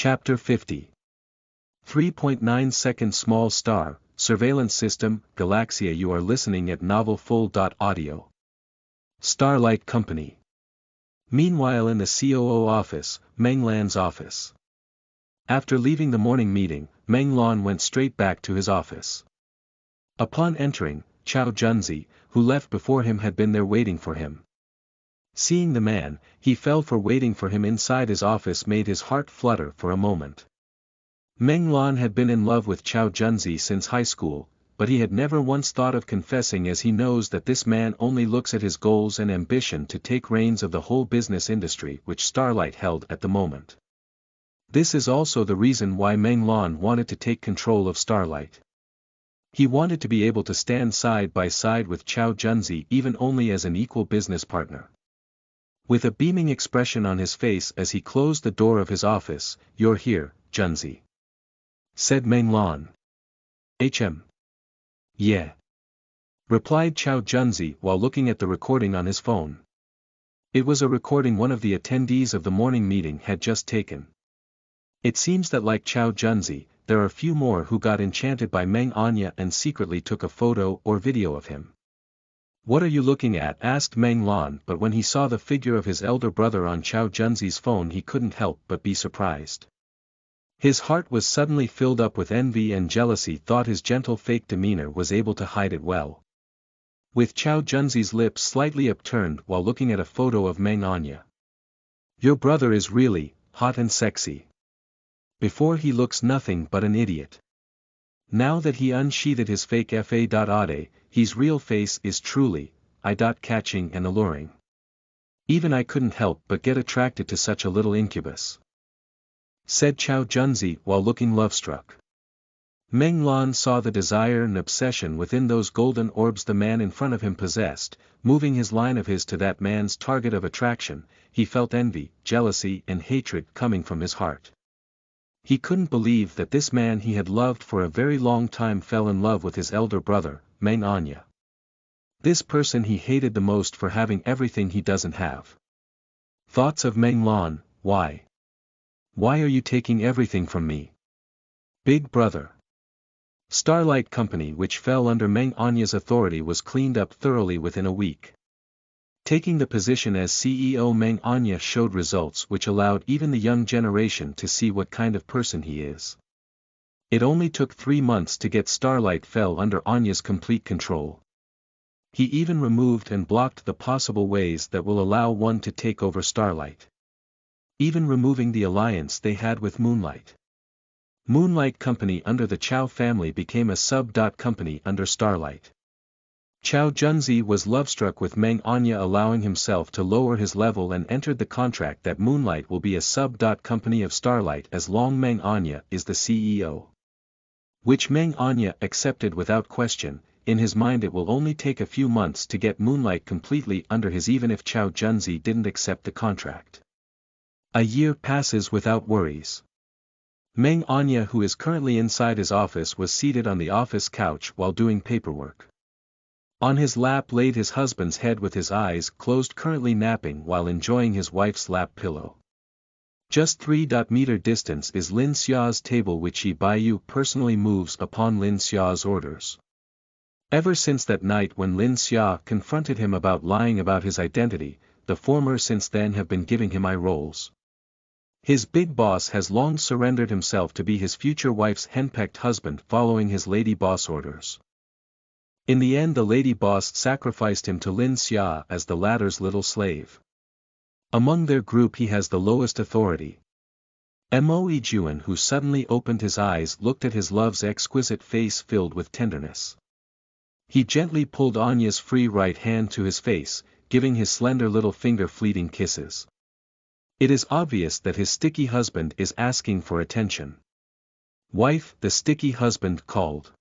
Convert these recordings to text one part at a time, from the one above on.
Chapter 50. 3.9 Second Small Star, Surveillance System, Galaxia. You are listening at novelfull.audio. Starlight Company. Meanwhile in the COO office, Meng Lan's office. After leaving the morning meeting, Meng Lan went straight back to his office. Upon entering, Chao Junzi, who left before him, had been there waiting for him. Seeing the man, he fell for waiting for him inside his office made his heart flutter for a moment. Meng Lan had been in love with Chao Junzi since high school, but he had never once thought of confessing, as he knows that this man only looks at his goals and ambition to take reins of the whole business industry which Starlight held at the moment. This is also the reason why Meng Lan wanted to take control of Starlight. He wanted to be able to stand side by side with Chao Junzi, even only as an equal business partner. With a beaming expression on his face as he closed the door of his office, "You're here, Junzi," said Meng Lan. Yeah," replied Chao Junzi while looking at the recording on his phone. It was a recording one of the attendees of the morning meeting had just taken. It seems that, like Chao Junzi, there are few more who got enchanted by Meng Anya and secretly took a photo or video of him. "What are you looking at?" asked Meng Lan, but when he saw the figure of his elder brother on Chao Junzi's phone he couldn't help but be surprised. His heart was suddenly filled up with envy and jealousy, thought his gentle fake demeanor was able to hide it well. With Chao Junzi's lips slightly upturned while looking at a photo of Meng Anya. "Your brother is really hot and sexy. Before he looks nothing but an idiot. Now that he unsheathed his fake fa.ade, his real face is truly eye-catching and alluring. Even I couldn't help but get attracted to such a little incubus," said Chao Junzi while looking love-struck. Meng Lan saw the desire and obsession within those golden orbs the man in front of him possessed. Moving his line of his to that man's target of attraction, he felt envy, jealousy and hatred coming from his heart. He couldn't believe that this man he had loved for a very long time fell in love with his elder brother, Meng Anya. This person he hated the most for having everything he doesn't have. Thoughts of Meng Lan: why? Why are you taking everything from me? Big brother. Starlight Company, which fell under Meng Anya's authority, was cleaned up thoroughly within a week. Taking the position as CEO, Meng Anya showed results which allowed even the young generation to see what kind of person he is. It only took 3 months to get Starlight fell under Anya's complete control. He even removed and blocked the possible ways that will allow one to take over Starlight. Even removing the alliance they had with Moonlight. Moonlight Company under the Chao family became a sub-company under Starlight. Chao Junzi was lovestruck with Meng Anya, allowing himself to lower his level and entered the contract that Moonlight will be a sub-company of Starlight as long Meng Anya is the CEO. Which Meng Anya accepted without question. In his mind it will only take a few months to get Moonlight completely under his, even if Chao Junzi didn't accept the contract. A year passes without worries. Meng Anya, who is currently inside his office, was seated on the office couch while doing paperwork. On his lap laid his husband's head with his eyes closed, currently napping while enjoying his wife's lap pillow. Just 3-meter distance is Lin Xiao's table, which Yi Baiyu personally moves upon Lin Xiao's orders. Ever since that night when Lin Xia confronted him about lying about his identity, the former since then have been giving him eye rolls. His big boss has long surrendered himself to be his future wife's henpecked husband, following his lady boss orders. In the end the lady boss sacrificed him to Lin Xia as the latter's little slave. Among their group he has the lowest authority. Mo Yijuan, who suddenly opened his eyes, looked at his love's exquisite face filled with tenderness. He gently pulled Anya's free right hand to his face, giving his slender little finger fleeting kisses. It is obvious that his sticky husband is asking for attention. "Wife," the sticky husband called.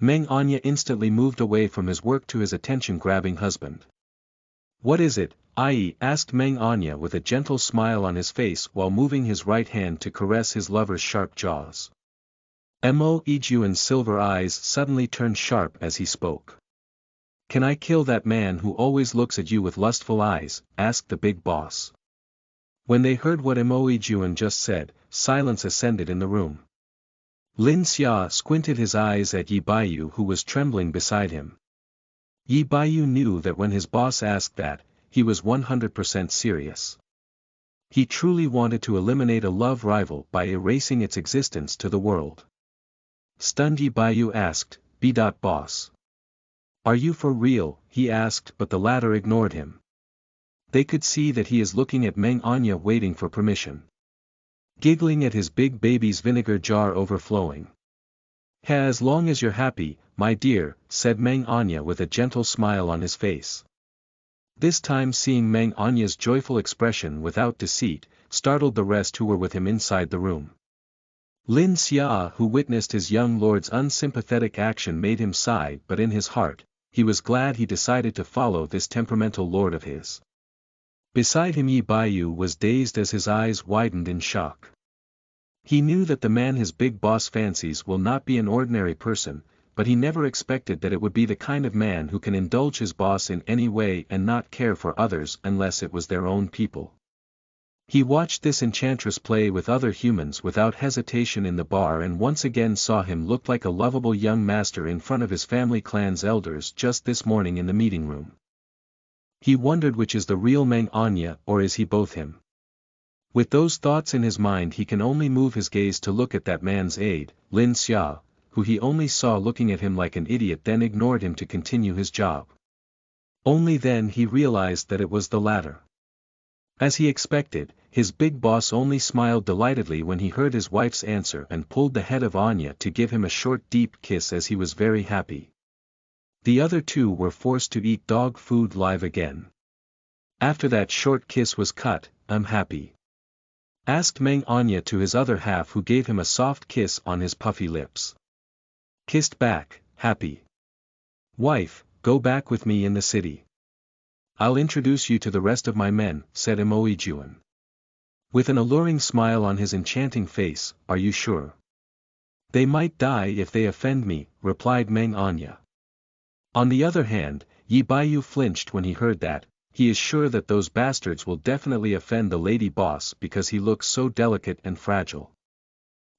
Meng Anya instantly moved away from his work to his attention-grabbing husband. "What is it, Ai?" asked Meng Anya with a gentle smile on his face while moving his right hand to caress his lover's sharp jaws. Mo Yijuan's silver eyes suddenly turned sharp as he spoke. "Can I kill that man who always looks at you with lustful eyes?" asked the big boss. When they heard what Mo Juan just said, silence ascended in the room. Lin Xia squinted his eyes at Yi Baiyu who was trembling beside him. Yi Baiyu knew that when his boss asked that, he was 100% serious. He truly wanted to eliminate a love rival by erasing its existence to the world. Stunned, Yi Baiyu asked, "Boss. Are you for real?" he asked, but the latter ignored him. They could see that he is looking at Meng Anya waiting for permission. Giggling at his big baby's vinegar jar overflowing. "As long as you're happy, my dear," said Meng Anya with a gentle smile on his face. This time seeing Meng Anya's joyful expression without deceit, startled the rest who were with him inside the room. Lin Xia who witnessed his young lord's unsympathetic action made him sigh, but in his heart, he was glad he decided to follow this temperamental lord of his. Beside him Yi Baiyu was dazed as his eyes widened in shock. He knew that the man his big boss fancies will not be an ordinary person, but he never expected that it would be the kind of man who can indulge his boss in any way and not care for others unless it was their own people. He watched this enchantress play with other humans without hesitation in the bar and once again saw him look like a lovable young master in front of his family clan's elders just this morning in the meeting room. He wondered which is the real Meng Anya or is he both him. With those thoughts in his mind he can only move his gaze to look at that man's aide, Lin Xia, who he only saw looking at him like an idiot then ignored him to continue his job. Only then he realized that it was the latter. As he expected, his big boss only smiled delightedly when he heard his wife's answer and pulled the head of Anya to give him a short deep kiss as he was very happy. The other two were forced to eat dog food live again. After that short kiss was cut, "I'm happy?" asked Meng Anya to his other half who gave him a soft kiss on his puffy lips. Kissed back, "Happy. Wife, go back with me in the city. I'll introduce you to the rest of my men," said Mo Juan. With an alluring smile on his enchanting face, "Are you sure?" "They might die if they offend me," replied Meng Anya. On the other hand, Yi Baiyu flinched when he heard that. He is sure that those bastards will definitely offend the lady boss because he looks so delicate and fragile.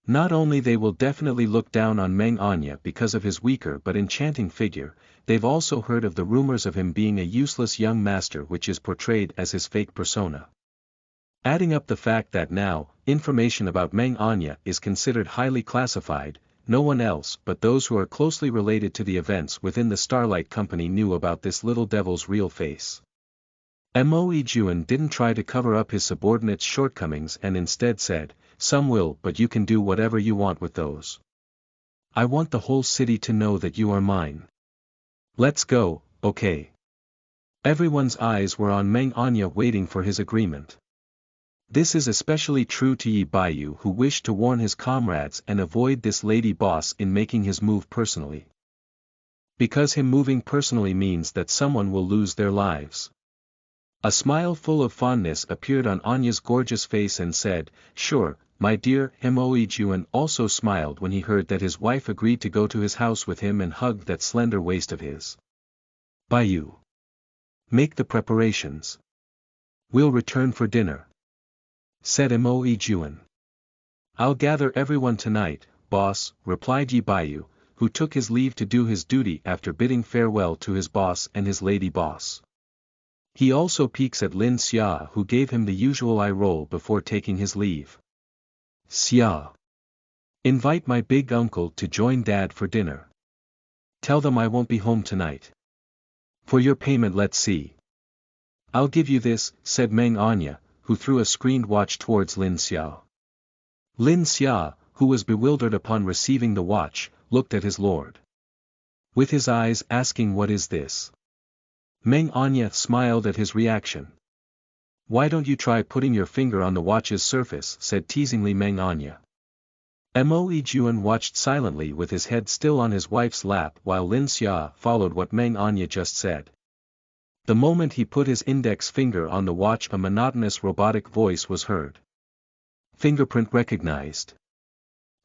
Not only they will definitely look down on Meng Anya because of his weaker but enchanting figure, they've also heard of the rumors of him being a useless young master which is portrayed as his fake persona. Adding up the fact that now, information about Meng Anya is considered highly classified, no one else but those who are closely related to the events within the Starlight Company knew about this little devil's real face. Mo Juan didn't try to cover up his subordinate's shortcomings and instead said, "Some will, but you can do whatever you want with those. I want the whole city to know that you are mine. Let's go, okay?" Everyone's eyes were on Meng Anya waiting for his agreement. This is especially true to Yi Baiyu who wished to warn his comrades and avoid this lady boss in making his move personally. Because him moving personally means that someone will lose their lives. A smile full of fondness appeared on Anya's gorgeous face and said, "Sure, my dear." Mo Juan also smiled when he heard that his wife agreed to go to his house with him and hugged that slender waist of his. "Baiyu. Make the preparations. We'll return for dinner," said Mo Juan. "I'll gather everyone tonight, boss," replied Yi Baiyu, who took his leave to do his duty after bidding farewell to his boss and his lady boss. He also peeks at Lin Xia who gave him the usual eye roll before taking his leave. "Xia. Invite my big uncle to join dad for dinner. Tell them I won't be home tonight. For your payment let's see." "I'll give you this," said Meng Anya, who threw a screened watch towards Lin Xia. Lin Xia, who was bewildered upon receiving the watch, looked at his lord. With his eyes asking what is this? Meng Anya smiled at his reaction. "Why don't you try putting your finger on the watch's surface?" said teasingly Meng Anya. Mo Juan watched silently with his head still on his wife's lap while Lin Xia followed what Meng Anya just said. The moment he put his index finger on the watch a monotonous robotic voice was heard. "Fingerprint recognized.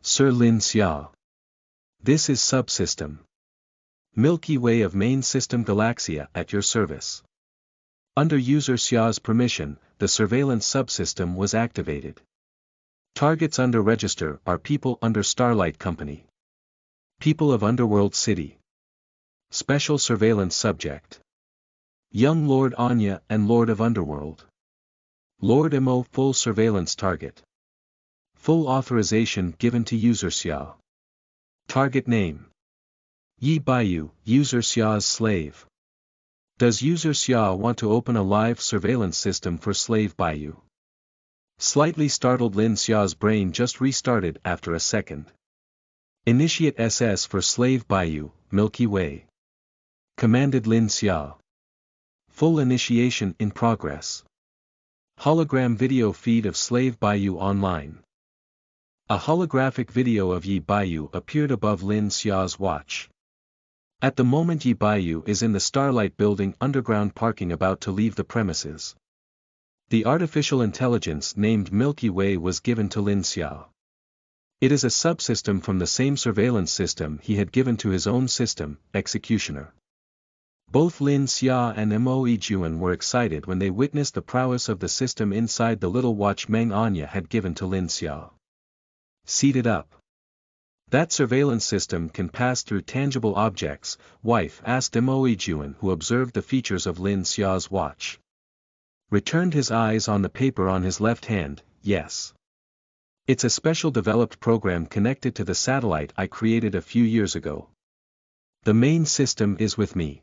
Sir Lin Xia. This is subsystem Milky Way of main system Galaxia at your service." Under user Xia's permission, the surveillance subsystem was activated. Targets under register are people under Starlight Company. People of Underworld City. Special surveillance subject. Young Lord Anya and Lord of Underworld. Lord Mo full surveillance target. Full authorization given to user Xia. Target name. Yi Baiyu, user Xia's slave. Does user Xia want to open a live surveillance system for slave Baiyu? Slightly startled Lin Xia's brain just restarted after a second. Initiate SS for slave Baiyu, Milky Way. Commanded Lin Xia. Full initiation in progress. Hologram video feed of slave Baiyu online. A holographic video of Yi Baiyu appeared above Lin Xia's watch. At the moment Yi Baiyu is in the Starlight Building underground parking about to leave the premises. The artificial intelligence named Milky Way was given to Lin Xia. It is a subsystem from the same surveillance system he had given to his own system, Executioner. Both Lin Xia and Mo Yijuan were excited when they witnessed the prowess of the system inside the little watch Meng Anya had given to Lin Xia. Seated up. That surveillance system can pass through tangible objects, wife asked Mo Yijuan, who observed the features of Lin Xia's watch. Returned his eyes on the paper on his left hand, yes. It's a special developed program connected to the satellite I created a few years ago. The main system is with me.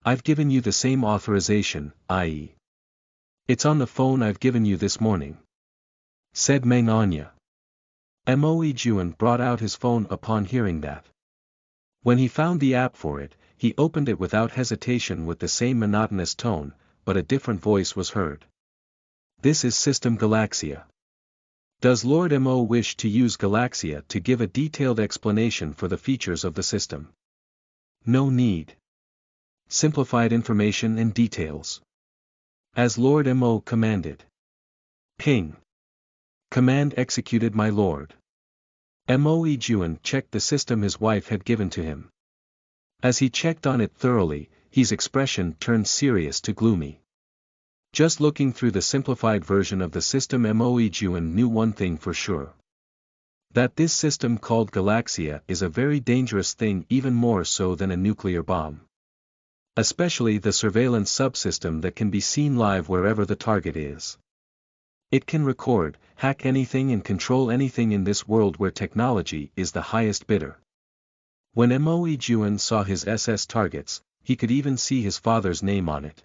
I've given you the same authorization, i.e. It's on the phone I've given you this morning. Said Meng Anya. Mo Yijuan brought out his phone upon hearing that. When he found the app for it, he opened it without hesitation with the same monotonous tone, but a different voice was heard. This is System Galaxia. Does Lord Mo wish to use Galaxia to give a detailed explanation for the features of the system? No need. Simplified information and details. As Lord Mo commanded. Ping. Command executed, my lord. Mo Yijuan checked the system his wife had given to him. As he checked on it thoroughly, his expression turned serious to gloomy. Just looking through the simplified version of the system, Mo Yijuan knew one thing for sure. That this system called Galaxia is a very dangerous thing, even more so than a nuclear bomb. Especially the surveillance subsystem that can be seen live wherever the target is. It can record, hack anything and control anything in this world where technology is the highest bidder. When Mo Yijuan saw his SS targets, he could even see his father's name on it.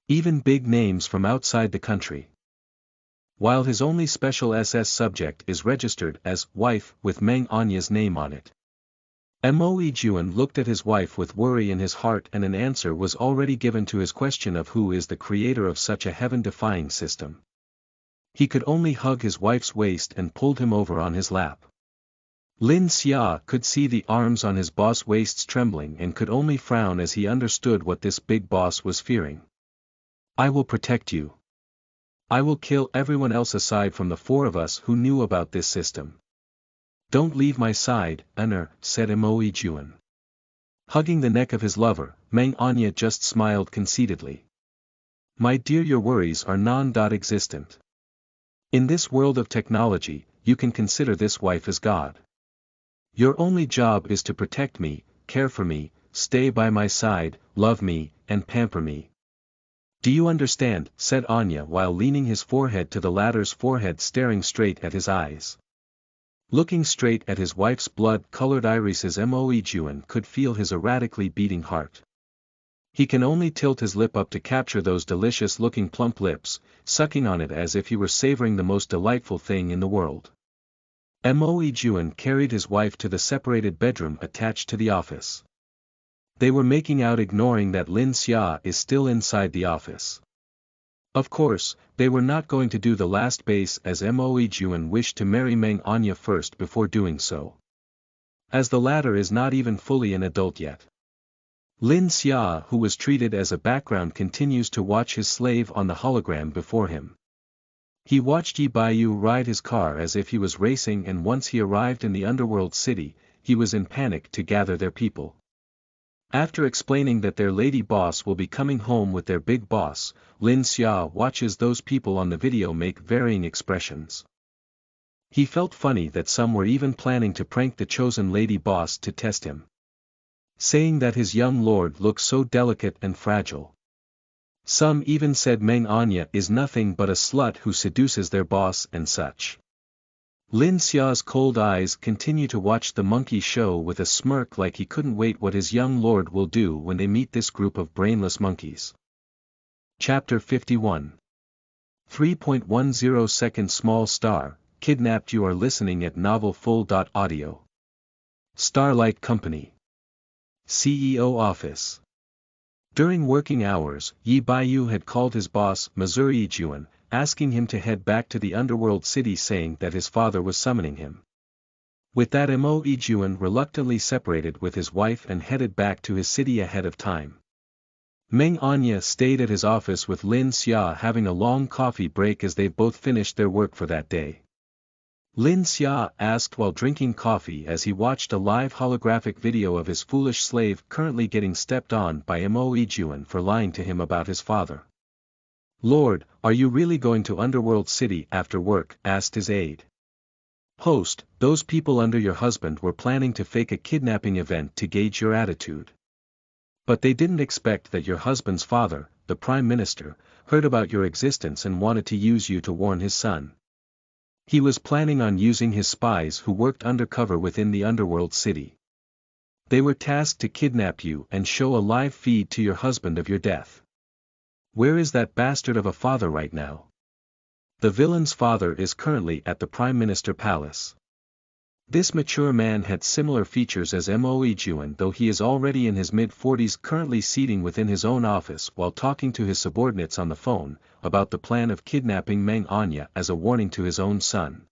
Even big names from outside the country. While his only special SS subject is registered as wife with Meng Anya's name on it. Mo Yijuan looked at his wife with worry in his heart, and an answer was already given to his question of who is the creator of such a heaven-defying system. He could only hug his wife's waist and pulled him over on his lap. Lin Xia could see the arms on his boss' waists trembling and could only frown as he understood what this big boss was fearing. I will protect you. I will kill everyone else aside from the four of us who knew about this system. Don't leave my side, Honor, said Mo Yijuan. Hugging the neck of his lover, Meng Anya just smiled conceitedly. My dear, your worries are non-existent. In this world of technology, you can consider this wife as God. Your only job is to protect me, care for me, stay by my side, love me, and pamper me. Do you understand? Said Anya while leaning his forehead to the latter's forehead, staring straight at his eyes. Looking straight at his wife's blood-colored irises, Mo Yijuan could feel his erratically beating heart. He can only tilt his lip up to capture those delicious-looking plump lips, sucking on it as if he were savoring the most delightful thing in the world. Mo Yijuan carried his wife to the separated bedroom attached to the office. They were making out, ignoring that Lin Xia is still inside the office. Of course, they were not going to do the last base, as Mo Yijuan wished to marry Meng Anya first before doing so. As the latter is not even fully an adult yet. Lin Xia, who was treated as a background, continues to watch his slave on the hologram before him. He watched Yi Baiyu ride his car as if he was racing, and once he arrived in the underworld city, he was in panic to gather their people. After explaining that their lady boss will be coming home with their big boss, Lin Xia watches those people on the video make varying expressions. He felt funny that some were even planning to prank the chosen lady boss to test him, saying that his young lord looks so delicate and fragile. Some even said Meng Anya is nothing but a slut who seduces their boss and such. Lin Xia's cold eyes continue to watch the monkey show with a smirk like he couldn't wait what his young lord will do when they meet this group of brainless monkeys. Chapter 51 3.10 Second Small Star, Kidnapped. You are listening at novelfull.audio. Starlight Company CEO Office. During working hours, Yi Baiyu had called his boss, Missouri Yijuan, asking him to head back to the underworld city, saying that his father was summoning him. With that, Mo Yijuan reluctantly separated with his wife and headed back to his city ahead of time. Meng Anya stayed at his office with Lin Xia, having a long coffee break as they've both finished their work for that day. Lin Xia asked while drinking coffee as he watched a live holographic video of his foolish slave currently getting stepped on by Mo Yijuan for lying to him about his father. "Lord, are you really going to Underworld City after work?" asked his aide. "Host, those people under your husband were planning to fake a kidnapping event to gauge your attitude. But they didn't expect that your husband's father, the Prime Minister, heard about your existence and wanted to use you to warn his son. He was planning on using his spies who worked undercover within the Underworld City. They were tasked to kidnap you and show a live feed to your husband of your death. Where is that bastard of a father right now? The villain's father is currently at the Prime Minister Palace." This mature man had similar features as Mo Yijuan, though he is already in his mid-40s, currently seating within his own office while talking to his subordinates on the phone, about the plan of kidnapping Meng Anya as a warning to his own son.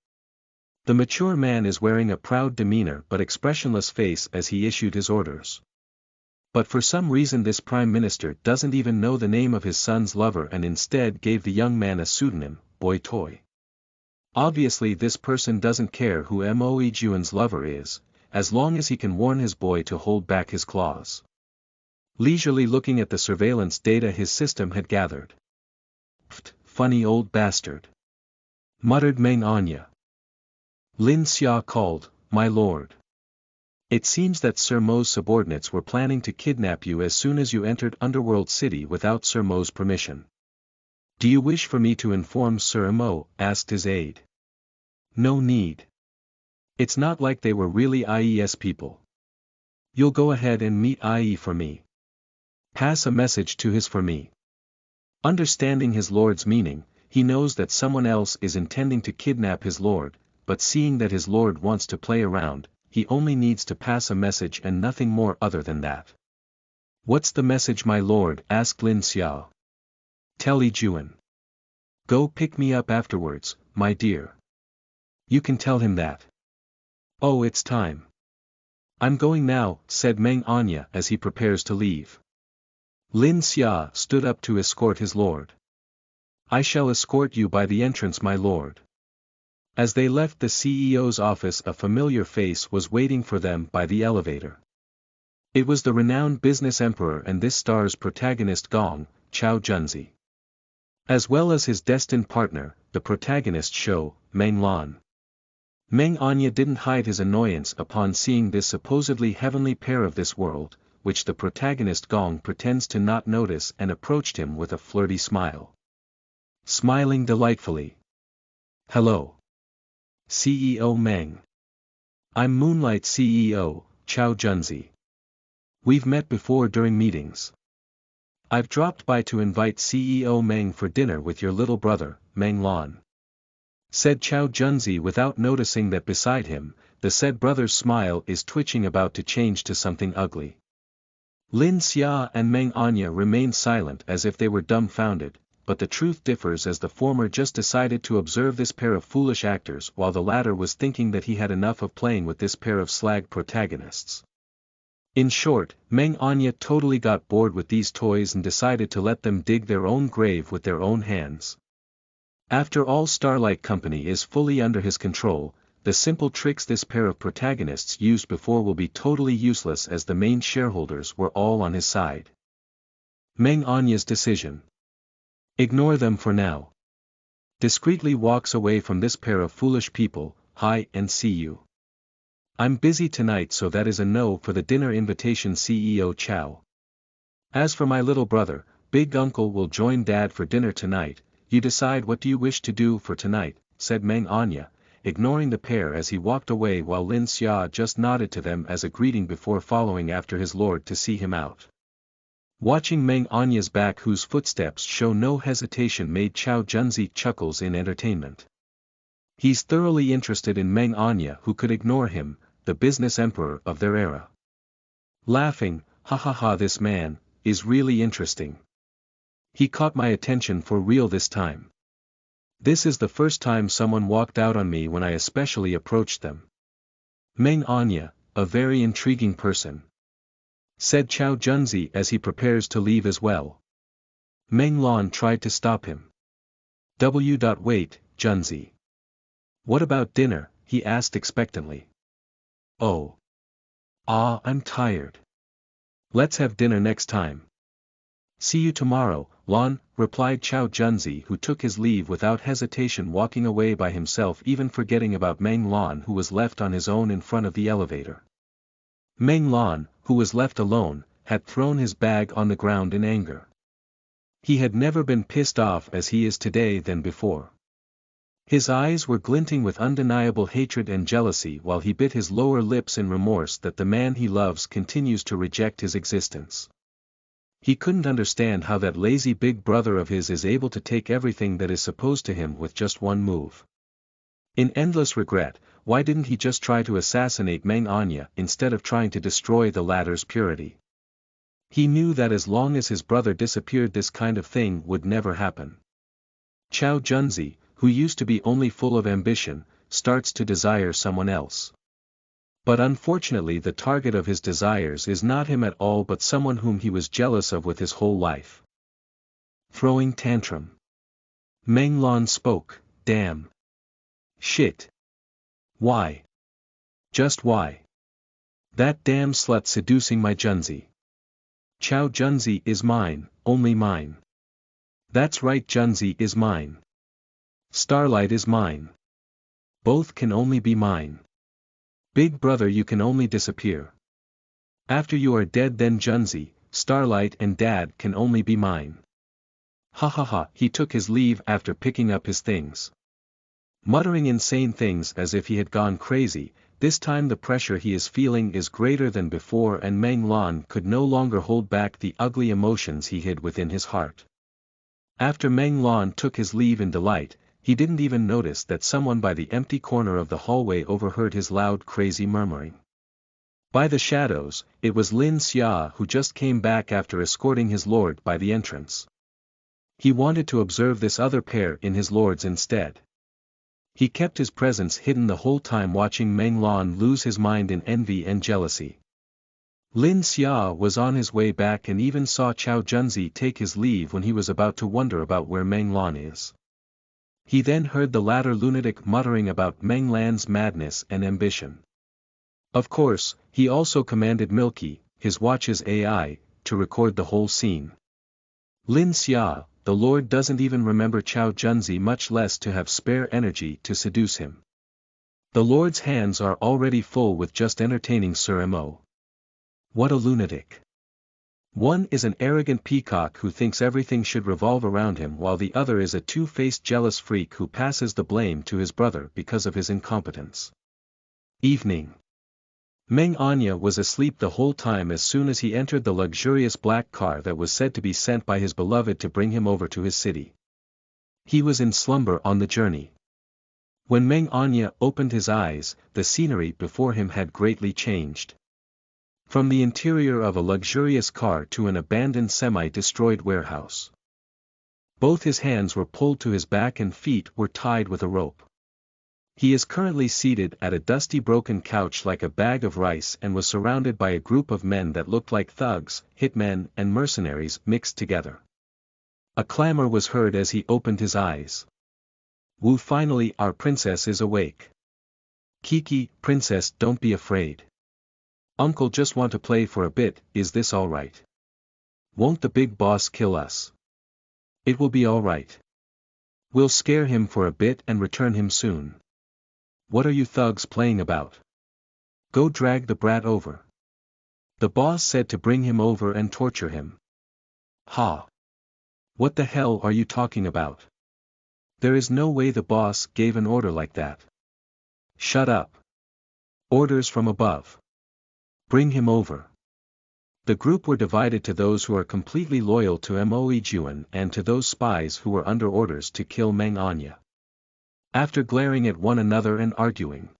The mature man is wearing a proud demeanor but expressionless face as he issued his orders. But for some reason this Prime Minister doesn't even know the name of his son's lover and instead gave the young man a pseudonym, Boy Toy. Obviously this person doesn't care who Mo Yijuan's lover is, as long as he can warn his boy to hold back his claws. Leisurely looking at the surveillance data his system had gathered. "Pfft, funny old bastard," muttered Meng Anya. Lin Xia called, "My lord. It seems that Sir Mo's subordinates were planning to kidnap you as soon as you entered Underworld City without Sir Mo's permission. Do you wish for me to inform Sir Mo?" asked his aide. "No need. It's not like they were really IES people. You'll go ahead and meet IE for me. Pass a message to his for me." Understanding his lord's meaning, he knows that someone else is intending to kidnap his lord, but seeing that his lord wants to play around, he only needs to pass a message and nothing more other than that. "What's the message, my lord?" asked Lin Xiao. "Tell Yijuan. Go pick me up afterwards, my dear. You can tell him that." "Oh, it's time. I'm going now," said Meng Anya as he prepares to leave. Lin Xia stood up to escort his lord. "I shall escort you by the entrance, my lord." As they left the CEO's office, a familiar face was waiting for them by the elevator. It was the renowned business emperor and this star's protagonist Gong, Chao Junzi. As well as his destined partner, the protagonist show, Meng Lan. Meng Anya didn't hide his annoyance upon seeing this supposedly heavenly pair of this world, which the protagonist Gong pretends to not notice, and approached him with a flirty smile. Smiling delightfully. "Hello. CEO Meng. I'm Moonlight CEO, Chao Junzi. We've met before during meetings. I've dropped by to invite CEO Meng for dinner with your little brother, Meng Lan," said Chao Junzi without noticing that beside him, the said brother's smile is twitching, about to change to something ugly. Lin Xia and Meng Anya remained silent as if they were dumbfounded, but the truth differs as the former just decided to observe this pair of foolish actors while the latter was thinking that he had enough of playing with this pair of slag protagonists. In short, Meng Anya totally got bored with these toys and decided to let them dig their own grave with their own hands. After all, Starlight Company is fully under his control, the simple tricks this pair of protagonists used before will be totally useless as the main shareholders were all on his side. Meng Anya's decision. Ignore them for now. Discreetly walks away from this pair of foolish people. Hi and see you. I'm busy tonight, so that is a no for the dinner invitation. CEO Chow. As for my little brother, big uncle will join dad for dinner tonight. You decide what do you wish to do for tonight, said Meng Anya, ignoring the pair as he walked away while Lin Xia just nodded to them as a greeting before following after his lord to see him out. Watching Meng Anya's back, whose footsteps show no hesitation, made Chow Junzi chuckles in entertainment. He's thoroughly interested in Meng Anya, who could ignore him, the business emperor of their era. Laughing, ha ha ha, this man is really interesting. He caught my attention for real this time. This is the first time someone walked out on me when I especially approached them. Meng Anya, a very intriguing person, said Chow Junzi as he prepares to leave as well. Meng Lan tried to stop him. Wait, Junzi. What about dinner? He asked expectantly. Oh. I'm tired. Let's have dinner next time. See you tomorrow, Lan, replied Chow Junzi, who took his leave without hesitation, walking away by himself, even forgetting about Meng Lan, who was left on his own in front of the elevator. Meng Lan, who was left alone, had thrown his bag on the ground in anger. He had never been pissed off as he is today than before. His eyes were glinting with undeniable hatred and jealousy while he bit his lower lips in remorse that the man he loves continues to reject his existence. He couldn't understand how that lazy big brother of his is able to take everything that is supposed to him with just one move. In endless regret, why didn't he just try to assassinate Meng Anya instead of trying to destroy the latter's purity? He knew that as long as his brother disappeared, this kind of thing would never happen. Chow Junzi, who used to be only full of ambition, starts to desire someone else. But unfortunately the target of his desires is not him at all, but someone whom he was jealous of with his whole life. Throwing tantrum. Meng Lan spoke. Damn. Shit. Why? Just why? That damn slut seducing my Junzi. Chow Junzi is mine, only mine. That's right, Junzi is mine. Starlight is mine. Both can only be mine. Big brother, you can only disappear. After you are dead, then Junzi, Starlight and Dad can only be mine. Ha ha ha. He took his leave after picking up his things. Muttering insane things as if he had gone crazy. This time the pressure he is feeling is greater than before, and Meng Lan could no longer hold back the ugly emotions he hid within his heart. After Meng Lan took his leave in delight, he didn't even notice that someone by the empty corner of the hallway overheard his loud crazy murmuring. By the shadows, it was Lin Xia, who just came back after escorting his lord by the entrance. He wanted to observe this other pair in his lord's instead. He kept his presence hidden the whole time, watching Meng Lan lose his mind in envy and jealousy. Lin Xia was on his way back and even saw Chow Junzi take his leave when he was about to wonder about where Meng Lan is. He then heard the latter lunatic muttering about Meng Lan's madness and ambition. Of course, he also commanded Milky, his watch's AI, to record the whole scene. Lin Xia, the lord, doesn't even remember Chow Junzi, much less to have spare energy to seduce him. The lord's hands are already full with just entertaining Sir Mo. What a lunatic. One is an arrogant peacock who thinks everything should revolve around him, while the other is a two-faced jealous freak who passes the blame to his brother because of his incompetence. Evening. Meng Anya was asleep the whole time as soon as he entered the luxurious black car that was said to be sent by his beloved to bring him over to his city. He was in slumber on the journey. When Meng Anya opened his eyes, the scenery before him had greatly changed. From the interior of a luxurious car to an abandoned semi-destroyed warehouse. Both his hands were pulled to his back and feet were tied with a rope. He is currently seated at a dusty broken couch like a bag of rice and was surrounded by a group of men that looked like thugs, hitmen and mercenaries mixed together. A clamor was heard as he opened his eyes. Wu, finally our princess is awake. Kiki, princess, don't be afraid. Uncle just want to play for a bit, is this alright? Won't the big boss kill us? It will be alright. We'll scare him for a bit and return him soon. What are you thugs playing about? Go drag the brat over. The boss said to bring him over and torture him. Ha! What the hell are you talking about? There is no way the boss gave an order like that. Shut up. Orders from above. Bring him over. The group were divided to those who are completely loyal to Moe Juan and to those spies who were under orders to kill Meng Anya. After glaring at one another and arguing,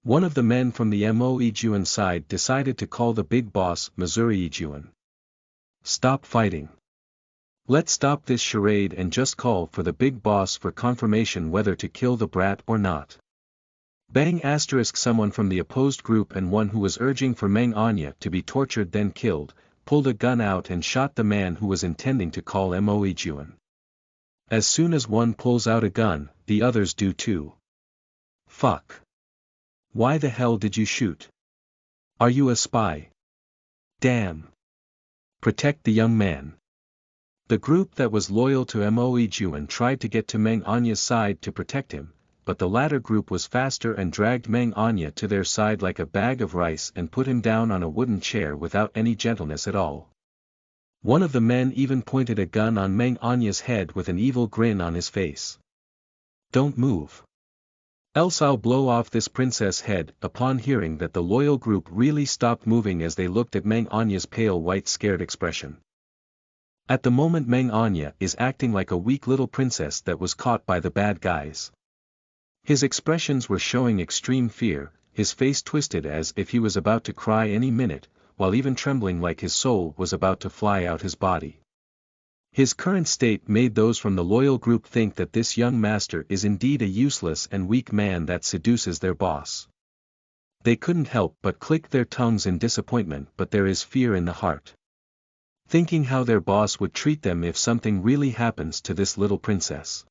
one of the men from the Moe Juan side decided to call the big boss Missouri Juan. Stop fighting. Let's stop this charade and just call for the big boss for confirmation whether to kill the brat or not. Bang asterisk someone from the opposed group and one who was urging for Meng Anya to be tortured then killed, pulled a gun out and shot the man who was intending to call Moe Juan. As soon as one pulls out a gun, the others do too. Fuck. Why the hell did you shoot? Are you a spy? Damn. Protect the young man. The group that was loyal to Moe Juan tried to get to Meng Anya's side to protect him, but the latter group was faster and dragged Meng Anya to their side like a bag of rice and put him down on a wooden chair without any gentleness at all. One of the men even pointed a gun on Meng Anya's head with an evil grin on his face. Don't move. Else I'll blow off this princess' head. Upon hearing that, the loyal group really stopped moving as they looked at Meng Anya's pale white scared expression. At the moment Meng Anya is acting like a weak little princess that was caught by the bad guys. His expressions were showing extreme fear, his face twisted as if he was about to cry any minute, while even trembling like his soul was about to fly out his body. His current state made those from the loyal group think that this young master is indeed a useless and weak man that seduces their boss. They couldn't help but click their tongues in disappointment, but there is fear in the heart. Thinking how their boss would treat them if something really happens to this little princess.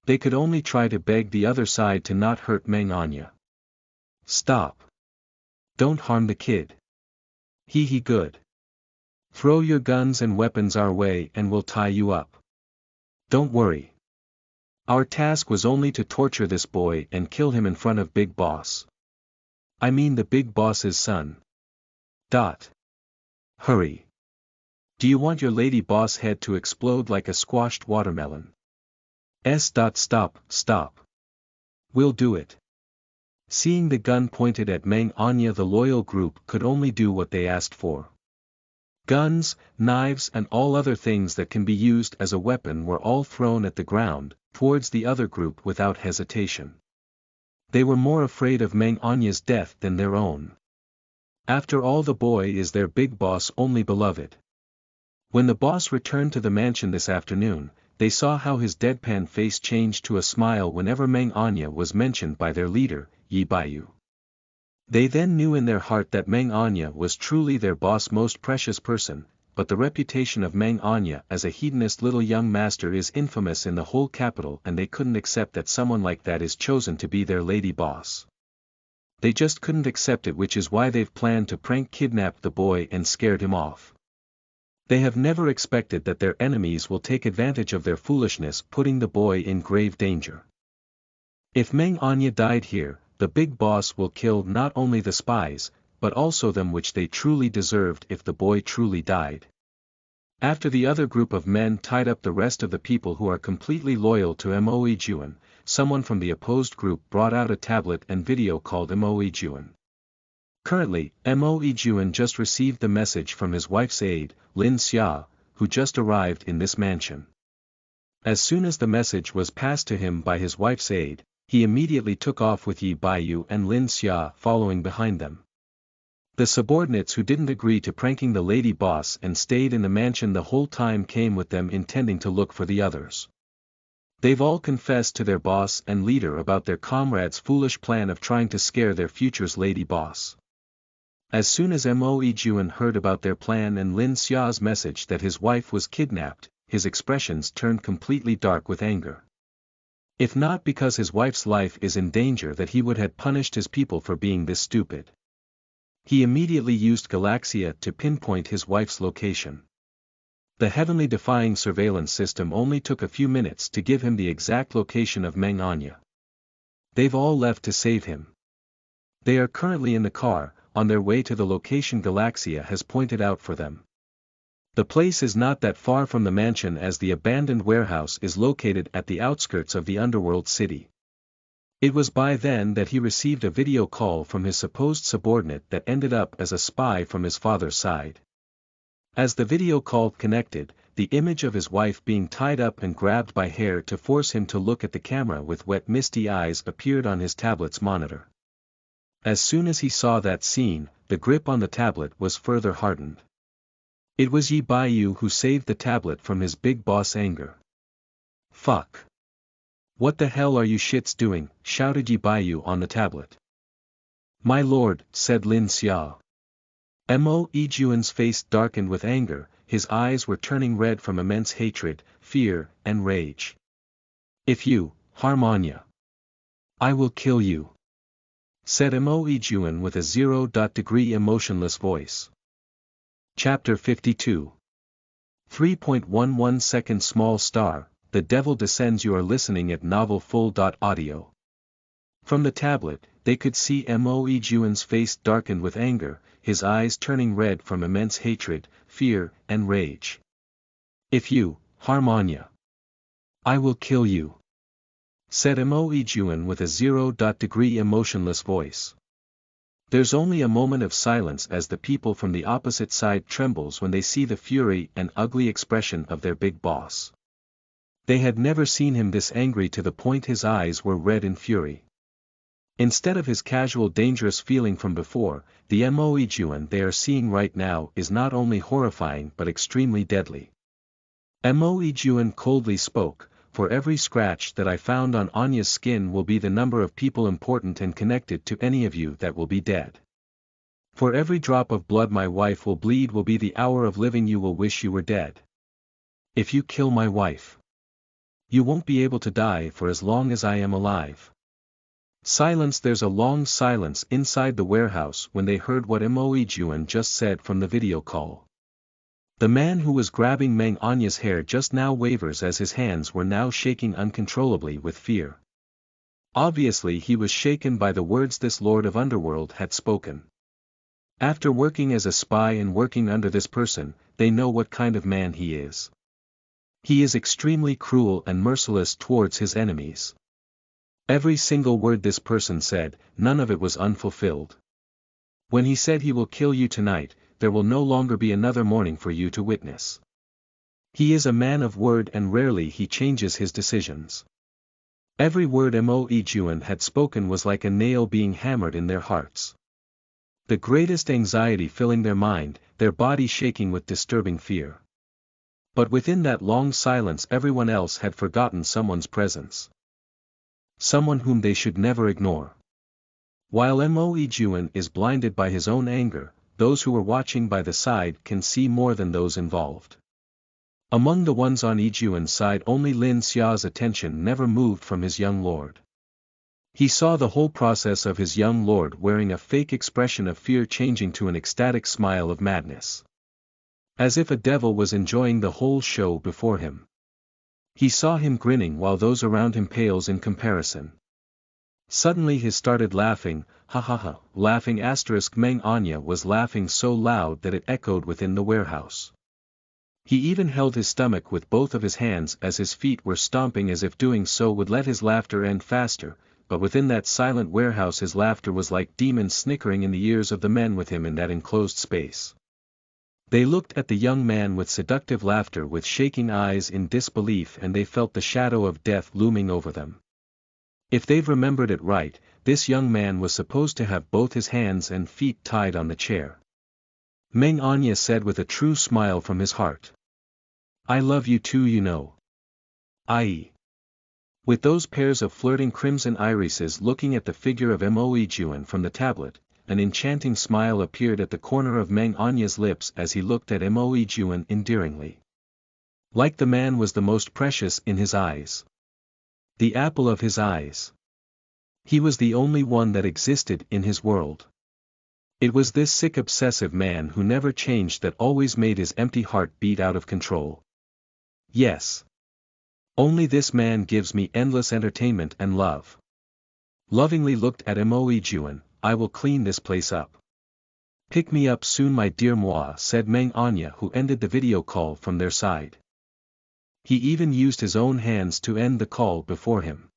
They could only try to beg the other side to not hurt Meng Anya. Stop. Don't harm the kid. He good. Throw your guns and weapons our way and we'll tie you up. Don't worry. Our task was only to torture this boy and kill him in front of Big Boss. I mean the Big Boss's son. Hurry. Do you want your lady boss head to explode like a squashed watermelon? Stop. We'll do it. Seeing the gun pointed at Meng Anya, the loyal group could only do what they asked for. Guns, knives and all other things that can be used as a weapon were all thrown at the ground, towards the other group without hesitation. They were more afraid of Meng Anya's death than their own. After all, the boy is their big boss' only beloved. When the boss returned to the mansion this afternoon, they saw how his deadpan face changed to a smile whenever Meng Anya was mentioned by their leader, Yi Baiyu. They then knew in their heart that Meng Anya was truly their boss' most precious person, but the reputation of Meng Anya as a hedonist little young master is infamous in the whole capital, and they couldn't accept that someone like that is chosen to be their lady boss. They just couldn't accept it, which is why they've planned to prank kidnap the boy and scared him off. They have never expected that their enemies will take advantage of their foolishness, putting the boy in grave danger. If Meng Anya died here, the big boss will kill not only the spies, but also them, which they truly deserved if the boy truly died. After the other group of men tied up the rest of the people who are completely loyal to Moe Juan, someone from the opposed group brought out a tablet and video called Moe Juan. Currently, Moe Juan just received the message from his wife's aide, Lin Xia, who just arrived in this mansion. As soon as the message was passed to him by his wife's aide, he immediately took off with Yi Baiyu and Lin Xia following behind them. The subordinates who didn't agree to pranking the lady boss and stayed in the mansion the whole time came with them, intending to look for the others. They've all confessed to their boss and leader about their comrade's foolish plan of trying to scare their future's lady boss. As soon as Moe Juan heard about their plan and Lin Xia's message that his wife was kidnapped, his expressions turned completely dark with anger. If not because his wife's life is in danger that he would have punished his people for being this stupid. He immediately used Galaxia to pinpoint his wife's location. The heavenly defying surveillance system only took a few minutes to give him the exact location of Meng Anya. They've all left to save him. They are currently in the car, on their way to the location Galaxia has pointed out for them. The place is not that far from the mansion as the abandoned warehouse is located at the outskirts of the underworld city. It was by then that he received a video call from his supposed subordinate that ended up as a spy from his father's side. As the video call connected, the image of his wife being tied up and grabbed by hair to force him to look at the camera with wet misty eyes appeared on his tablet's monitor. As soon as he saw that scene, the grip on the tablet was further hardened. It was Yi Baiyu who saved the tablet from his big boss anger. "Fuck. What the hell are you shits doing?" shouted Yi Baiyu on the tablet. "My lord," said Lin Xia. Mo Yijuan's face darkened with anger, his eyes were turning red from immense hatred, fear, and rage. "If you harm Anya, I will kill you," said Mo Yijuan with a 0-degree emotionless voice. Chapter 52 3.11 second small star, The Devil Descends. You are listening at Novel Full.audio. From the tablet, they could see Mo Yijuan's face darkened with anger, his eyes turning red from immense hatred, fear, and rage. "If you harm Anya, I will kill you," said Mo Yijuan with a 0-degree emotionless voice. There's only a moment of silence as the people from the opposite side trembles when they see the fury and ugly expression of their big boss. They had never seen him this angry to the point his eyes were red in fury. Instead of his casual dangerous feeling from before, the Mo Yijuan they are seeing right now is not only horrifying but extremely deadly. Mo Yijuan coldly spoke, "For every scratch that I found on Anya's skin will be the number of people important and connected to any of you that will be dead. For every drop of blood my wife will bleed will be the hour of living you will wish you were dead. If you kill my wife, you won't be able to die for as long as I am alive." Silence. There's a long silence inside the warehouse when they heard what Mo Yijuan just said from the video call. The man who was grabbing Meng Anya's hair just now wavers as his hands were now shaking uncontrollably with fear. Obviously he was shaken by the words this Lord of Underworld had spoken. After working as a spy and working under this person, they know what kind of man he is. He is extremely cruel and merciless towards his enemies. Every single word this person said, none of it was unfulfilled. When he said he will kill you tonight, there will no longer be another morning for you to witness. He is a man of word and rarely he changes his decisions. Every word Mo Yijuan had spoken was like a nail being hammered in their hearts. The greatest anxiety filling their mind, their body shaking with disturbing fear. But within that long silence everyone else had forgotten someone's presence. Someone whom they should never ignore. While Mo Yijuan is blinded by his own anger, those who were watching by the side can see more than those involved. Among the ones on Yijuan's side only Lin Xia's attention never moved from his young lord. He saw the whole process of his young lord wearing a fake expression of fear changing to an ecstatic smile of madness. As if a devil was enjoying the whole show before him. He saw him grinning while those around him pales in comparison. Suddenly he started laughing, ha ha ha, laughing *. Meng Anya was laughing so loud that it echoed within the warehouse. He even held his stomach with both of his hands as his feet were stomping as if doing so would let his laughter end faster, but within that silent warehouse his laughter was like demons snickering in the ears of the men with him in that enclosed space. They looked at the young man with seductive laughter with shaking eyes in disbelief and they felt the shadow of death looming over them. If they've remembered it right, this young man was supposed to have both his hands and feet tied on the chair. Meng Anya said with a true smile from his heart. "I love you too, you know. I." With those pairs of flirting crimson irises looking at the figure of Mo Yijuan from the tablet, an enchanting smile appeared at the corner of Meng Anya's lips as he looked at Mo Yijuan endearingly. Like the man was the most precious in his eyes. The apple of his eyes. He was the only one that existed in his world. It was this sick obsessive man who never changed that always made his empty heart beat out of control. Yes. Only this man gives me endless entertainment and love. Lovingly looked at Imoijuan, I will clean this place up. Pick me up soon my dear moi, said Meng Anya, who ended the video call from their side. He even used his own hands to end the call before him.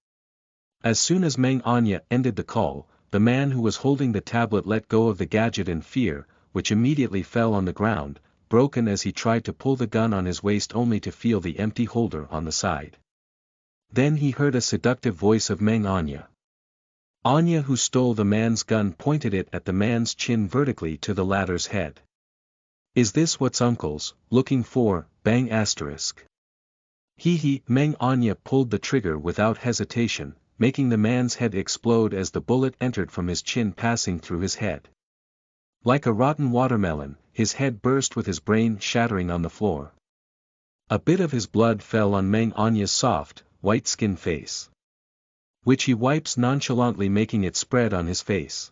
As soon as Meng Anya ended the call, the man who was holding the tablet let go of the gadget in fear, which immediately fell on the ground, broken as he tried to pull the gun on his waist only to feel the empty holder on the side. Then he heard a seductive voice of Meng Anya. Anya, who stole the man's gun, pointed it at the man's chin vertically to the latter's head. Is this what's uncle's looking for, bang asterisk. He Meng Anya pulled the trigger without hesitation, making the man's head explode as the bullet entered from his chin, passing through his head. Like a rotten watermelon, his head burst with his brain shattering on the floor. A bit of his blood fell on Meng Anya's soft, white-skinned face, which he wipes nonchalantly, making it spread on his face.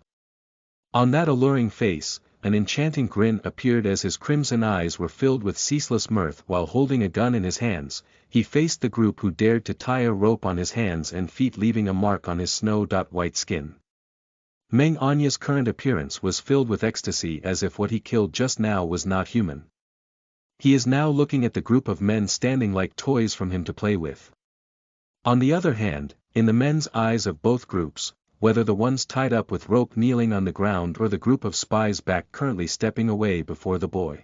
On that alluring face, an enchanting grin appeared as his crimson eyes were filled with ceaseless mirth. While holding a gun in his hands, he faced the group who dared to tie a rope on his hands and feet, leaving a mark on his snow-white skin. Meng Anya's current appearance was filled with ecstasy, as if what he killed just now was not human. He is now looking at the group of men standing like toys from him to play with. On the other hand, in the men's eyes of both groups, whether the ones tied up with rope kneeling on the ground or the group of spies back currently stepping away before the boy,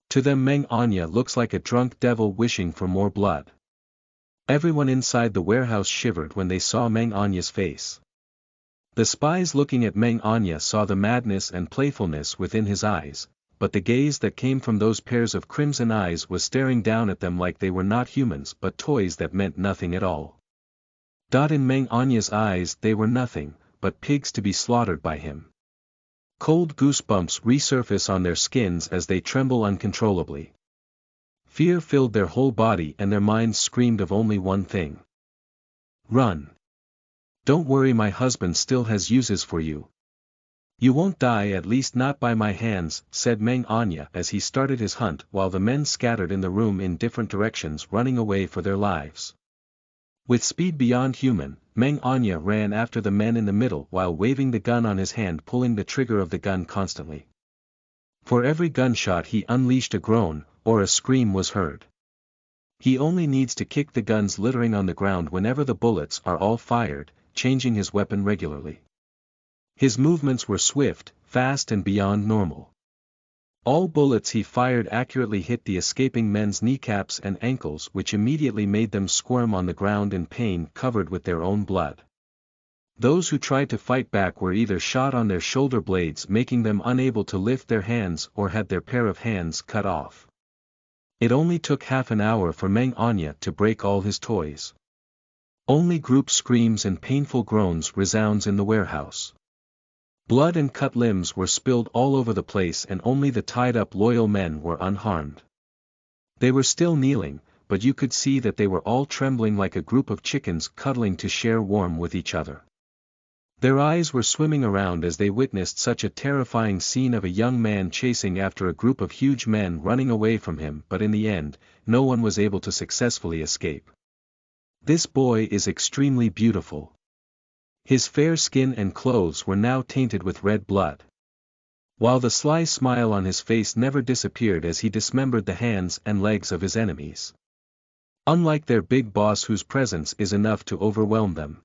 to them Meng Anya looks like a drunk devil wishing for more blood. Everyone inside the warehouse shivered when they saw Meng Anya's face. The spies looking at Meng Anya saw the madness and playfulness within his eyes, but the gaze that came from those pairs of crimson eyes was staring down at them like they were not humans but toys that meant nothing at all. In Meng Anya's eyes they were nothing but pigs to be slaughtered by him. Cold goosebumps resurface on their skins as they tremble uncontrollably. Fear filled their whole body and their minds screamed of only one thing. Run. Don't worry, my husband still has uses for you. You won't die, at least not by my hands, said Meng Anya as he started his hunt, while the men scattered in the room in different directions, running away for their lives. With speed beyond human, Meng Anya ran after the men in the middle while waving the gun on his hand, pulling the trigger of the gun constantly. For every gunshot he unleashed a groan, or a scream was heard. He only needs to kick the guns littering on the ground whenever the bullets are all fired, changing his weapon regularly. His movements were swift, fast and beyond normal. All bullets he fired accurately hit the escaping men's kneecaps and ankles, which immediately made them squirm on the ground in pain, covered with their own blood. Those who tried to fight back were either shot on their shoulder blades, making them unable to lift their hands, or had their pair of hands cut off. It only took half an hour for Meng Anya to break all his toys. Only group screams and painful groans resounds in the warehouse. Blood and cut limbs were spilled all over the place, and only the tied-up loyal men were unharmed. They were still kneeling, but you could see that they were all trembling like a group of chickens cuddling to share warm with each other. Their eyes were swimming around as they witnessed such a terrifying scene of a young man chasing after a group of huge men running away from him, but in the end, no one was able to successfully escape. This boy is extremely beautiful. His fair skin and clothes were now tainted with red blood, while the sly smile on his face never disappeared as he dismembered the hands and legs of his enemies. Unlike their big boss, whose presence is enough to overwhelm them,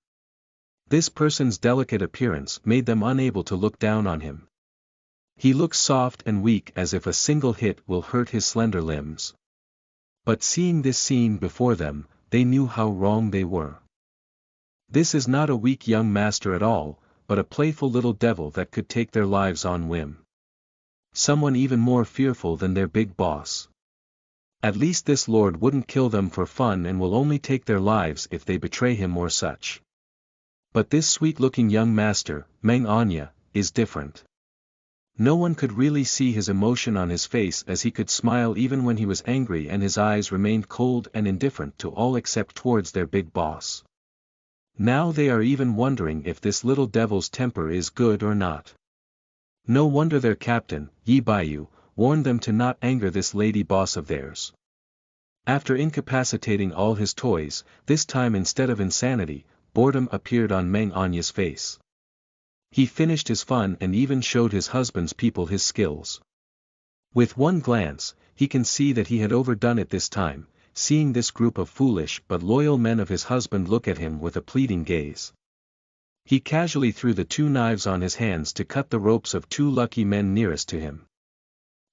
this person's delicate appearance made them unable to look down on him. He looks soft and weak, as if a single hit will hurt his slender limbs. But seeing this scene before them, they knew how wrong they were. This is not a weak young master at all, but a playful little devil that could take their lives on whim. Someone even more fearful than their big boss. At least this lord wouldn't kill them for fun and will only take their lives if they betray him or such. But this sweet-looking young master, Meng Anya, is different. No one could really see his emotion on his face, as he could smile even when he was angry, and his eyes remained cold and indifferent to all except towards their big boss. Now they are even wondering if this little devil's temper is good or not. No wonder their captain, Yi Baiyu, warned them to not anger this lady boss of theirs. After incapacitating all his toys, this time instead of insanity, boredom appeared on Meng Anya's face. He finished his fun and even showed his husband's people his skills. With one glance, he can see that he had overdone it this time, seeing this group of foolish but loyal men of his husband look at him with a pleading gaze. He casually threw the 2 knives on his hands to cut the ropes of 2 lucky men nearest to him.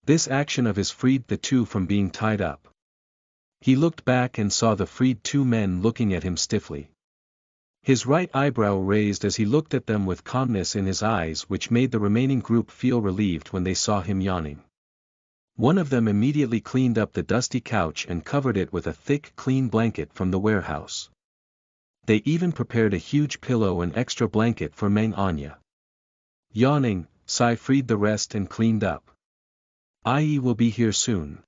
This action of his freed the 2 from being tied up. He looked back and saw the freed 2 men looking at him stiffly. His right eyebrow raised as he looked at them with calmness in his eyes, which made the remaining group feel relieved when they saw him yawning. One of them immediately cleaned up the dusty couch and covered it with a thick clean blanket from the warehouse. They even prepared a huge pillow and extra blanket for Meng Anya. Yawning, Sai freed the rest and cleaned up. "I will be here soon.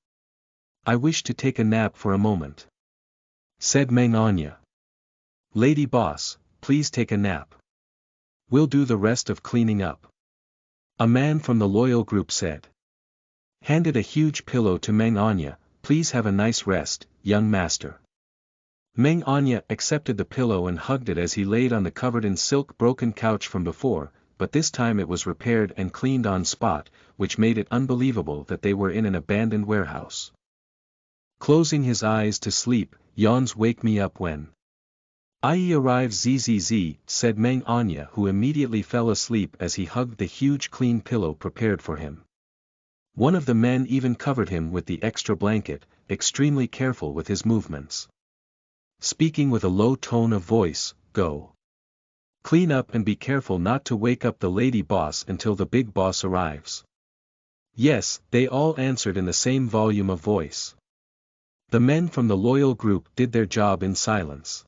I wish to take a nap for a moment," said Meng Anya. "Lady boss, please take a nap. We'll do the rest of cleaning up," a man from the loyal group said. Handed a huge pillow to Meng Anya. "Please have a nice rest, young master." Meng Anya accepted the pillow and hugged it as he laid on the covered in silk broken couch from before, but this time it was repaired and cleaned on spot, which made it unbelievable that they were in an abandoned warehouse. Closing his eyes to sleep, yawns wake me up when I arrive. Zzz, said Meng Anya, who immediately fell asleep as he hugged the huge clean pillow prepared for him. One of the men even covered him with the extra blanket, extremely careful with his movements. Speaking with a low tone of voice, "Go. Clean up and be careful not to wake up the lady boss until the big boss arrives." "Yes," they all answered in the same volume of voice. The men from the loyal group did their job in silence,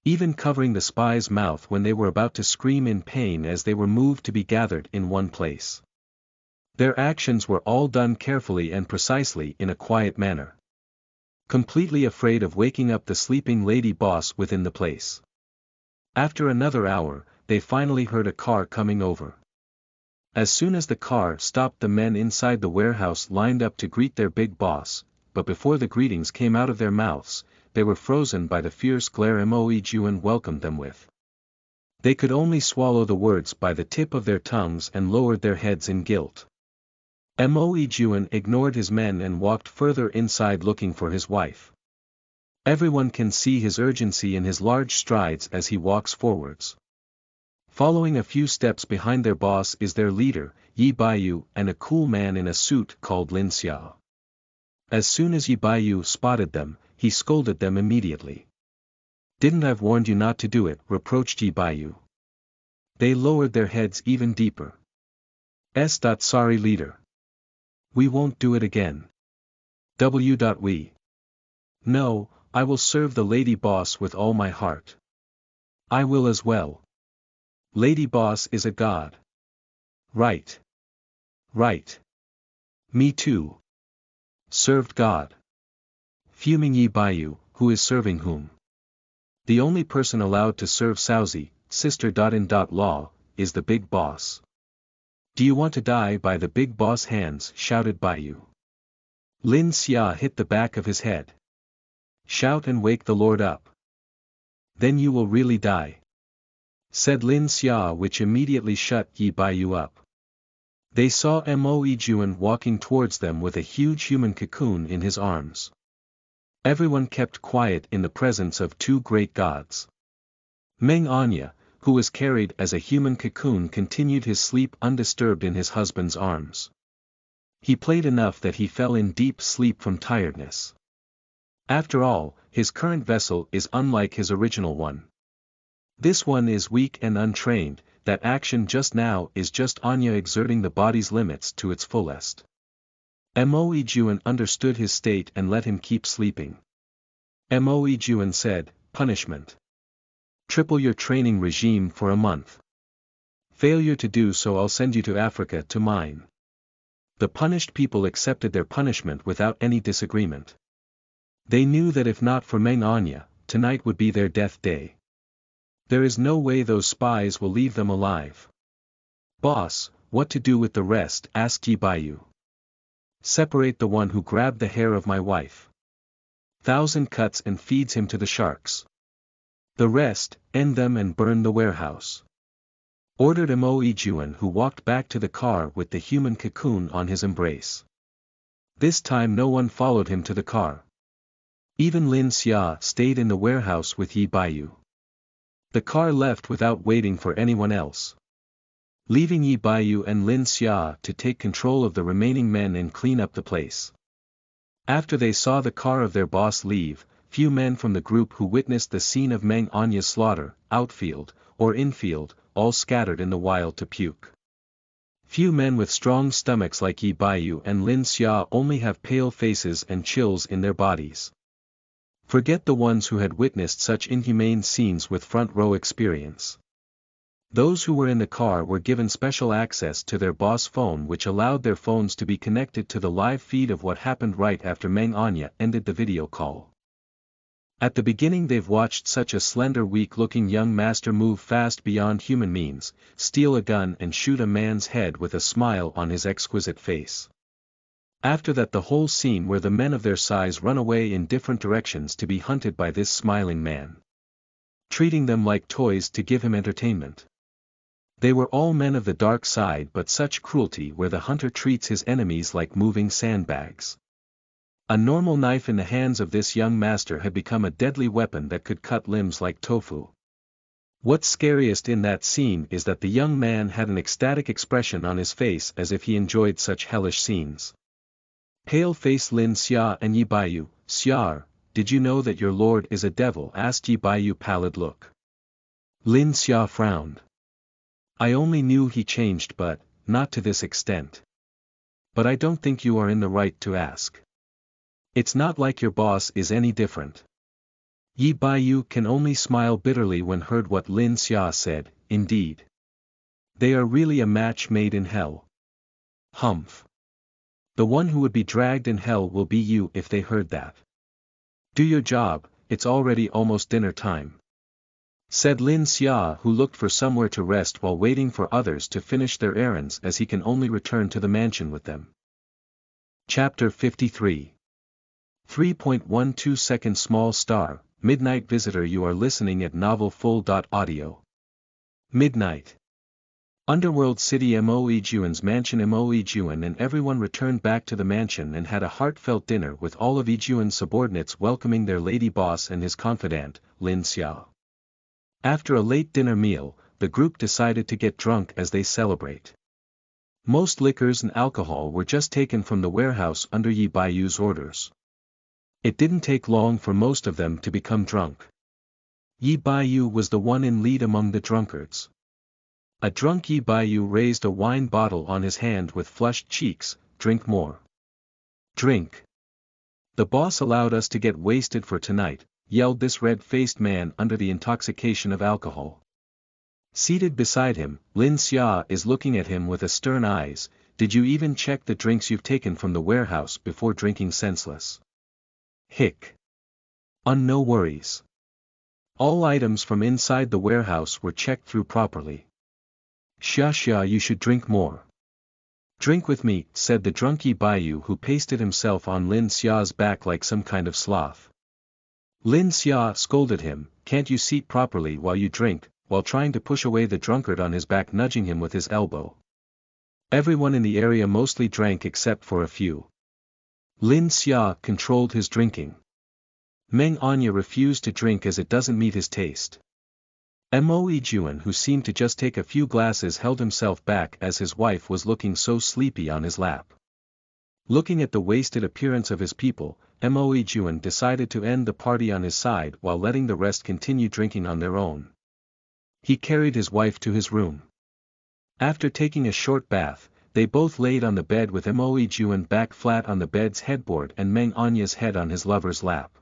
even covering the spy's mouth when they were about to scream in pain as they were moved to be gathered in one place. Their actions were all done carefully and precisely in a quiet manner. Completely afraid of waking up the sleeping lady boss within the place. After another hour, they finally heard a car coming over. As soon as the car stopped, the men inside the warehouse lined up to greet their big boss, but before the greetings came out of their mouths, they were frozen by the fierce glare Moe Juan welcomed them with. They could only swallow the words by the tip of their tongues and lowered their heads in guilt. Moe Juan ignored his men and walked further inside looking for his wife. Everyone can see his urgency in his large strides as he walks forwards. Following a few steps behind their boss is their leader, Yi Baiyu, and a cool man in a suit called Lin Xia. As soon as Yi Baiyu spotted them, he scolded them immediately. "Didn't I've warned you not to do it?" reproached Yi Baiyu. They lowered their heads even deeper. Sorry leader. We won't do it again. We. No, I will serve the lady boss with all my heart. I will as well. Lady boss is a god. Right. Right. Me too. Served God. Fuming Yi Baiyu, who is serving whom? The only person allowed to serve Saozi, sister.in.law, is the big boss. Do you want to die by the big boss hands? Shouted Baiyu. Lin Xia hit the back of his head. Shout and wake the Lord up. Then you will really die, said Lin Xia, which immediately shut Yi Baiyu up. They saw Moe Juan walking towards them with a huge human cocoon in his arms. Everyone kept quiet in the presence of 2 great gods. Meng Anya, who was carried as a human cocoon, continued his sleep undisturbed in his husband's arms. He played enough that he fell in deep sleep from tiredness. After all, his current vessel is unlike his original one. This one is weak and untrained. That action just now is just Anya exerting the body's limits to its fullest. Moe Juan understood his state and let him keep sleeping. Moe Juan said, "Punishment. Triple your training regime for a month. Failure to do so, I'll send you to Africa to mine." The punished people accepted their punishment without any disagreement. They knew that if not for Meng Anya, tonight would be their death day. There is no way those spies will leave them alive. Boss, what to do with the rest? Asked Yi Baiyu. Separate the one who grabbed the hair of my wife. 1,000 cuts and feeds him to the sharks. The rest, end them and burn the warehouse. Ordered Mo Ijuan, who walked back to the car with the human cocoon on his embrace. This time no one followed him to the car. Even Lin Xia stayed in the warehouse with Yi Baiyu. The car left without waiting for anyone else, leaving Yi Baiyu and Lin Xia to take control of the remaining men and clean up the place. After they saw the car of their boss leave, few men from the group who witnessed the scene of Meng Anya's slaughter, outfield, or infield, all scattered in the wild to puke. Few men with strong stomachs like Yi Baiyu and Lin Xia only have pale faces and chills in their bodies. Forget the ones who had witnessed such inhumane scenes with front-row experience. Those who were in the car were given special access to their boss phone, which allowed their phones to be connected to the live feed of what happened right after Meng Anya ended the video call. At the beginning they've watched such a slender weak-looking young master move fast beyond human means, steal a gun and shoot a man's head with a smile on his exquisite face. After that the whole scene where the men of their size run away in different directions to be hunted by this smiling man, treating them like toys to give him entertainment. They were all men of the dark side, but such cruelty where the hunter treats his enemies like moving sandbags. A normal knife in the hands of this young master had become a deadly weapon that could cut limbs like tofu. What's scariest in that scene is that the young man had an ecstatic expression on his face as if he enjoyed such hellish scenes. Pale-faced Lin Xia and Yi Baiyu. Xiar, did you know that your lord is a devil? Asked Yi Baiyu, pallid look. Lin Xia frowned. I only knew he changed, but not to this extent. But I don't think you are in the right to ask. It's not like your boss is any different. Yi Baiyu can only smile bitterly when heard what Lin Xia said. Indeed, they are really a match made in hell. Humph. The one who would be dragged in hell will be you if they heard that. Do your job, it's already almost dinner time, said Lin Xia, who looked for somewhere to rest while waiting for others to finish their errands, as he can only return to the mansion with them. Chapter 53. 3.12 second small star, Midnight Visitor. You are listening at novelfull.audio. Midnight. Underworld City. Mo Ijuan's mansion. Mo Ijuan and everyone returned back to the mansion and had a heartfelt dinner with all of Ijuan's subordinates welcoming their lady boss and his confidant, Lin Xia. After a late dinner meal, the group decided to get drunk as they celebrate. Most liquors and alcohol were just taken from the warehouse under Yi Baiyu's orders. It didn't take long for most of them to become drunk. Yi Baiyu was the one in lead among the drunkards. A drunk Yi Baiyu raised a wine bottle on his hand with flushed cheeks. Drink more. Drink. The boss allowed us to get wasted for tonight, yelled this red-faced man under the intoxication of alcohol. Seated beside him, Lin Xia is looking at him with a stern eyes. Did you even check the drinks you've taken from the warehouse before drinking senseless? Hick. No worries. All items from inside the warehouse were checked through properly. Xia, you should drink more. Drink with me, said the drunk Yi Baiyu, who pasted himself on Lin Xia's back like some kind of sloth. Lin Xia scolded him, can't you seat properly while you drink, while trying to push away the drunkard on his back, nudging him with his elbow. Everyone in the area mostly drank except for a few. Lin Xia controlled his drinking. Meng Anya refused to drink as it doesn't meet his taste. Mo Ijuan, who seemed to just take a few glasses, held himself back as his wife was looking so sleepy on his lap. Looking at the wasted appearance of his people, Mo Ijuan decided to end the party on his side while letting the rest continue drinking on their own. He carried his wife to his room. After taking a short bath, they both laid on the bed with Mo Ijuan back flat on the bed's headboard and Meng Anya's head on his lover's lap.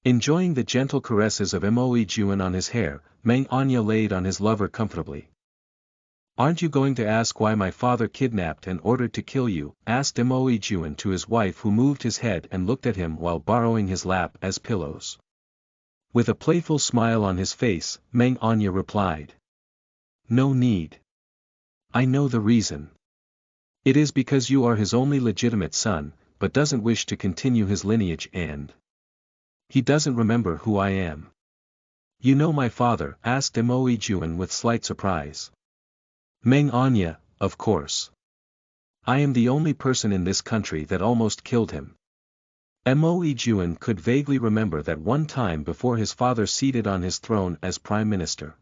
Enjoying the gentle caresses of Mo Ijuan on his hair, Meng Anya laid on his lover comfortably. Aren't you going to ask why my father kidnapped and ordered to kill you? Asked Mo Ijuan to his wife, who moved his head and looked at him while borrowing his lap as pillows. With a playful smile on his face, Meng Anya replied. No need. I know the reason. It is because you are his only legitimate son, but doesn't wish to continue his lineage and he doesn't remember who I am. You know my father? Asked Mo Juan with slight surprise. Meng Anya, of course. I am the only person in this country that almost killed him. Mo Juan could vaguely remember that one time before his father seated on his throne as prime minister.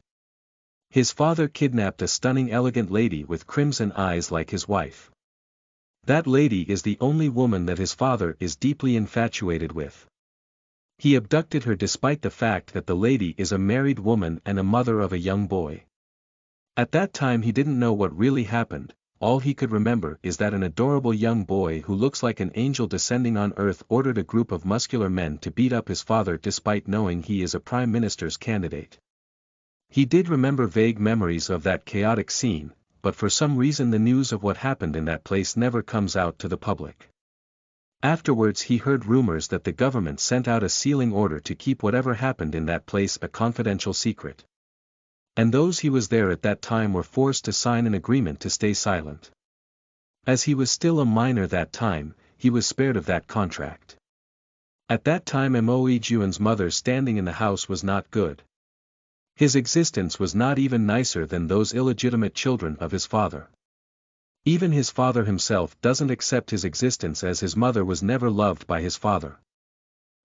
His father kidnapped a stunning elegant lady with crimson eyes like his wife. That lady is the only woman that his father is deeply infatuated with. He abducted her despite the fact that the lady is a married woman and a mother of a young boy. At that time he didn't know what really happened. All he could remember is that an adorable young boy who looks like an angel descending on earth ordered a group of muscular men to beat up his father despite knowing he is a prime minister's candidate. He did remember vague memories of that chaotic scene, but for some reason the news of what happened in that place never comes out to the public. Afterwards he heard rumors that the government sent out a sealing order to keep whatever happened in that place a confidential secret. And those he was there at that time were forced to sign an agreement to stay silent. As he was still a minor that time, he was spared of that contract. At that time Mo Juan's mother standing in the house was not good. His existence was not even nicer than those illegitimate children of his father. Even his father himself doesn't accept his existence as his mother was never loved by his father.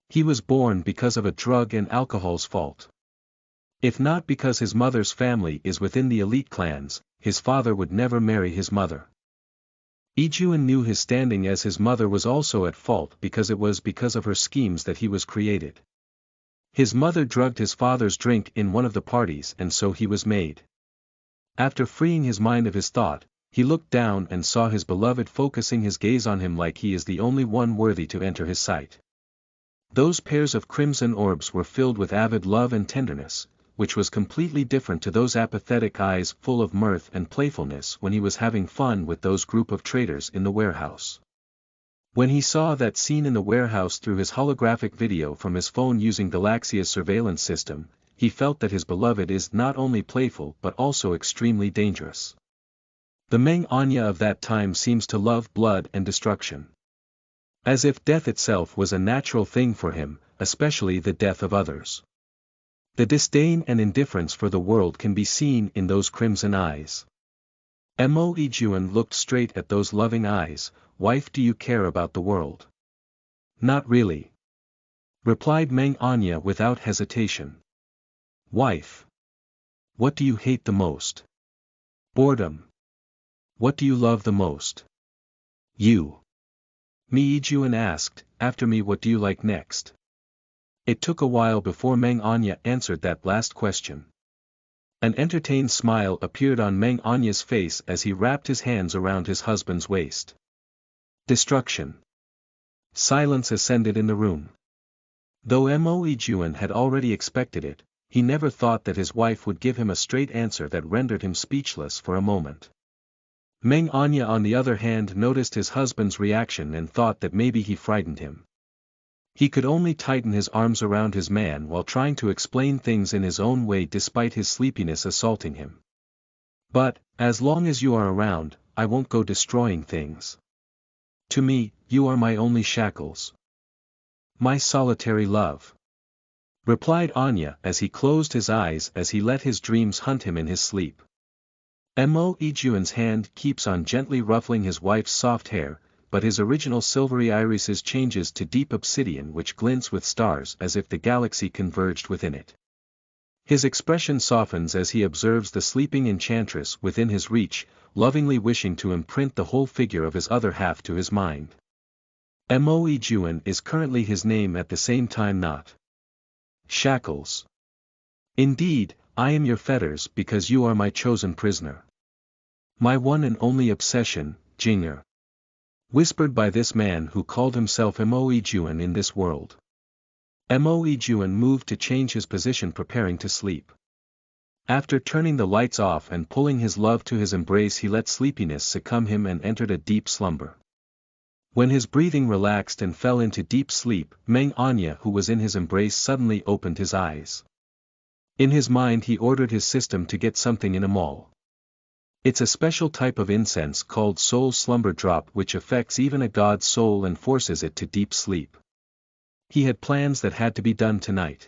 He was born because of a drug and alcohol's fault. If not because his mother's family is within the elite clans, his father would never marry his mother. Juan knew his standing as his mother was also at fault because it was because of her schemes that he was created. His mother drugged his father's drink in one of the parties and so he was made. After freeing his mind of his thought, he looked down and saw his beloved focusing his gaze on him like he is the only one worthy to enter his sight. Those pairs of crimson orbs were filled with avid love and tenderness, which was completely different to those apathetic eyes full of mirth and playfulness when he was having fun with those group of traitors in the warehouse. When he saw that scene in the warehouse through his holographic video from his phone using Galaxia's surveillance system, he felt that his beloved is not only playful but also extremely dangerous. The Meng Anya of that time seems to love blood and destruction. As if death itself was a natural thing for him, especially the death of others. The disdain and indifference for the world can be seen in those crimson eyes. Mo Juan looked straight at those loving eyes. Wife, do you care about the world? Not really. Replied Meng Anya without hesitation. Wife. What do you hate the most? Boredom. What do you love the most? You. Me Juan asked, after me what do you like next? It took a while before Meng Anya answered that last question. An entertained smile appeared on Meng Anya's face as he wrapped his hands around his husband's waist. Destruction. Silence ascended in the room. Though Mo Juan had already expected it, he never thought that his wife would give him a straight answer that rendered him speechless for a moment. Meng Anya on the other hand noticed his husband's reaction and thought that maybe he frightened him. He could only tighten his arms around his man while trying to explain things in his own way despite his sleepiness assaulting him. But, as long as you are around, I won't go destroying things. To me, you are my only shackles. My solitary love. Replied Anya as he closed his eyes as he let his dreams hunt him in his sleep. Mo Juan's hand keeps on gently ruffling his wife's soft hair, but his original silvery irises changes to deep obsidian which glints with stars as if the galaxy converged within it. His expression softens as he observes the sleeping enchantress within his reach, lovingly wishing to imprint the whole figure of his other half to his mind. Mo Juan is currently his name at the same time not. Shackles. Indeed, I am your fetters because you are my chosen prisoner. My one and only obsession, Jinger. Whispered by this man who called himself Mo Juan in this world. Mo Juan moved to change his position preparing to sleep. After turning the lights off and pulling his love to his embrace he let sleepiness succumb him and entered a deep slumber. When his breathing relaxed and fell into deep sleep, Meng Anya, who was in his embrace, suddenly opened his eyes. In his mind he ordered his system to get something in a mall. It's a special type of incense called soul slumber drop which affects even a god's soul and forces it to deep sleep. He had plans that had to be done tonight.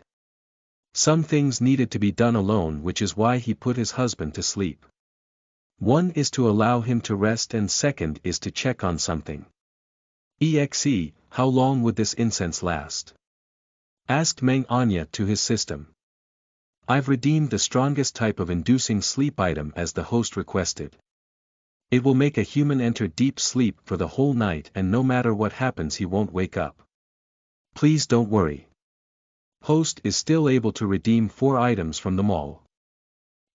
Some things needed to be done alone, which is why he put his husband to sleep. One is to allow him to rest and second is to check on something. "Exe, how long would this incense last?" asked Meng Anya to his system. "I've redeemed the strongest type of inducing sleep item as the host requested. It will make a human enter deep sleep for the whole night and no matter what happens he won't wake up. Please don't worry. Host is still able to redeem 4 items from the mall."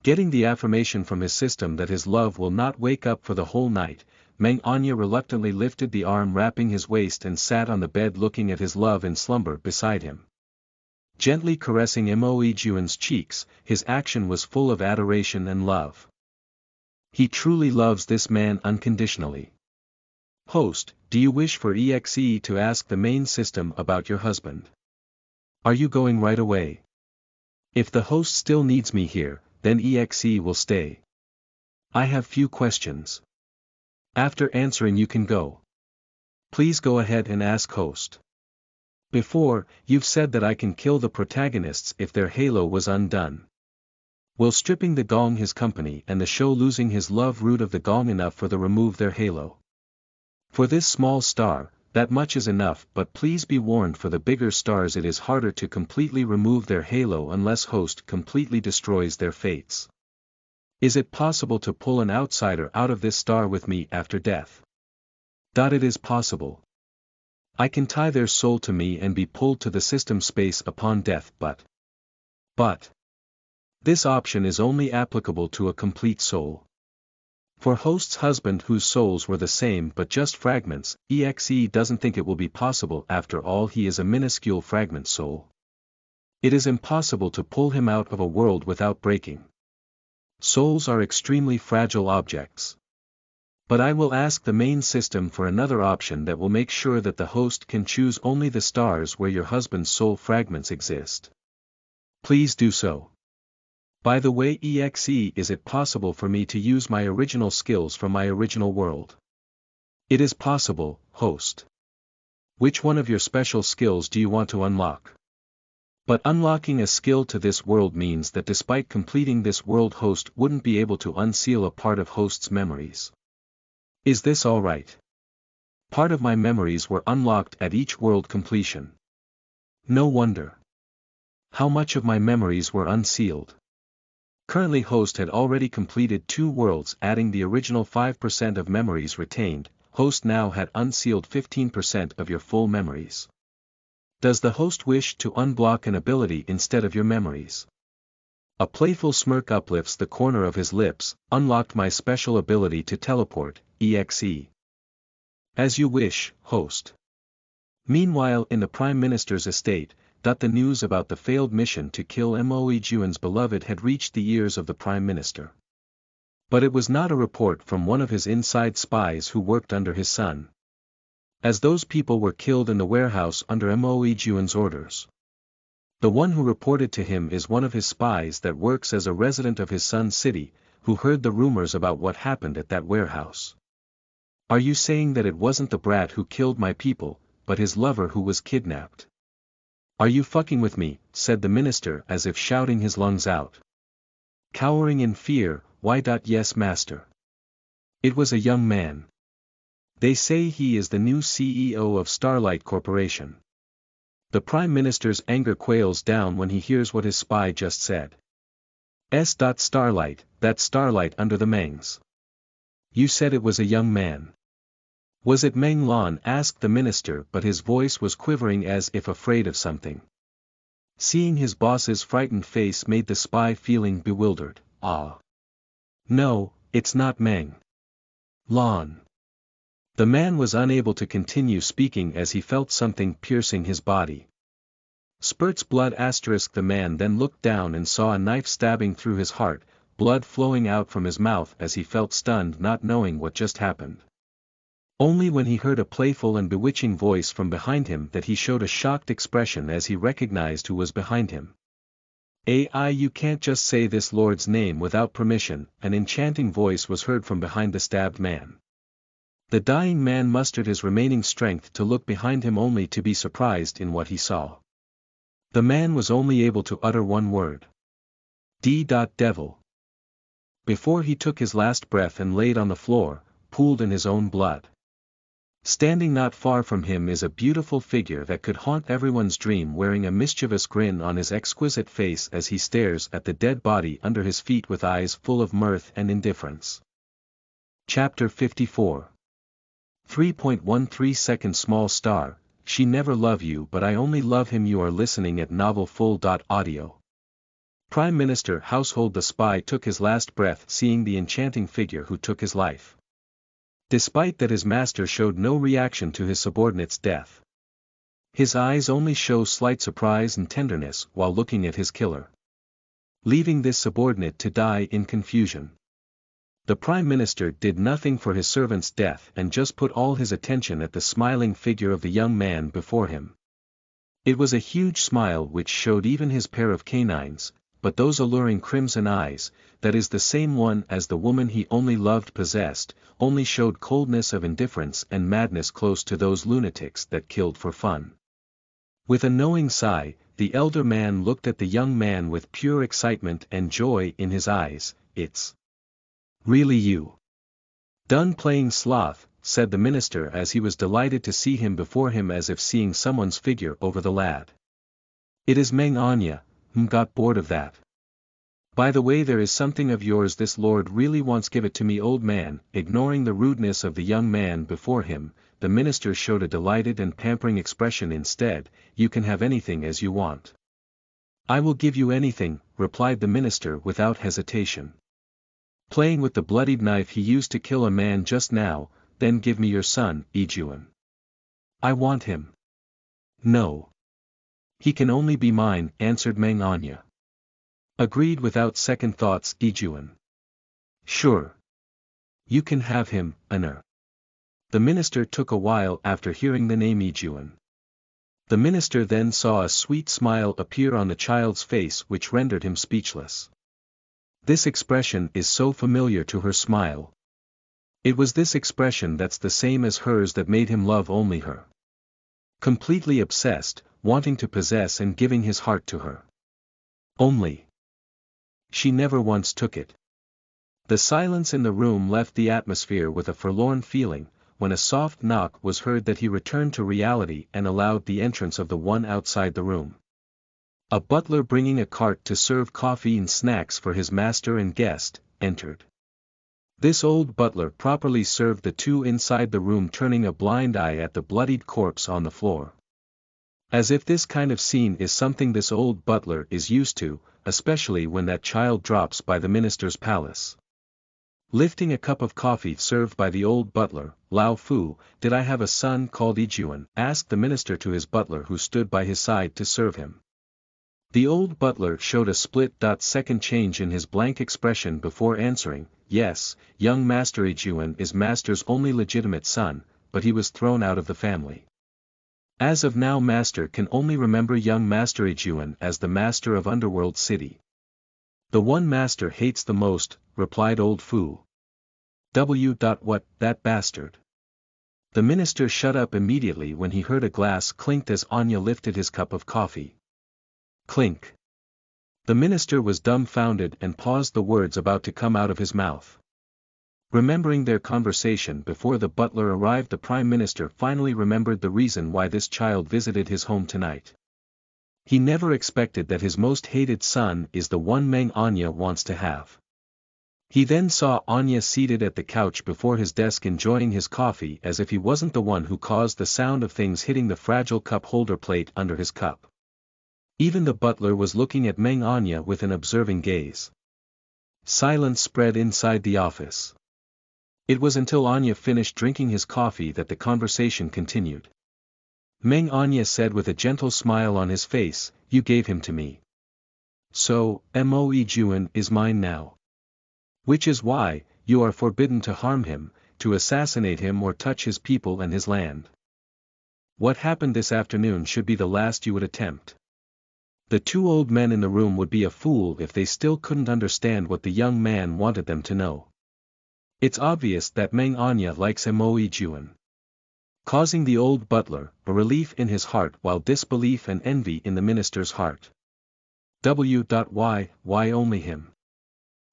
Getting the affirmation from his system that his love will not wake up for the whole night, Meng Anya reluctantly lifted the arm wrapping his waist and sat on the bed looking at his love in slumber beside him. Gently caressing Mo Juan's cheeks, his action was full of adoration and love. He truly loves this man unconditionally. "Host, do you wish for Exe to ask the main system about your husband? Are you going right away? If the host still needs me here, then Exe will stay. I have few questions. After answering you can go. Please go ahead and ask host. Before, you've said that I can kill the protagonists if their halo was undone. Will stripping the gong his company and the show losing his love root of the gong enough for the remove their halo? For this small star, that much is enough, but please be warned for the bigger stars it is harder to completely remove their halo unless host completely destroys their fates. Is it possible to pull an outsider out of this star with me after death? It is possible. I can tie their soul to me and be pulled to the system space upon death, but this option is only applicable to a complete soul. For host's husband whose souls were the same but just fragments, Exe doesn't think it will be possible. After all, he is a minuscule fragment soul. It is impossible to pull him out of a world without breaking. Souls are extremely fragile objects. But I will ask the main system for another option that will make sure that the host can choose only the stars where your husband's soul fragments exist. Please do so. By the way, Exe, is it possible for me to use my original skills from my original world? It is possible, host. Which one of your special skills do you want to unlock? But unlocking a skill to this world means that despite completing this world, host wouldn't be able to unseal a part of host's memories. Is this alright? Part of my memories were unlocked at each world completion. No wonder. How much of my memories were unsealed? Currently host had already completed 2 worlds, adding the original 5% of memories retained. Host now had unsealed 15% of your full memories. Does the host wish to unblock an ability instead of your memories? A playful smirk uplifts the corner of his lips. Unlocked my special ability to teleport, Exe. As you wish, host. Meanwhile, in the Prime Minister's estate, the news about the failed mission to kill Mo Juan's beloved had reached the ears of the Prime Minister. But it was not a report from one of his inside spies who worked under his son. As those people were killed in the warehouse under Mo Juan's orders. The one who reported to him is one of his spies that works as a resident of his son's city, who heard the rumors about what happened at that warehouse. Are you saying that it wasn't the brat who killed my people, but his lover who was kidnapped? Are you fucking with me, said the minister as if shouting his lungs out. Cowering in fear, why? Yes, master. It was a young man. They say he is the new CEO of Starlight Corporation. The Prime Minister's anger quails down when he hears what his spy just said. Starlight, that Starlight under the Mengs. You said it was a young man. Was it Meng Lan? Asked the minister, but his voice was quivering as if afraid of something. Seeing his boss's frightened face made the spy feeling bewildered. No, it's not Meng Lan. The man was unable to continue speaking as he felt something piercing his body. Spurts blood. The man then looked down and saw a knife stabbing through his heart, blood flowing out from his mouth as he felt stunned, not knowing what just happened. Only when he heard a playful and bewitching voice from behind him that he showed a shocked expression as he recognized who was behind him. "Ai, you can't just say this lord's name without permission," an enchanting voice was heard from behind the stabbed man. The dying man mustered his remaining strength to look behind him only to be surprised in what he saw. The man was only able to utter one word. "Devil." Before he took his last breath and laid on the floor, pooled in his own blood. Standing not far from him is a beautiful figure that could haunt everyone's dream, wearing a mischievous grin on his exquisite face as he stares at the dead body under his feet with eyes full of mirth and indifference. Chapter 54. 3.13 second small star, she never love you but I only love him. You are listening at novelfull.audio. Prime Minister Household. The spy took his last breath seeing the enchanting figure who took his life. Despite that, his master showed no reaction to his subordinate's death. His eyes only show slight surprise and tenderness while looking at his killer, leaving this subordinate to die in confusion. The Prime Minister did nothing for his servant's death and just put all his attention at the smiling figure of the young man before him. It was a huge smile which showed even his pair of canines, but those alluring crimson eyes, that is the same one as the woman he only loved possessed, only showed coldness of indifference and madness close to those lunatics that killed for fun. With a knowing sigh, the elder man looked at the young man with pure excitement and joy in his eyes. "It's really you. Done playing sloth," said the minister as he was delighted to see him before him as if seeing someone's figure over the lad. "It is Meng Anya, got bored of that. By the way, there is something of yours this lord really wants. Give it to me, old man." Ignoring the rudeness of the young man before him, the minister showed a delighted and pampering expression instead. "You can have anything as you want." "I will give you anything," replied the minister without hesitation. "Playing with the bloodied knife he used to kill a man just now, then give me your son, Ijuan." "I want him." "No. He can only be mine," answered Meng Anya. "Agreed without second thoughts, Ijuan." "Sure. You can have him, Honor." The minister took a while after hearing the name Ijuan. The minister then saw a sweet smile appear on the child's face which rendered him speechless. This expression is so familiar to her smile. It was this expression that's the same as hers that made him love only her. Completely obsessed, wanting to possess and giving his heart to her. Only she never once took it. The silence in the room left the atmosphere with a forlorn feeling, when a soft knock was heard that he returned to reality and allowed the entrance of the one outside the room. A butler bringing a cart to serve coffee and snacks for his master and guest, entered. This old butler properly served the two inside the room, turning a blind eye at the bloodied corpse on the floor. As if this kind of scene is something this old butler is used to, especially when that child drops by the minister's palace. Lifting a cup of coffee served by the old butler, "Lao Fu, did I have a son called Ijuan?" asked the minister to his butler who stood by his side to serve him. The old butler showed a split-second change in his blank expression before answering, "Yes, young Master Ijuan is Master's only legitimate son, but he was thrown out of the family. As of now Master can only remember young Master Ijuan as the master of Underworld City. The one Master hates the most," replied old Fu. What, that bastard?" The minister shut up immediately when he heard a glass clinked as Anya lifted his cup of coffee. Clink. The minister was dumbfounded and paused, the words about to come out of his mouth. Remembering their conversation before the butler arrived, the Prime Minister finally remembered the reason why this child visited his home tonight. He never expected that his most hated son is the one Meng Anya wants to have. He then saw Anya seated at the couch before his desk enjoying his coffee as if he wasn't the one who caused the sound of things hitting the fragile cup holder plate under his cup. Even the butler was looking at Meng Anya with an observing gaze. Silence spread inside the office. It was until Anya finished drinking his coffee that the conversation continued. Meng Anya said with a gentle smile on his face, "You gave him to me. So, Mo Ijuan is mine now. Which is why, you are forbidden to harm him, to assassinate him or touch his people and his land. What happened this afternoon should be the last you would attempt. The two old men in the room would be a fool if they still couldn't understand what the young man wanted them to know. It's obvious that Meng Anya likes Mo Yijuan. Causing the old butler a relief in his heart while disbelief and envy in the minister's heart. Why only him?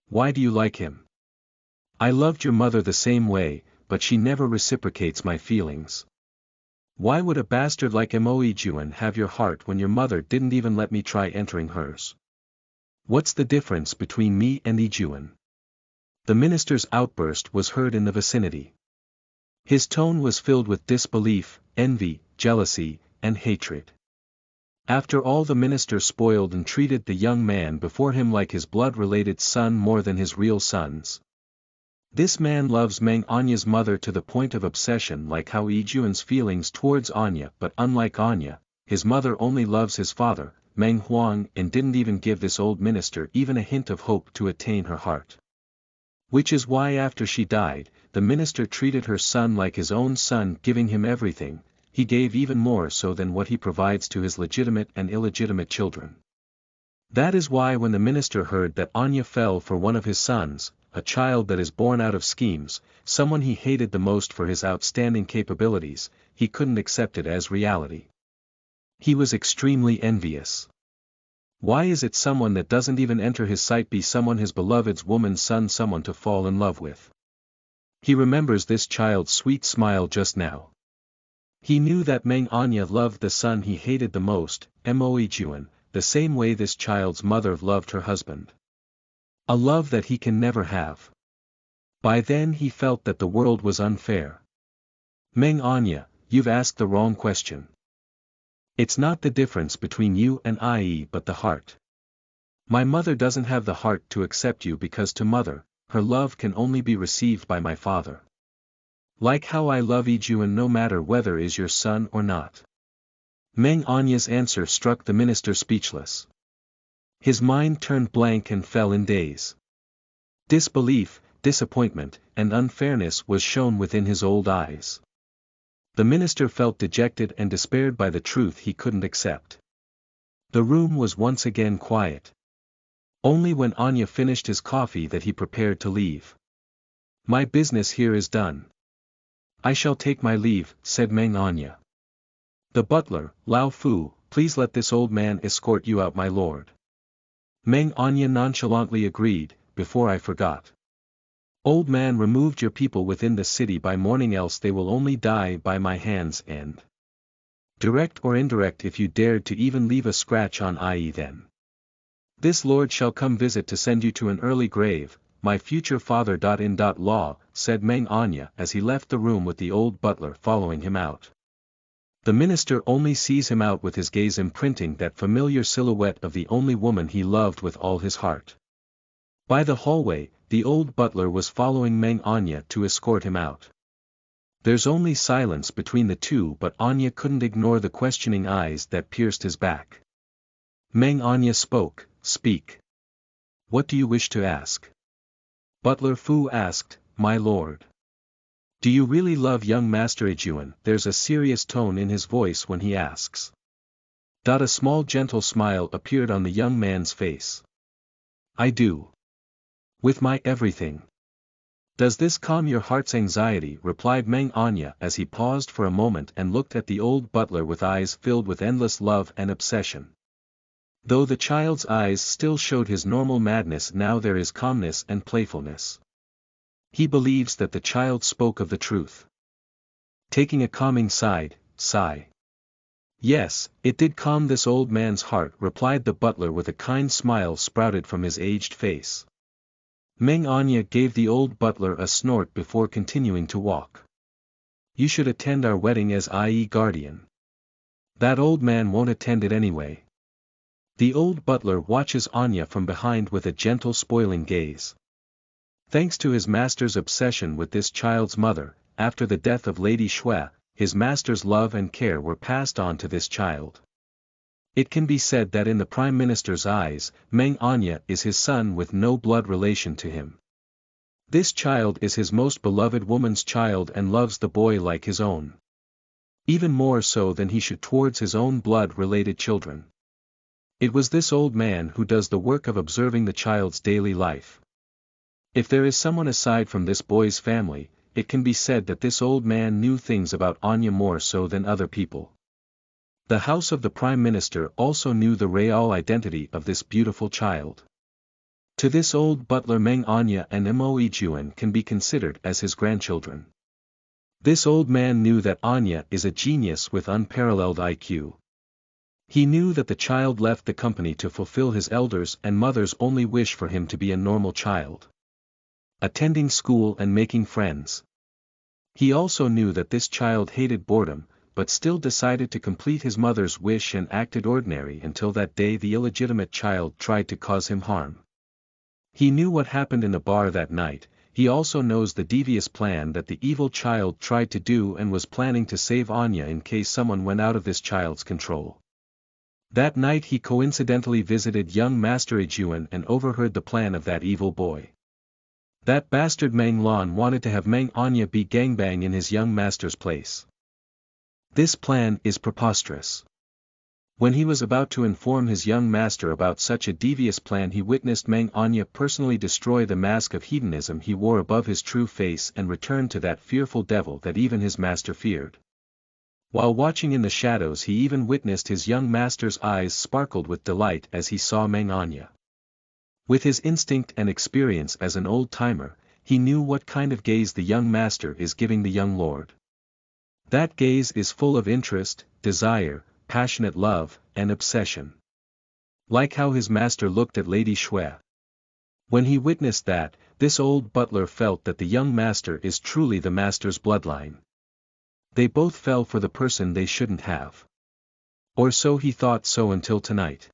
Why do you like him? I loved your mother the same way, but she never reciprocates my feelings. Why would a bastard like Mo Yijuan have your heart when your mother didn't even let me try entering hers? What's the difference between me and Yijuan? The minister's outburst was heard in the vicinity. His tone was filled with disbelief, envy, jealousy, and hatred. After all, the minister spoiled and treated the young man before him like his blood-related son more than his real sons. This man loves Meng Anya's mother to the point of obsession, like how Yijuan's feelings towards Anya, but unlike Anya, his mother only loves his father, Meng Huang, and didn't even give this old minister even a hint of hope to attain her heart. Which is why after she died, the minister treated her son like his own son, giving him everything. He gave even more so than what he provides to his legitimate and illegitimate children. That is why when the minister heard that Anya fell for one of his sons, a child that is born out of schemes, someone he hated the most for his outstanding capabilities, he couldn't accept it as reality. He was extremely envious. Why is it someone that doesn't even enter his sight be someone his beloved's woman's son, someone to fall in love with? He remembers this child's sweet smile just now. He knew that Meng Anya loved the son he hated the most, Mo Yijuan, the same way this child's mother loved her husband. A love that he can never have. By then he felt that the world was unfair. Meng Anya, you've asked the wrong question. It's not the difference between you and I, but the heart. My mother doesn't have the heart to accept you because to mother, her love can only be received by my father. Like how I love Yijuan no matter whether is your son or not. Meng Anya's answer struck the minister speechless. His mind turned blank and fell in daze. Disbelief, disappointment, and unfairness was shown within his old eyes. The minister felt dejected and despaired by the truth he couldn't accept. The room was once again quiet. Only when Anya finished his coffee that he prepared to leave. My business here is done. I shall take my leave, said Meng Anya. The butler, Lao Fu, please let this old man escort you out, my lord. Meng Anya nonchalantly agreed, before I forgot. Old man, removed your people within the city by morning, else they will only die by my hands, and direct or indirect, if you dared to even leave a scratch on IE, then this lord shall come visit to send you to an early grave, my future father. In law, said Meng Anya as he left the room with the old butler following him out. The minister only sees him out with his gaze imprinting that familiar silhouette of the only woman he loved with all his heart. By the hallway, the old butler was following Meng Anya to escort him out. There's only silence between the two, but Anya couldn't ignore the questioning eyes that pierced his back. Meng Anya spoke, speak. What do you wish to ask? Butler Fu asked, my lord. Do you really love young Master Yijuan? There's a serious tone in his voice when he asks. A small gentle smile appeared on the young man's face. I do. With my everything. Does this calm your heart's anxiety? Replied Meng Anya as he paused for a moment and looked at the old butler with eyes filled with endless love and obsession. Though the child's eyes still showed his normal madness, now there is calmness and playfulness. He believes that the child spoke of the truth. Taking a calming sigh. Yes, it did calm this old man's heart, replied the butler with a kind smile sprouted from his aged face. Meng Anya gave the old butler a snort before continuing to walk. You should attend our wedding as IE guardian. That old man won't attend it anyway. The old butler watches Anya from behind with a gentle spoiling gaze. Thanks to his master's obsession with this child's mother, after the death of Lady Shui, his master's love and care were passed on to this child. It can be said that in the Prime Minister's eyes, Meng Anya is his son with no blood relation to him. This child is his most beloved woman's child and loves the boy like his own. Even more so than he should towards his own blood-related children. It was this old man who does the work of observing the child's daily life. If there is someone aside from this boy's family, it can be said that this old man knew things about Anya more so than other people. The house of the Prime Minister also knew the real identity of this beautiful child. To this old butler Meng Anya and Mo Yijuan can be considered as his grandchildren. This old man knew that Anya is a genius with unparalleled IQ. He knew that the child left the company to fulfill his elders' and mother's only wish for him to be a normal child. Attending school and making friends. He also knew that this child hated boredom, but still decided to complete his mother's wish and acted ordinary until that day the illegitimate child tried to cause him harm. He knew what happened in the bar that night. He also knows the devious plan that the evil child tried to do and was planning to save Anya in case someone went out of this child's control. That night he coincidentally visited young Master Yijuan and overheard the plan of that evil boy. That bastard Meng Lan wanted to have Meng Anya be gangbang in his young master's place. This plan is preposterous. When he was about to inform his young master about such a devious plan, he witnessed Meng Anya personally destroy the mask of hedonism he wore above his true face and return to that fearful devil that even his master feared. While watching in the shadows, he even witnessed his young master's eyes sparkled with delight as he saw Meng Anya. With his instinct and experience as an old-timer, he knew what kind of gaze the young master is giving the young lord. That gaze is full of interest, desire, passionate love, and obsession. Like how his master looked at Lady Shui. When he witnessed that, this old butler felt that the young master is truly the master's bloodline. They both fell for the person they shouldn't have. Or so he thought so until tonight.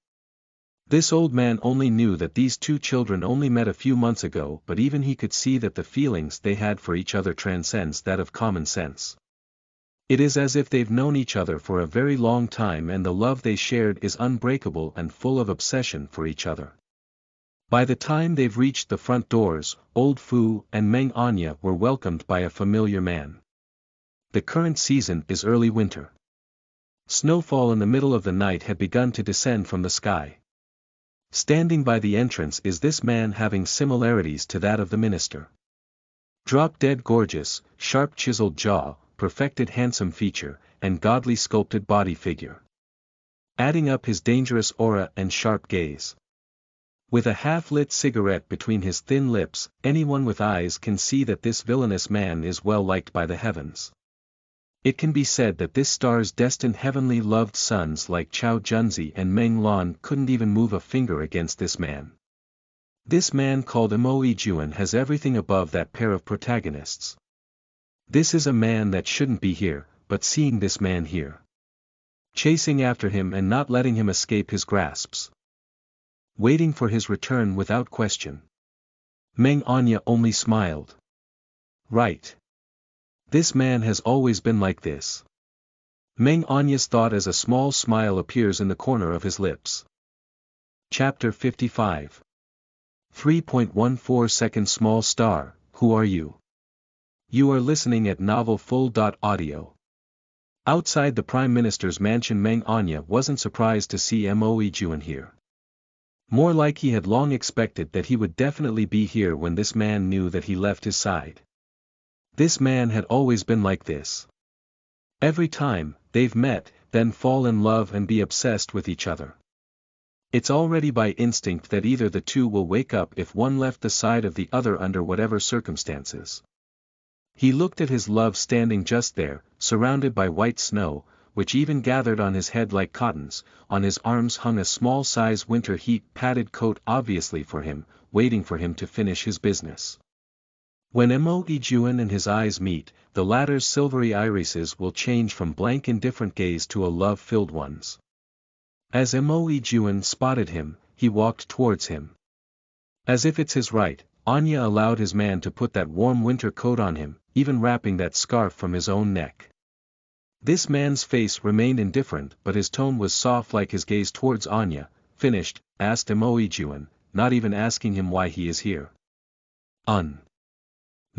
This old man only knew that these two children only met a few months ago, but even he could see that the feelings they had for each other transcends that of common sense. It is as if they've known each other for a very long time and the love they shared is unbreakable and full of obsession for each other. By the time they've reached the front doors, Old Fu and Meng Anya were welcomed by a familiar man. The current season is early winter. Snowfall in the middle of the night had begun to descend from the sky. Standing by the entrance is this man having similarities to that of the minister. Drop-dead gorgeous, sharp chiseled jaw, perfected handsome feature, and godly sculpted body figure. Adding up his dangerous aura and sharp gaze. With a half-lit cigarette between his thin lips, anyone with eyes can see that this villainous man is well liked by the heavens. It can be said that this star's destined heavenly loved sons like Chao Junzi and Meng Lan couldn't even move a finger against this man. This man called Mo Yijuan has everything above that pair of protagonists. This is a man that shouldn't be here, but seeing this man here. Chasing after him and not letting him escape his grasps. Waiting for his return without question. Meng Anya only smiled. Right. This man has always been like this. Meng Anya's thought as a small smile appears in the corner of his lips. Chapter 55. 3.14 second small star, who are you? You are listening at novelfull.audio. Outside the Prime Minister's mansion, Meng Anya wasn't surprised to see Mo Yijuan here. More like he had long expected that he would definitely be here when this man knew that he left his side. This man had always been like this. Every time, they've met, then fall in love and be obsessed with each other. It's already by instinct that either the two will wake up if one left the side of the other under whatever circumstances. He looked at his love standing just there, surrounded by white snow, which even gathered on his head like cottons. On his arms hung a small-size winter heat-padded coat obviously for him, waiting for him to finish his business. When Mo Yijuan and his eyes meet, the latter's silvery irises will change from blank indifferent gaze to a love-filled ones. As Mo Yijuan spotted him, he walked towards him. As if it's his right, Anya allowed his man to put that warm winter coat on him, even wrapping that scarf from his own neck. This man's face remained indifferent, but his tone was soft like his gaze towards Anya. Finished? Asked Mo Yijuan, not even asking him why he is here.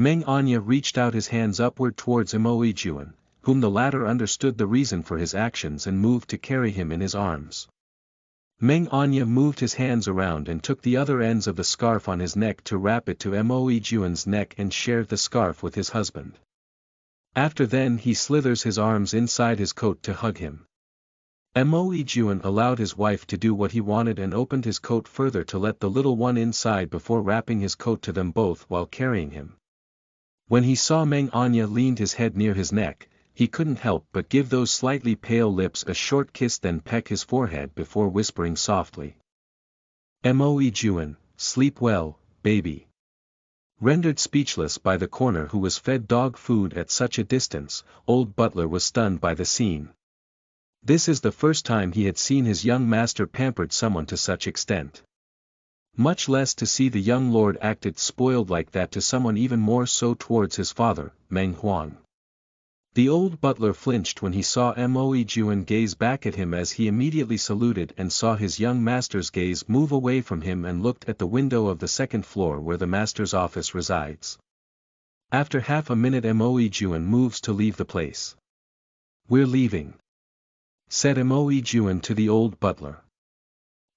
Meng Anya reached out his hands upward towards Mo Yijuan, whom the latter understood the reason for his actions and moved to carry him in his arms. Meng Anya moved his hands around and took the other ends of the scarf on his neck to wrap it to Mo Yijuan's neck and shared the scarf with his husband. After then he slithers his arms inside his coat to hug him. Mo Yijuan allowed his wife to do what he wanted and opened his coat further to let the little one inside before wrapping his coat to them both while carrying him. When he saw Meng Anya leaned his head near his neck, he couldn't help but give those slightly pale lips a short kiss, then peck his forehead before whispering softly. Mo Yijuan, sleep well, baby. Rendered speechless by the corner who was fed dog food at such a distance, old butler was stunned by the scene. This is the first time he had seen his young master pampered someone to such extent. Much less to see the young lord acted spoiled like that to someone, even more so towards his father, Meng Huang. The old butler flinched when he saw Mo Yijuan gaze back at him as he immediately saluted and saw his young master's gaze move away from him and looked at the window of the second floor where the master's office resides. After half a minute Mo Yijuan moves to leave the place. "We're leaving," said Mo Yijuan to the old butler.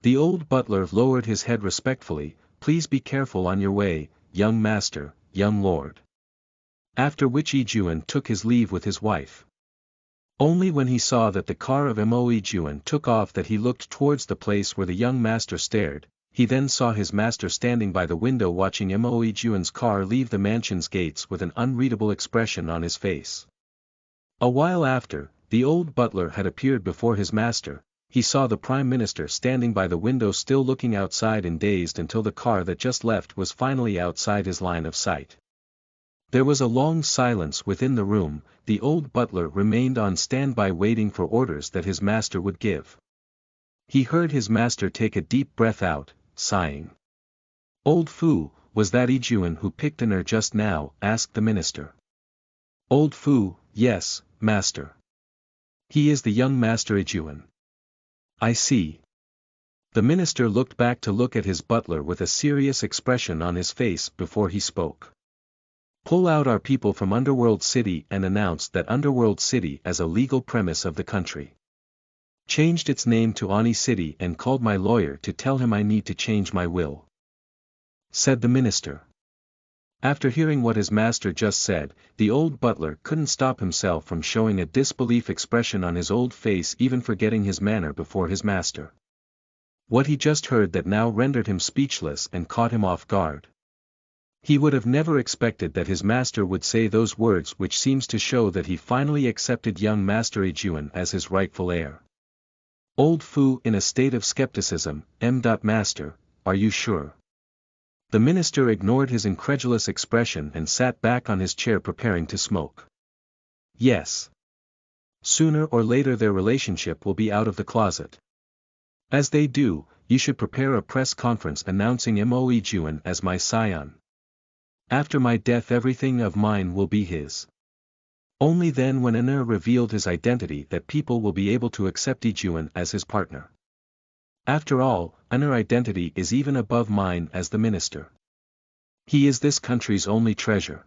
The old butler lowered his head respectfully. "Please be careful on your way, young master, young lord." After which Yijuan took his leave with his wife. Only when he saw that the car of Mo Yijuan took off that he looked towards the place where the young master stared. He then saw his master standing by the window watching Mo Yijuan's car leave the mansion's gates with an unreadable expression on his face. A while after, the old butler had appeared before his master. He saw the Prime Minister standing by the window still looking outside and dazed until the car that just left was finally outside his line of sight. There was a long silence within the room. The old butler remained on standby waiting for orders that his master would give. He heard his master take a deep breath out, sighing. "Old Fu, was that Yijuan who picked on her just now?" asked the minister. Old Fu: "Yes, master. He is the young master Yijuan." "I see." The minister looked back to look at his butler with a serious expression on his face before he spoke. "Pull out our people from Underworld City," and announced that Underworld City as a legal premise of the country. Changed its name to Ani City and called my lawyer to tell him I need to change my will," said the minister. After hearing what his master just said, the old butler couldn't stop himself from showing a disbelief expression on his old face, even forgetting his manner before his master. What he just heard that now rendered him speechless and caught him off guard. He would have never expected that his master would say those words, which seems to show that he finally accepted young master Yijuan as his rightful heir. Old Fu in a state of skepticism: Master, are you sure?" The minister ignored his incredulous expression and sat back on his chair preparing to smoke. "Yes. Sooner or later their relationship will be out of the closet. As they do, you should prepare a press conference announcing Mo Yijuan as my scion. After my death everything of mine will be his. Only then, when Enur revealed his identity, that people will be able to accept Yijuan as his partner. After all, Enur's identity is even above mine as the minister. He is this country's only treasure.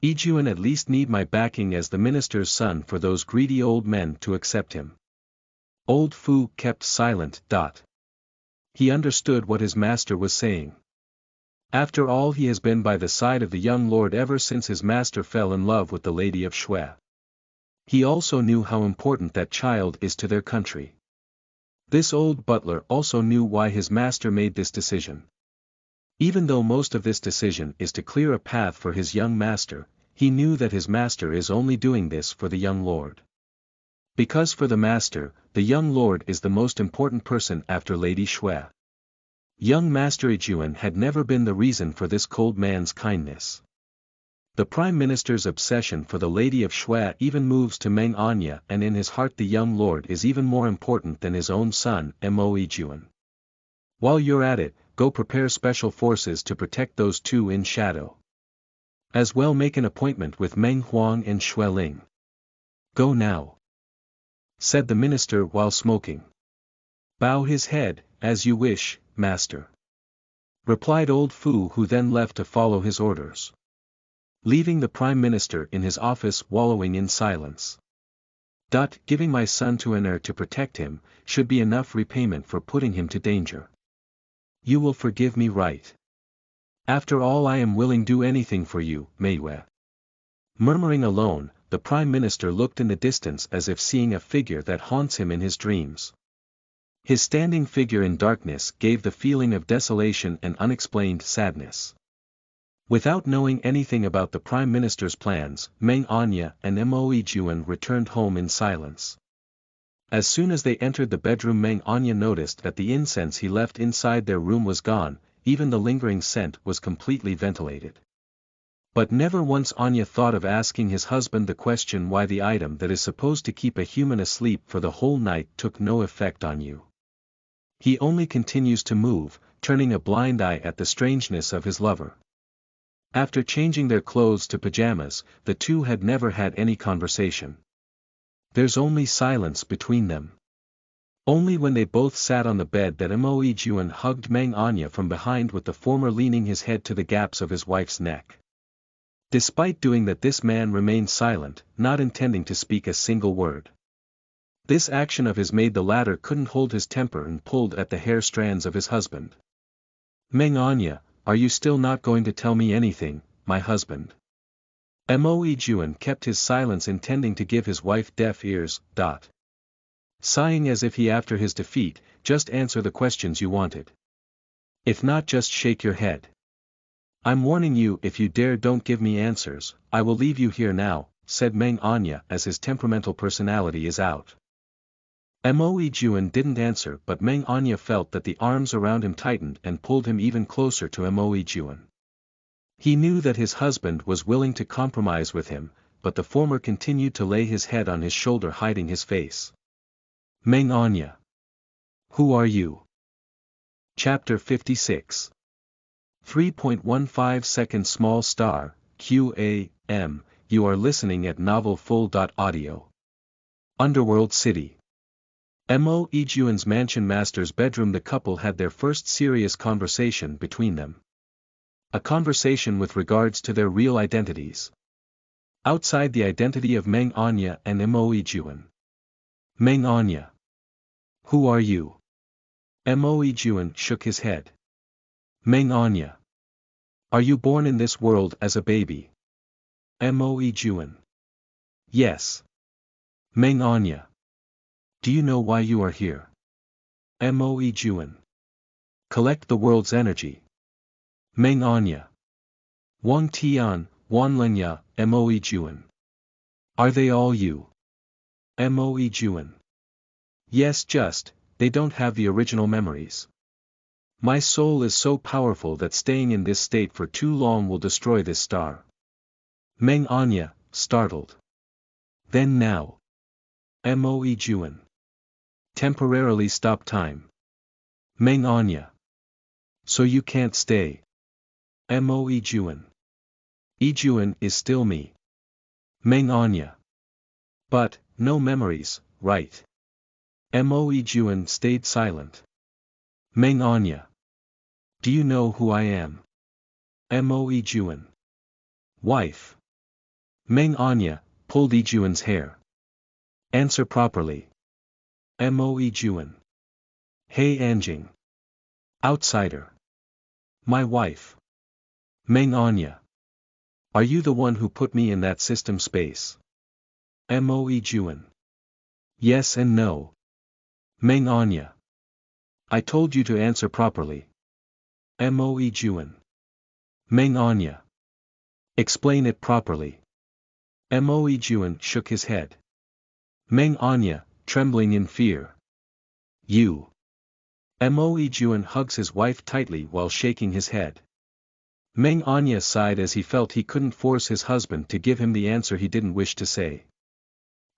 Yijuan at least need my backing as the minister's son for those greedy old men to accept him." Old Fu kept silent. He understood what his master was saying. After all, he has been by the side of the young lord ever since his master fell in love with the lady of Shui. He also knew how important that child is to their country. This old butler also knew why his master made this decision. Even though most of this decision is to clear a path for his young master, he knew that his master is only doing this for the young lord. Because for the master, the young lord is the most important person after Lady Shui. Young master Yijuan had never been the reason for this cold man's kindness. The Prime Minister's obsession for the Lady of Shui even moves to Meng Anya, and in his heart the young lord is even more important than his own son, Mo Yijuan. While you're at it, go prepare special forces to protect those two in shadow. As well make an appointment with Meng Huang and Shui Ling. Go now," said the minister while smoking. "Bow his head, as you wish, master," replied old Fu, who then left to follow his orders. leaving the Prime Minister in his office wallowing in silence. Giving my son to an heir to protect him, should be enough repayment for putting him to danger. You will forgive me, right? After all, I am willing do anything for you, Mayway. Murmuring alone, the Prime Minister looked in the distance as if seeing a figure that haunts him in his dreams. His standing figure in darkness gave the feeling of desolation and unexplained sadness. Without knowing anything about the Prime Minister's plans, Meng Anya and Mo Yijuan returned home in silence. As soon as they entered the bedroom, Meng Anya noticed that the incense he left inside their room was gone, even the lingering scent was completely ventilated. But never once Anya thought of asking his husband the question why the item that is supposed to keep a human asleep for the whole night took no effect on you. He only continues to move, turning a blind eye at the strangeness of his lover. After changing their clothes to pajamas, the two had never had any conversation. There's only silence between them. Only when they both sat on the bed that Mo Yijuan hugged Meng Anya from behind, with the former leaning his head to the gaps of his wife's neck. Despite doing that, this man remained silent, not intending to speak a single word. This action of his made the latter couldn't hold his temper and pulled at the hair strands of his husband. Meng Anya, are you still not going to tell me anything, my husband? Mo Yijuan kept his silence, intending to give his wife deaf ears. Sighing as if he, after his defeat, just answer the questions you wanted. If not, just shake your head. I'm warning you, if you dare don't give me answers, I will leave you here now, said Meng Anya as his temperamental personality is out. Mo Yijuan didn't answer, but Meng Anya felt that the arms around him tightened and pulled him even closer to Mo Yijuan. He knew that his husband was willing to compromise with him, but the former continued to lay his head on his shoulder, hiding his face. Meng Anya. Who are you? Chapter 56. 3.15 second small star, QAM, you are listening at novelfull.audio. Underworld City. Mo Yijuan's mansion master's bedroom. The couple had their first serious conversation between them. A conversation with regards to their real identities. Outside the identity of Meng Anya and Mo Yijuan. Meng Anya. Who are you? Mo Yijuan shook his head. Meng Anya. Are you born in this world as a baby? Mo Yijuan. Yes. Meng Anya. Do you know why you are here? Mo Yijuan. Collect the world's energy. Meng Anya. Wang Tian, Wan Lenya, Mo Yijuan. Are they all you? Mo Yijuan. Yes, just, they don't have the original memories. My soul is so powerful that staying in this state for too long will destroy this star. Meng Anya, startled. Then now. Mo Yijuan. Temporarily stop time. Meng Anya. So you can't stay. Mo Yijuan. Yijuan is still me. Meng Anya. But, no memories, right? Mo Yijuan stayed silent. Meng Anya. Do you know who I am? Mo Yijuan. Wife. Meng Anya pulled Yijuan's hair. Answer properly. Mo Yijuan. Hey Anjing. Outsider. My wife. Meng Anya. Are you the one who put me in that system space? Mo Yijuan. Yes and no. Meng Anya. I told you to answer properly. Mo Yijuan. Meng Anya. Explain it properly. Mo Yijuan shook his head. Meng Anya, trembling in fear. You. Mo Yijuan hugs his wife tightly while shaking his head. Meng Anya sighed as he felt he couldn't force his husband to give him the answer he didn't wish to say.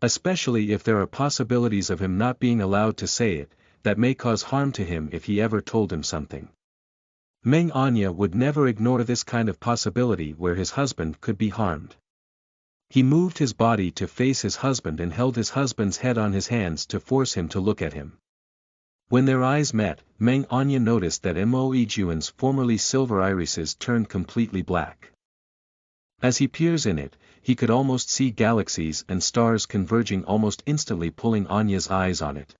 Especially if there are possibilities of him not being allowed to say it, that may cause harm to him if he ever told him something. Meng Anya would never ignore this kind of possibility where his husband could be harmed. He moved his body to face his husband and held his husband's head on his hands to force him to look at him. When their eyes met, Meng Anya noticed that Mo Yijuan's formerly silver irises turned completely black. As he peers in it, he could almost see galaxies and stars converging almost instantly, pulling Anya's eyes on it.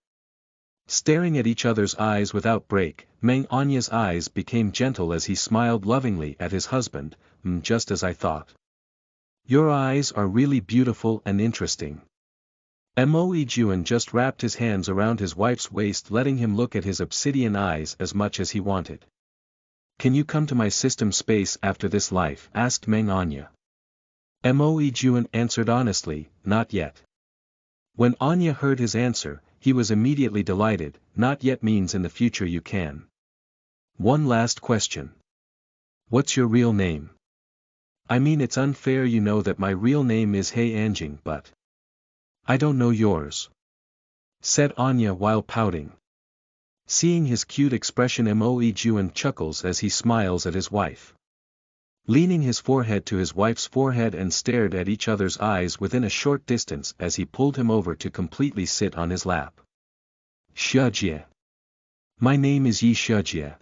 Staring at each other's eyes without break, Meng Anya's eyes became gentle as he smiled lovingly at his husband. Just as I thought. Your eyes are really beautiful and interesting. Mo Juan just wrapped his hands around his wife's waist, letting him look at his obsidian eyes as much as he wanted. Can you come to my system space after this life? Asked Meng Anya. Mo Juan answered honestly, not yet. When Anya heard his answer, he was immediately delighted. Not yet means in the future you can. One last question. What's your real name? I mean, it's unfair, you know that my real name is He Anjing, but I don't know yours, said Anya while pouting. Seeing his cute expression, Mo Juan chuckles as he smiles at his wife. Leaning his forehead to his wife's forehead and stared at each other's eyes within a short distance as he pulled him over to completely sit on his lap. Shujie. My name is Yi Shujie,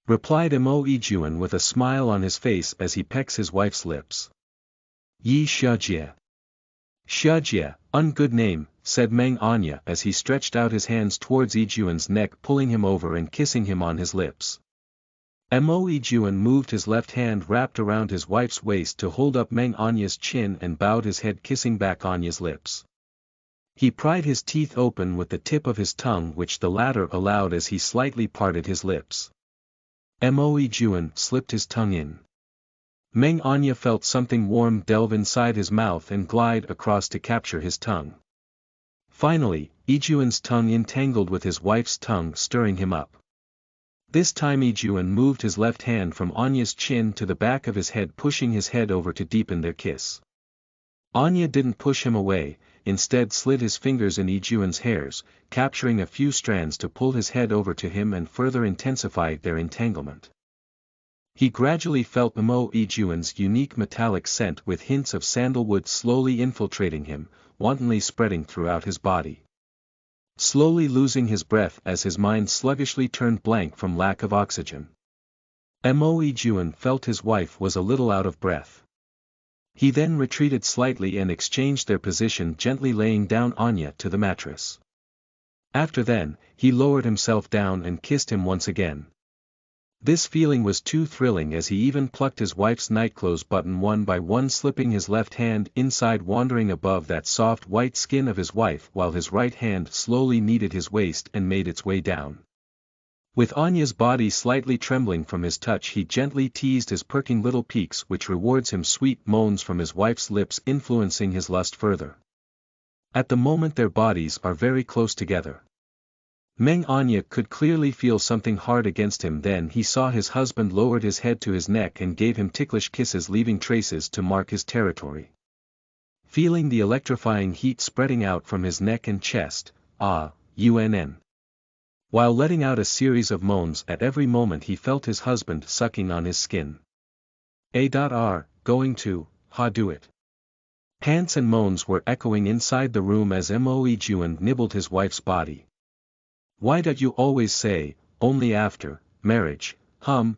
replied Mo Juan with a smile on his face as he pecks his wife's lips. Yi Shujie. Shujie, good name, said Meng Anya as he stretched out his hands towards Juan's neck, pulling him over and kissing him on his lips. Mo Juan moved his left hand wrapped around his wife's waist to hold up Meng Anya's chin and bowed his head, kissing back Anya's lips. He pried his teeth open with the tip of his tongue, which the latter allowed as he slightly parted his lips. Mo Juan slipped his tongue in. Meng Anya felt something warm delve inside his mouth and glide across to capture his tongue. Finally, Juan's tongue entangled with his wife's tongue, stirring him up. This time Juan moved his left hand from Anya's chin to the back of his head, pushing his head over to deepen their kiss. Anya didn't push him away, instead slid his fingers in Juan's hairs, capturing a few strands to pull his head over to him and further intensify their entanglement. He gradually felt Mo Juan's unique metallic scent with hints of sandalwood slowly infiltrating him, wantonly spreading throughout his body. Slowly losing his breath as his mind sluggishly turned blank from lack of oxygen. Mo Juan felt his wife was a little out of breath. He then retreated slightly and exchanged their position, gently laying down Anya to the mattress. After then, he lowered himself down and kissed him once again. This feeling was too thrilling as he even plucked his wife's nightclothes button one by one, slipping his left hand inside, wandering above that soft white skin of his wife while his right hand slowly kneaded his waist and made its way down. With Anya's body slightly trembling from his touch, he gently teased his perking little peaks, which rewards him sweet moans from his wife's lips, influencing his lust further. At the moment their bodies are very close together. Meng Anya could clearly feel something hard against him. Then he saw his husband lowered his head to his neck and gave him ticklish kisses, leaving traces to mark his territory. Feeling the electrifying heat spreading out from his neck and chest, unn. While letting out a series of moans at every moment, he felt his husband sucking on his skin. Going to, do it. Pants and moans were echoing inside the room as Mo Juan nibbled his wife's body. Why don't you always say, only after marriage,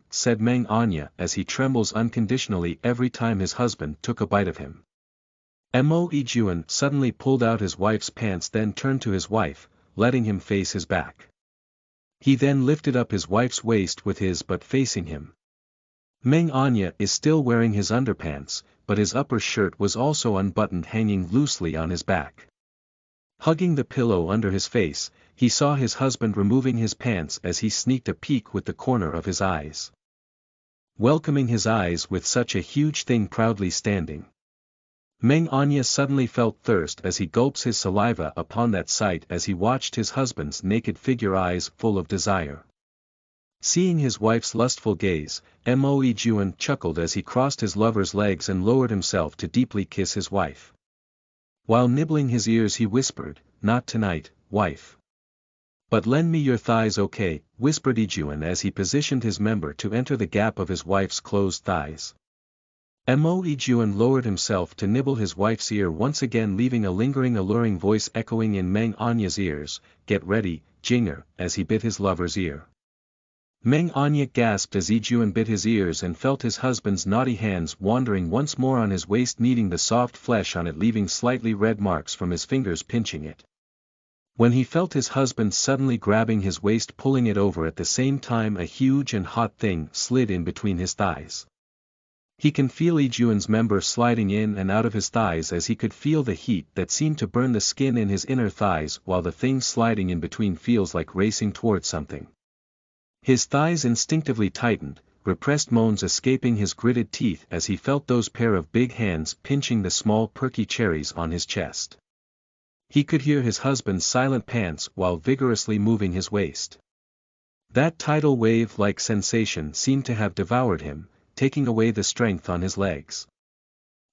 said Meng Anya as he trembles unconditionally every time his husband took a bite of him. Mo Juan suddenly pulled out his wife's pants, then turned to his wife, letting him face his back. He then lifted up his wife's waist with his butt facing him. Meng Anya is still wearing his underpants, but his upper shirt was also unbuttoned, hanging loosely on his back. Hugging the pillow under his face, he saw his husband removing his pants as he sneaked a peek with the corner of his eyes. Welcoming his eyes with such a huge thing proudly standing. Meng Anya suddenly felt thirst as he gulps his saliva upon that sight as he watched his husband's naked figure, eyes full of desire. Seeing his wife's lustful gaze, Mo Juan chuckled as he crossed his lover's legs and lowered himself to deeply kiss his wife. While nibbling his ears he whispered, "Not tonight, wife. But lend me your thighs, okay?" whispered Juan as he positioned his member to enter the gap of his wife's closed thighs. Mo Juan lowered himself to nibble his wife's ear once again, leaving a lingering alluring voice echoing in Meng Anya's ears, "Get ready, Jinger," as he bit his lover's ear. Meng Anya gasped as Ijuan bit his ears and felt his husband's naughty hands wandering once more on his waist, kneading the soft flesh on it, leaving slightly red marks from his fingers pinching it. When he felt his husband suddenly grabbing his waist, pulling it over at the same time, a huge and hot thing slid in between his thighs. He can feel Ijuan's member sliding in and out of his thighs as he could feel the heat that seemed to burn the skin in his inner thighs, while the thing sliding in between feels like racing towards something. His thighs instinctively tightened, repressed moans escaping his gritted teeth as he felt those pair of big hands pinching the small perky cherries on his chest. He could hear his husband's silent pants while vigorously moving his waist. That tidal wave-like sensation seemed to have devoured him, taking away the strength on his legs.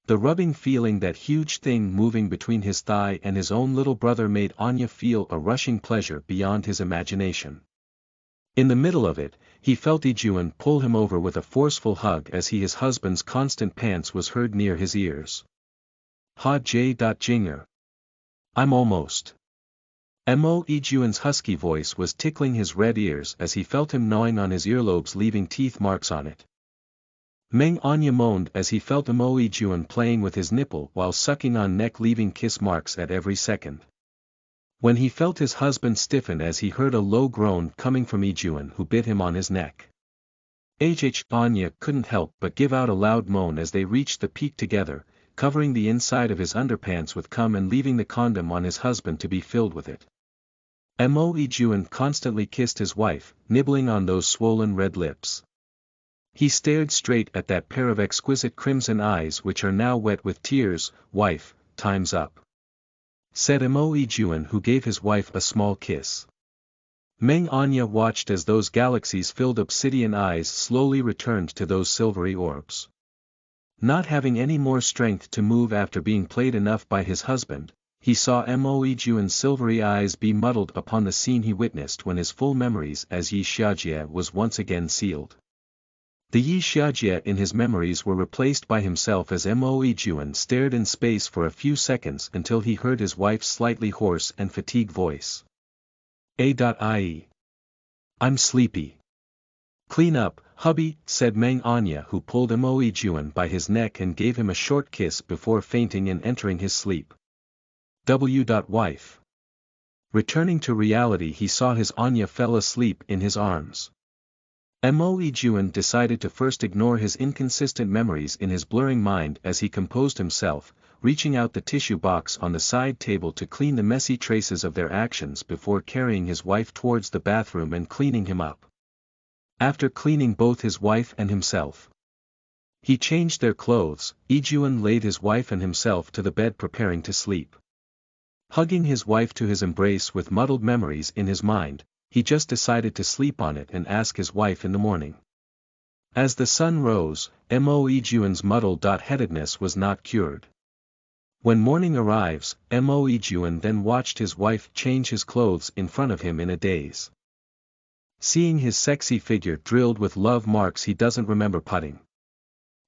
The rubbing feeling, that huge thing moving between his thigh and his own little brother, made Anya feel a rushing pleasure beyond his imagination. In the middle of it, he felt Ijuan pull him over with a forceful hug as his husband's constant pants was heard near his ears. Ha J. Jinger. I'm almost. Mo. Ijuan's husky voice was tickling his red ears as he felt him gnawing on his earlobes, leaving teeth marks on it. Meng Anya moaned as he felt Mo. Ijuan playing with his nipple while sucking on neck, leaving kiss marks at every second. When he felt his husband stiffen as he heard a low groan coming from Ijuan, who bit him on his neck. Anya couldn't help but give out a loud moan as they reached the peak together, covering the inside of his underpants with cum and leaving the condom on his husband to be filled with it. Mo. Ijuan constantly kissed his wife, nibbling on those swollen red lips. He stared straight at that pair of exquisite crimson eyes which are now wet with tears. Wife, time's up, said Mo. Ijuan, who gave his wife a small kiss. Meng Anya watched as those galaxies-filled obsidian eyes slowly returned to those silvery orbs. Not having any more strength to move after being played enough by his husband, he saw Mo. Ijuan's silvery eyes be muddled upon the scene he witnessed when his full memories as Yi Xiajie was once again sealed. The Yi Xiajie in his memories were replaced by himself as Mo. Ijuan stared in space for a few seconds until he heard his wife's slightly hoarse and fatigued voice. "Ie. I'm sleepy. Clean up, hubby," said Meng Anya, who pulled Mo. Ijuan by his neck and gave him a short kiss before fainting and entering his sleep. Wife. Returning to reality, he saw his Anya fell asleep in his arms. Mo. Ijuan decided to first ignore his inconsistent memories in his blurring mind as he composed himself, reaching out the tissue box on the side table to clean the messy traces of their actions before carrying his wife towards the bathroom and cleaning him up. After cleaning both his wife and himself, he changed their clothes. Ijuan laid his wife and himself to the bed, preparing to sleep. Hugging his wife to his embrace with muddled memories in his mind, he just decided to sleep on it and ask his wife in the morning. As the sun rose, Mo. Ijuan's muddled-headedness was not cured. When morning arrives, Mo. Ijuan then watched his wife change his clothes in front of him in a daze. Seeing his sexy figure drilled with love marks he doesn't remember putting,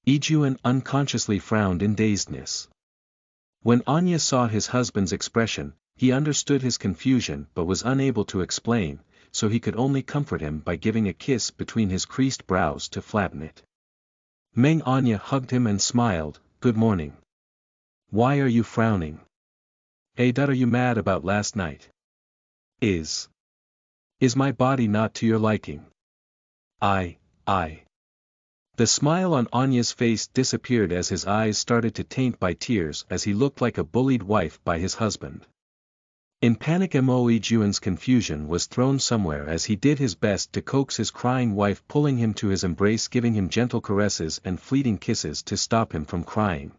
Ijuan unconsciously frowned in dazedness. When Anya saw his husband's expression, he understood his confusion but was unable to explain, so he could only comfort him by giving a kiss between his creased brows to flatten it. Meng Anya hugged him and smiled. "Good morning. Why are you frowning? Are you mad about last night? Is my body not to your liking?" I. The smile on Anya's face disappeared as his eyes started to taint by tears as he looked like a bullied wife by his husband. In panic, Mo. Ijuan's confusion was thrown somewhere as he did his best to coax his crying wife, pulling him to his embrace, giving him gentle caresses and fleeting kisses to stop him from crying.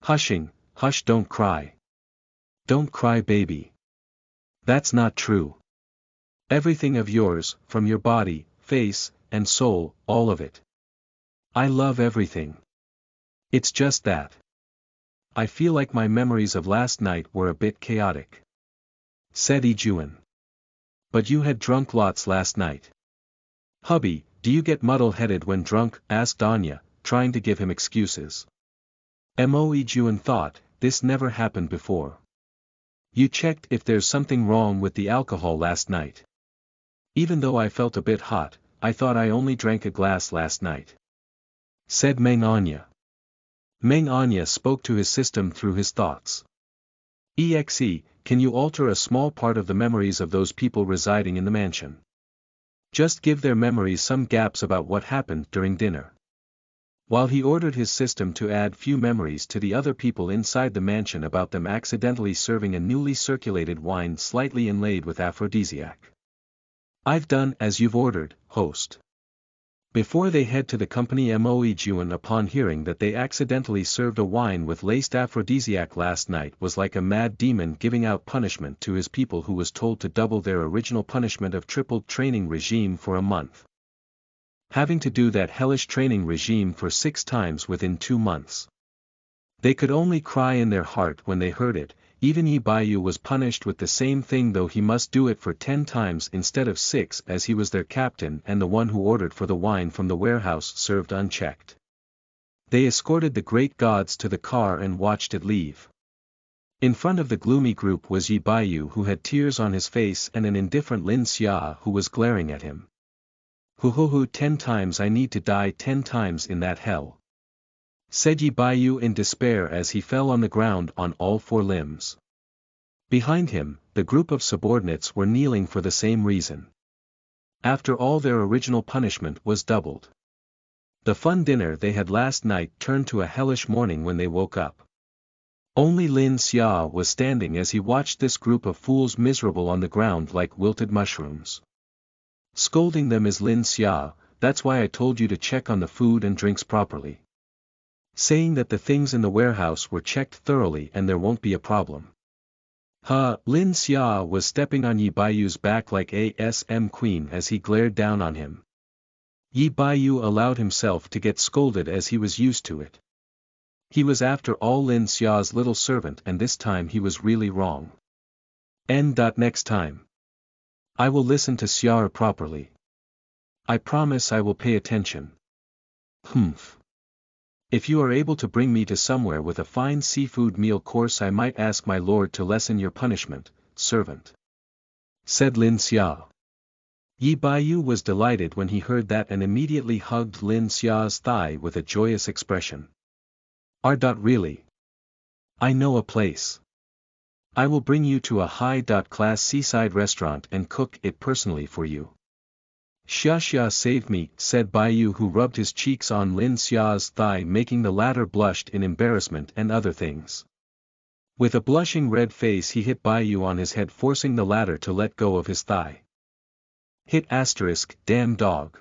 Hush, don't cry. Don't cry, baby. That's not true. Everything of yours, from your body, face, and soul, all of it. I love everything. It's just that I feel like my memories of last night were a bit chaotic," said Ijuan. "But you had drunk lots last night." "Hubby, do you get muddle-headed when drunk?" asked Anya, trying to give him excuses. Mo. Ijuan thought, this never happened before. "You checked if there's something wrong with the alcohol last night?" "Even though I felt a bit hot, I thought I only drank a glass last night," said Meng Anya. Meng Anya spoke to his system through his thoughts. "EXE, can you alter a small part of the memories of those people residing in the mansion? Just give their memories some gaps about what happened during dinner." While he ordered his system to add few memories to the other people inside the mansion about them accidentally serving a newly circulated wine slightly inlaid with aphrodisiac. "I've done as you've ordered, host." Before they head to the company, Moe Juan, upon hearing that they accidentally served a wine with laced aphrodisiac last night, was like a mad demon giving out punishment to his people who was told to double their original punishment of tripled training regime for a month. Having to do that hellish training regime for 6 times within 2 months. They could only cry in their heart when they heard it. Even Yi Baiyu was punished with the same thing, though he must do it for 10 times instead of 6, as he was their captain and the one who ordered for the wine from the warehouse served unchecked. They escorted the great gods to the car and watched it leave. In front of the gloomy group was Yi Baiyu, who had tears on his face, and an indifferent Lin Xia who was glaring at him. "Hu, 10 times I need to die 10 times in that hell," said Yi Baiyu in despair as he fell on the ground on all 4 limbs. Behind him, the group of subordinates were kneeling for the same reason. After all, their original punishment was doubled. The fun dinner they had last night turned to a hellish morning when they woke up. Only Lin Xia was standing as he watched this group of fools miserable on the ground like wilted mushrooms. Scolding them is Lin Xia, "That's why I told you to check on the food and drinks properly. Saying that the things in the warehouse were checked thoroughly and there won't be a problem." Lin Xia was stepping on Yi Baiyu's back like a SM queen as he glared down on him. Yi Baiyu allowed himself to get scolded as he was used to it. He was after all Lin Xia's little servant, and this time he was really wrong. Next time I will listen to Xiao properly. I promise I will pay attention. Humph. If you are able to bring me to somewhere with a fine seafood meal course, I might ask my lord to lessen your punishment, servant," said Lin Xia. Yi Baiyu was delighted when he heard that and immediately hugged Lin Xia's thigh with a joyous expression. Really? I know a place. I will bring you to a high-class seaside restaurant and cook it personally for you." "Xia saved me," said Baiyu, who rubbed his cheeks on Lin Xia's thigh, making the latter blushed in embarrassment and other things. With a blushing red face he hit Baiyu on his head, forcing the latter to let go of his thigh. "Damn dog.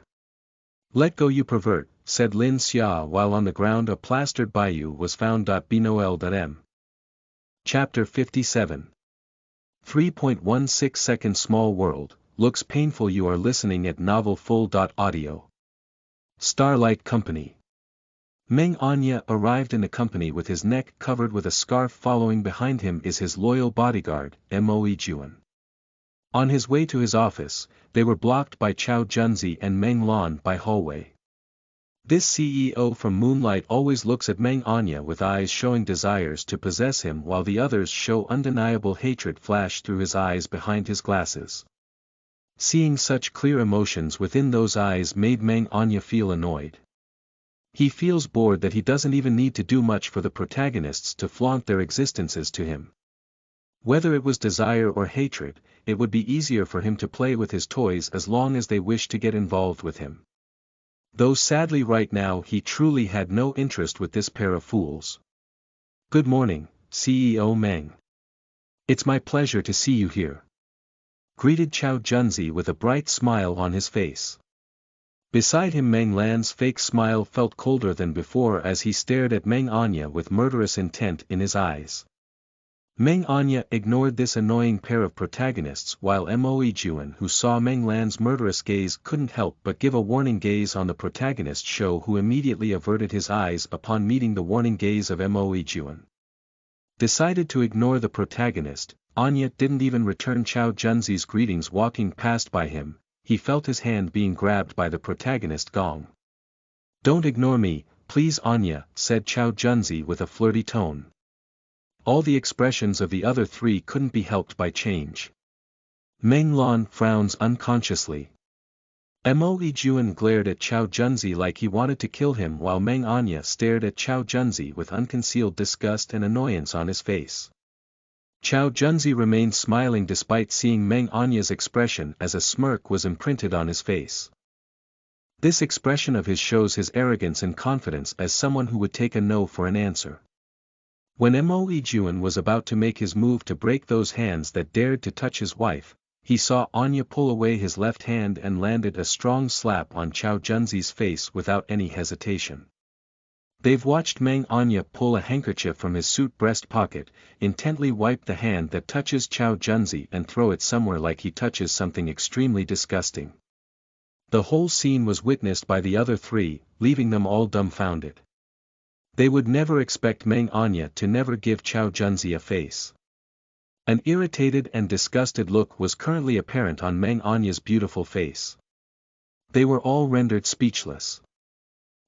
Let go, you pervert," said Lin Xia, while on the ground a plastered Baiyu was found. Bnoel.m. Chapter 57. 3.16 Second Small World, looks painful. You are listening at Novel Full. Audio. Starlight Company. Meng Anya arrived in the company with his neck covered with a scarf. Following behind him is his loyal bodyguard, Moe Juan. On his way to his office, they were blocked by Chao Junzi and Meng Lan by hallway. This CEO from Moonlight always looks at Meng Anya with eyes showing desires to possess him, while the others show undeniable hatred flash through his eyes behind his glasses. Seeing such clear emotions within those eyes made Meng Anya feel annoyed. He feels bored that he doesn't even need to do much for the protagonists to flaunt their existences to him. Whether it was desire or hatred, it would be easier for him to play with his toys as long as they wish to get involved with him. Though sadly right now he truly had no interest with this pair of fools. "Good morning, CEO Meng. It's my pleasure to see you here," greeted Chao Junzi with a bright smile on his face. Beside him Meng Lan's fake smile felt colder than before as he stared at Meng Anya with murderous intent in his eyes. Meng Anya ignored this annoying pair of protagonists, while Moe Juan, who saw Meng Lan's murderous gaze, couldn't help but give a warning gaze on the protagonist Shou, who immediately averted his eyes upon meeting the warning gaze of Moe Juan. Decided to ignore the protagonist, Anya didn't even return Chao Junzi's greetings. Walking past by him, he felt his hand being grabbed by the protagonist Gong. "Don't ignore me, please Anya," said Chao Junzi with a flirty tone. All the expressions of the other three couldn't be helped by change. Meng Lan frowns unconsciously. Mo Yijuan glared at Chao Junzi like he wanted to kill him while Meng Anya stared at Chao Junzi with unconcealed disgust and annoyance on his face. Chao Junzi remained smiling despite seeing Meng Anya's expression as a smirk was imprinted on his face. This expression of his shows his arrogance and confidence as someone who would take a no for an answer. When Mo Yijuan was about to make his move to break those hands that dared to touch his wife, he saw Anya pull away his left hand and landed a strong slap on Chao Junzi's face without any hesitation. They've watched Meng Anya pull a handkerchief from his suit breast pocket, intently wipe the hand that touches Chao Junzi and throw it somewhere like he touches something extremely disgusting. The whole scene was witnessed by the other three, leaving them all dumbfounded. They would never expect Meng Anya to never give Chao Junzi a face. An irritated and disgusted look was currently apparent on Meng Anya's beautiful face. They were all rendered speechless.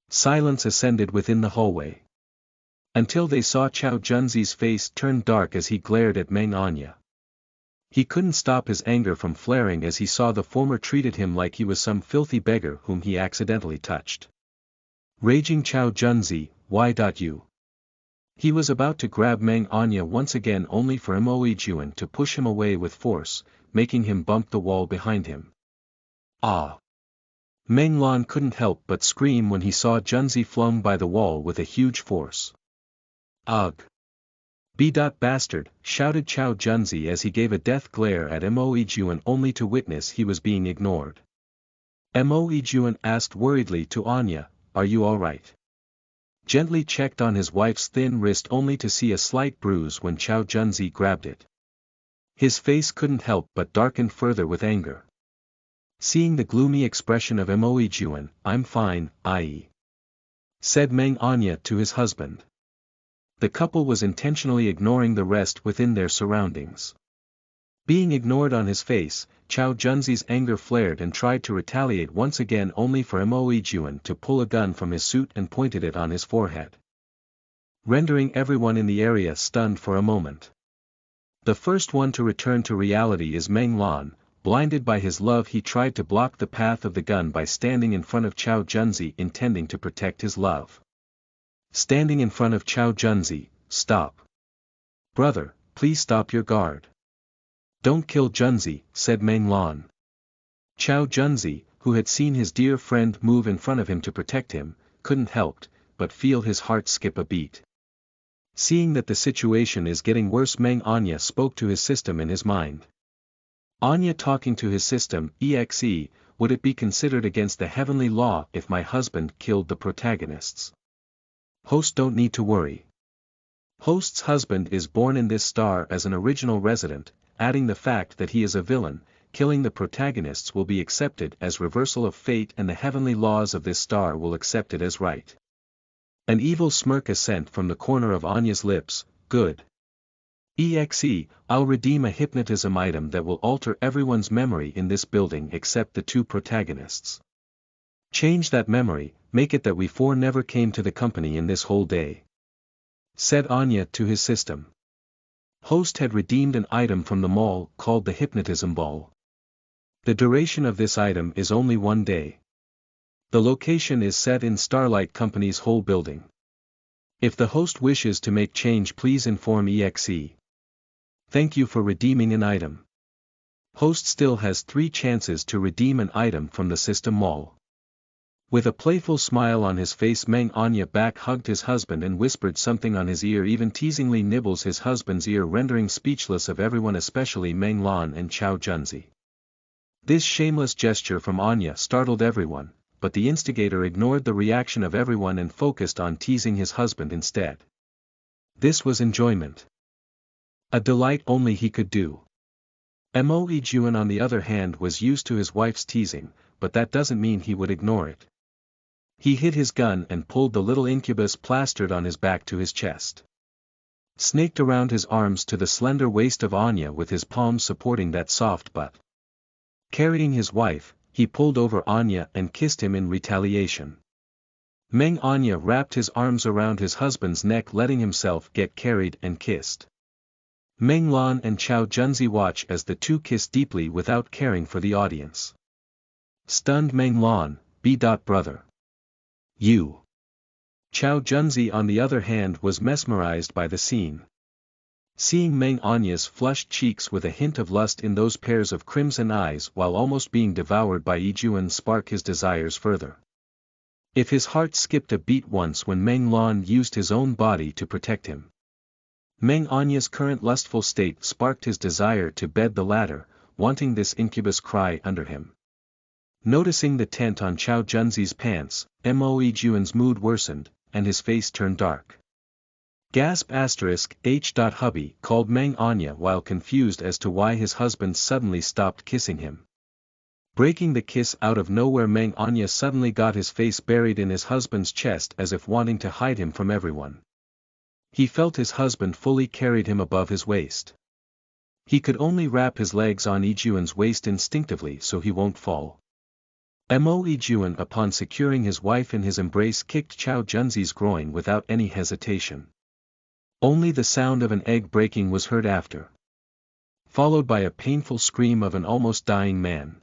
Silence ascended within the hallway. Until they saw Chao Junzi's face turn dark as he glared at Meng Anya. He couldn't stop his anger from flaring as he saw the former treated him like he was some filthy beggar whom he accidentally touched. Raging Chao Junzi, why you? He was about to grab Meng Anya once again only for Mo Yijuan to push him away with force, making him bump the wall behind him. Ah! Meng Lan couldn't help but scream when he saw Junzi flung by the wall with a huge force. Ugh! Bastard, shouted Chao Junzi as he gave a death glare at Mo Yijuan only to witness he was being ignored. Mo Yijuan asked worriedly to Anya, are you alright? Gently checked on his wife's thin wrist only to see a slight bruise when Chao Junzi grabbed it. His face couldn't help but darken further with anger. Seeing the gloomy expression of Mo Yijuan, I'm fine, said Meng Anya to his husband. The couple was intentionally ignoring the rest within their surroundings. Being ignored on his face, Chao Junzi's anger flared and tried to retaliate once again only for Mo Yijuan to pull a gun from his suit and pointed it on his forehead. Rendering everyone in the area stunned for a moment. The first one to return to reality is Meng Lan. Blinded by his love he tried to block the path of the gun by standing in front of Chao Junzi intending to protect his love. Standing in front of Chao Junzi, stop. Brother, please stop your guard. Don't kill Junzi, said Meng Lan. Chao Junzi, who had seen his dear friend move in front of him to protect him, couldn't help but feel his heart skip a beat. Seeing that the situation is getting worse, Meng Anya spoke to his system in his mind. Anya talking to his system, EXE, would it be considered against the heavenly law if my husband killed the protagonists? Host don't need to worry. Host's husband is born in this star as an original resident, adding the fact that he is a villain, killing the protagonists will be accepted as reversal of fate and the heavenly laws of this star will accept it as right. An evil smirk ascent from the corner of Anya's lips, good. EXE, I'll redeem a hypnotism item that will alter everyone's memory in this building except the two protagonists. Change that memory, make it that we four never came to the company in this whole day. Said Anya to his system. Host had redeemed an item from the mall called the Hypnotism Ball. The duration of this item is only 1 day. The location is set in Starlight Company's whole building. If the host wishes to make change, please inform EXE. Thank you for redeeming an item. Host still has 3 chances to redeem an item from the system mall. With a playful smile on his face, Meng Anya back hugged his husband and whispered something on his ear, even teasingly nibbles his husband's ear, rendering speechless of everyone, especially Meng Lan and Chao Junzi. This shameless gesture from Anya startled everyone, but the instigator ignored the reaction of everyone and focused on teasing his husband instead. This was enjoyment. A delight only he could do. Mo Yijuan on the other hand was used to his wife's teasing, but that doesn't mean he would ignore it. He hid his gun and pulled the little incubus plastered on his back to his chest. Snaked around his arms to the slender waist of Anya with his palms supporting that soft butt. Carrying his wife, he pulled over Anya and kissed him in retaliation. Meng Anya wrapped his arms around his husband's neck, letting himself get carried and kissed. Meng Lan and Chao Junzi watch as the two kiss deeply without caring for the audience. Stunned Meng Lon, B. Brother. You. Chao Junzi on the other hand was mesmerized by the scene. Seeing Meng Anya's flushed cheeks with a hint of lust in those pairs of crimson eyes while almost being devoured by Yijuan spark his desires further. If his heart skipped a beat once when Meng Lon used his own body to protect him. Meng Anya's current lustful state sparked his desire to bed the latter, wanting this incubus cry under him. Noticing the tent on Chao Junzi's pants, Mo Yijuan's mood worsened, and his face turned dark. Gasp *H. Hubby called Meng Anya while confused as to why his husband suddenly stopped kissing him. Breaking the kiss out of nowhere, Meng Anya suddenly got his face buried in his husband's chest as if wanting to hide him from everyone. He felt his husband fully carried him above his waist. He could only wrap his legs on Yijuan's waist instinctively so he won't fall. Mo Yijuan upon securing his wife in his embrace kicked Chao Junzi's groin without any hesitation. Only the sound of an egg breaking was heard after. Followed by a painful scream of an almost dying man.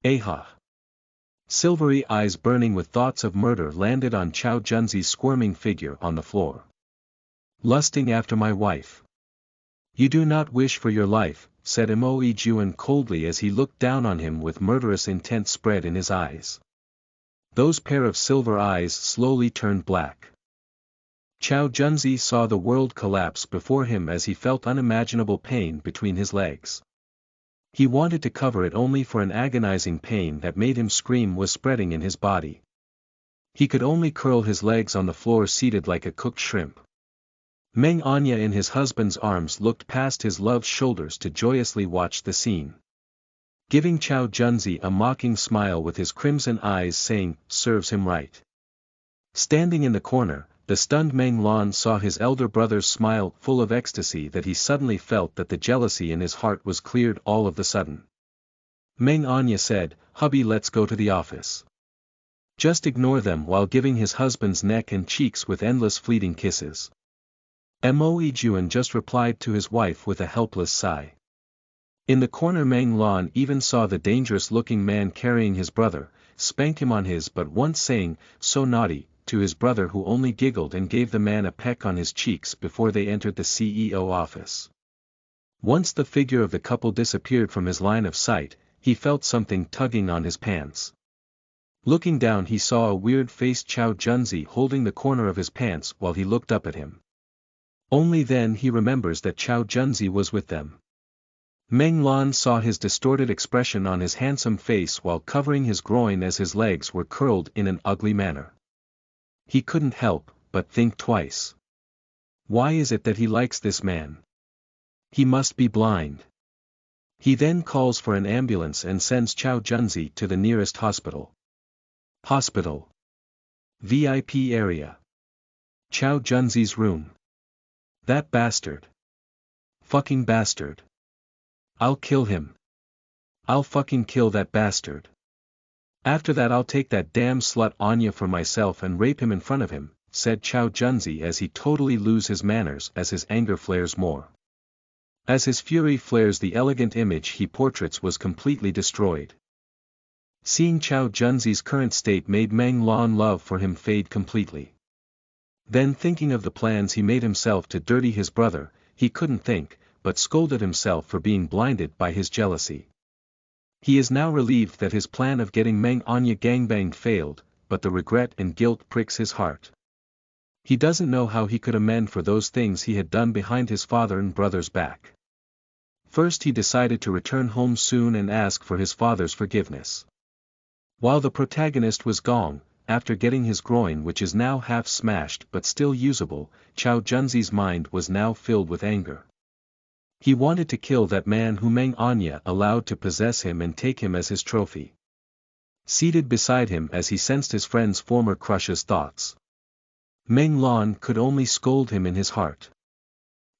Aha! Silvery eyes burning with thoughts of murder landed on Chao Junzi's squirming figure on the floor. Lusting after my wife. You do not wish for your life, said Mo Yijuan coldly as he looked down on him with murderous intent spread in his eyes. Those pair of silver eyes slowly turned black. Chao Junzi saw the world collapse before him as he felt unimaginable pain between his legs. He wanted to cover it only for an agonizing pain that made him scream was spreading in his body. He could only curl his legs on the floor seated like a cooked shrimp. Meng Anya in his husband's arms looked past his love's shoulders to joyously watch the scene. Giving Chao Junzi a mocking smile with his crimson eyes saying, serves him right. Standing in the corner, the stunned Meng Lon saw his elder brother's smile full of ecstasy that he suddenly felt that the jealousy in his heart was cleared all of the sudden. Meng Anya said, hubby, let's go to the office. Just ignore them while giving his husband's neck and cheeks with endless fleeting kisses. Mo Yijuan just replied to his wife with a helpless sigh. In the corner Meng Lon even saw the dangerous-looking man carrying his brother, spank him on his butt once saying, so naughty, to his brother who only giggled and gave the man a peck on his cheeks before they entered the CEO office. Once the figure of the couple disappeared from his line of sight, he felt something tugging on his pants. Looking down he saw a weird-faced Chao Junzi holding the corner of his pants while he looked up at him. Only then he remembers that Chao Junzi was with them. Meng Lon saw his distorted expression on his handsome face while covering his groin as his legs were curled in an ugly manner. He couldn't help but think twice. Why is it that he likes this man? He must be blind. He then calls for an ambulance and sends Chao Junzi to the nearest hospital. Hospital. VIP area. Chao Junzi's room. That bastard. Fucking bastard. I'll kill him. I'll fucking kill that bastard. After that I'll take that damn slut Anya for myself and rape him in front of him, said Chao Junzi as he totally lose his manners as his anger flares more. As his fury flares the elegant image he portraits was completely destroyed. Seeing Chao Junzi's current state made Meng Lon love for him fade completely. Then thinking of the plans he made himself to dirty his brother, he couldn't think, but scolded himself for being blinded by his jealousy. He is now relieved that his plan of getting Meng Anya gangbanged failed, but the regret and guilt pricks his heart. He doesn't know how he could amend for those things he had done behind his father and brother's back. First he decided to return home soon and ask for his father's forgiveness. While the protagonist was gone, after getting his groin which is now half smashed but still usable, Chao Junzi's mind was now filled with anger. He wanted to kill that man who Meng Anya allowed to possess him and take him as his trophy. Seated beside him as he sensed his friend's former crush's thoughts, Meng Lon could only scold him in his heart.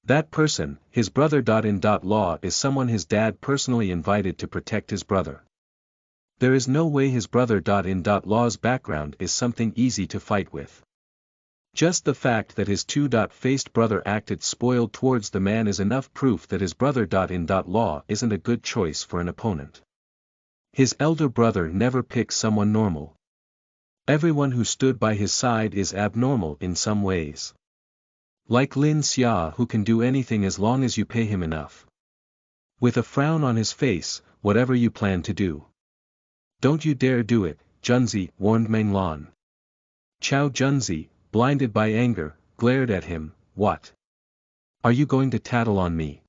That person, his brother.in.law, is someone his dad personally invited to protect his brother. There is no way his brother.in.law's background is something easy to fight with. Just the fact that his two-faced brother acted spoiled towards the man is enough proof that his brother.in.law isn't a good choice for an opponent. His elder brother never picks someone normal. Everyone who stood by his side is abnormal in some ways. Like Lin Xia, who can do anything as long as you pay him enough. With a frown on his face, whatever you plan to do. Don't you dare do it, Junzi, warned Meng Lan. Chao Junzi, blinded by anger, glared at him. What? Are you going to tattle on me?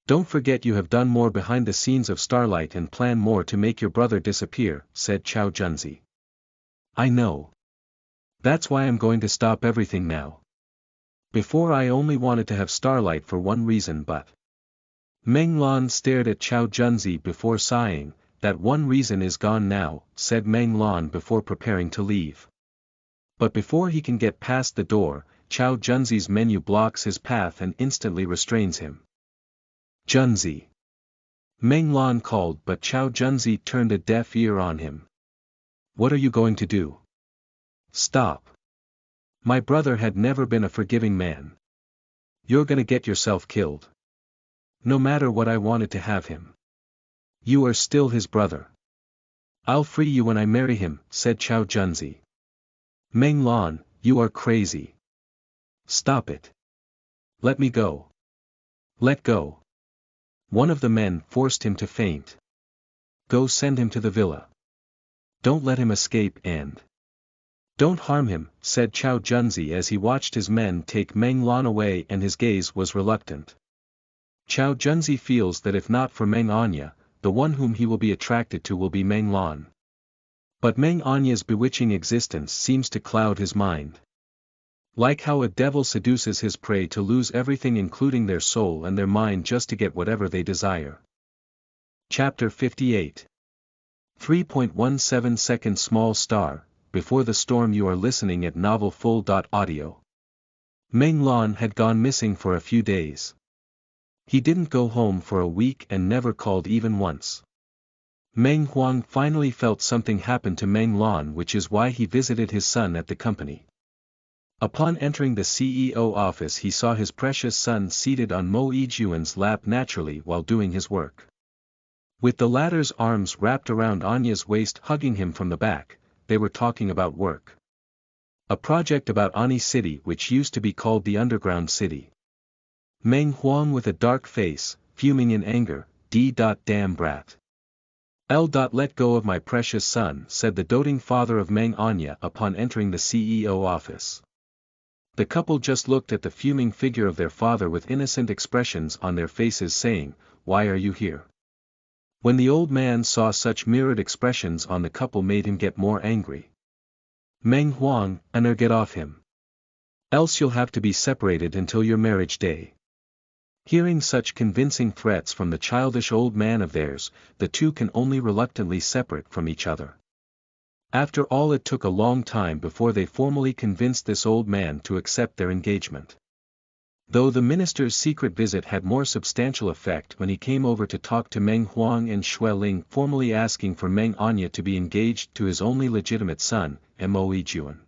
Don't forget you have done more behind the scenes of Starlight and plan more to make your brother disappear, said Chao Junzi. I know. That's why I'm going to stop everything now. Before I only wanted to have Starlight for one reason, but... Meng Lan stared at Chao Junzi before sighing. That one reason is gone now, said Meng Lan before preparing to leave. But before he can get past the door, Chao Junzi's menu blocks his path and instantly restrains him. Junzi. Meng Lan called, but Chao Junzi turned a deaf ear on him. What are you going to do? Stop. My brother had never been a forgiving man. You're gonna get yourself killed. No matter what, I wanted to have him. You are still his brother. I'll free you when I marry him, said Chao Junzi. Meng Lan, you are crazy. Stop it. Let me go. Let go. One of the men forced him to faint. Go, send him to the villa. Don't let him escape, and don't harm him, said Chao Junzi as he watched his men take Meng Lan away, and his gaze was reluctant. Chao Junzi feels that if not for Meng Anya, the one whom he will be attracted to will be Meng Lan. But Meng Anya's bewitching existence seems to cloud his mind. Like how a devil seduces his prey to lose everything including their soul and their mind just to get whatever they desire. Chapter 58. 3.17 Second Small Star, Before the Storm. You are listening at novelfull.audio. Meng Lan had gone missing for a few days. He didn't go home for a week and never called even once. Meng Huang finally felt something happen to Meng Lan, which is why he visited his son at the company. Upon entering the CEO office, he saw his precious son seated on Mo Yijuan's lap naturally while doing his work. With the latter's arms wrapped around Anya's waist, hugging him from the back, they were talking about work. A project about Ani City, which used to be called the Underground City. Meng Huang, with a dark face, fuming in anger, damn brat. Let go of my precious son, said the doting father of Meng Anya upon entering the CEO office. The couple just looked at the fuming figure of their father with innocent expressions on their faces, saying, "Why are you here?" When the old man saw such mirrored expressions on the couple, made him get more angry. Meng Huang, get off him. Else you'll have to be separated until your marriage day. Hearing such convincing threats from the childish old man of theirs, the two can only reluctantly separate from each other. After all, it took a long time before they formally convinced this old man to accept their engagement. Though the minister's secret visit had more substantial effect when he came over to talk to Meng Huang and Xue Ling, formally asking for Meng Anya to be engaged to his only legitimate son, Mo Yijuan.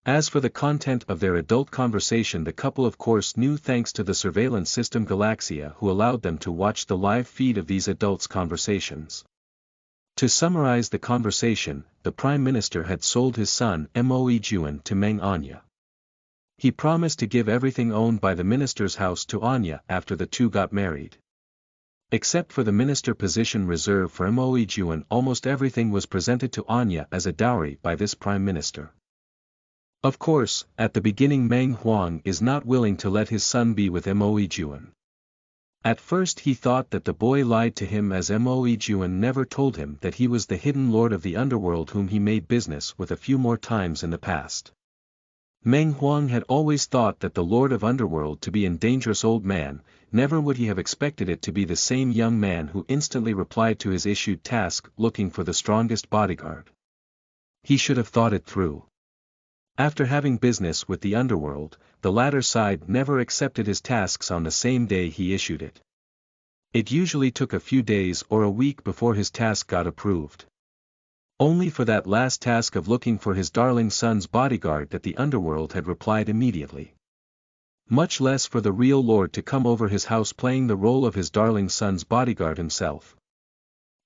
As for the content of their adult conversation, the couple of course knew, thanks to the surveillance system Galaxia, who allowed them to watch the live feed of these adults' conversations. To summarize the conversation, the Prime Minister had sold his son Mo Yijuan to Meng Anya. He promised to give everything owned by the minister's house to Anya after the two got married. Except for the minister position reserved for Mo Yijuan, almost everything was presented to Anya as a dowry by this Prime Minister. Of course, at the beginning Meng Huang is not willing to let his son be with Mo Yijuan. At first he thought that the boy lied to him, as Mo Yijuan never told him that he was the hidden lord of the underworld whom he made business with a few more times in the past. Meng Huang had always thought that the lord of underworld to be a dangerous old man. Never would he have expected it to be the same young man who instantly replied to his issued task, looking for the strongest bodyguard. He should have thought it through. After having business with the underworld, the latter side never accepted his tasks on the same day he issued it. It usually took a few days or a week before his task got approved. Only for that last task of looking for his darling son's bodyguard that the underworld had replied immediately. Much less for the real lord to come over his house playing the role of his darling son's bodyguard himself.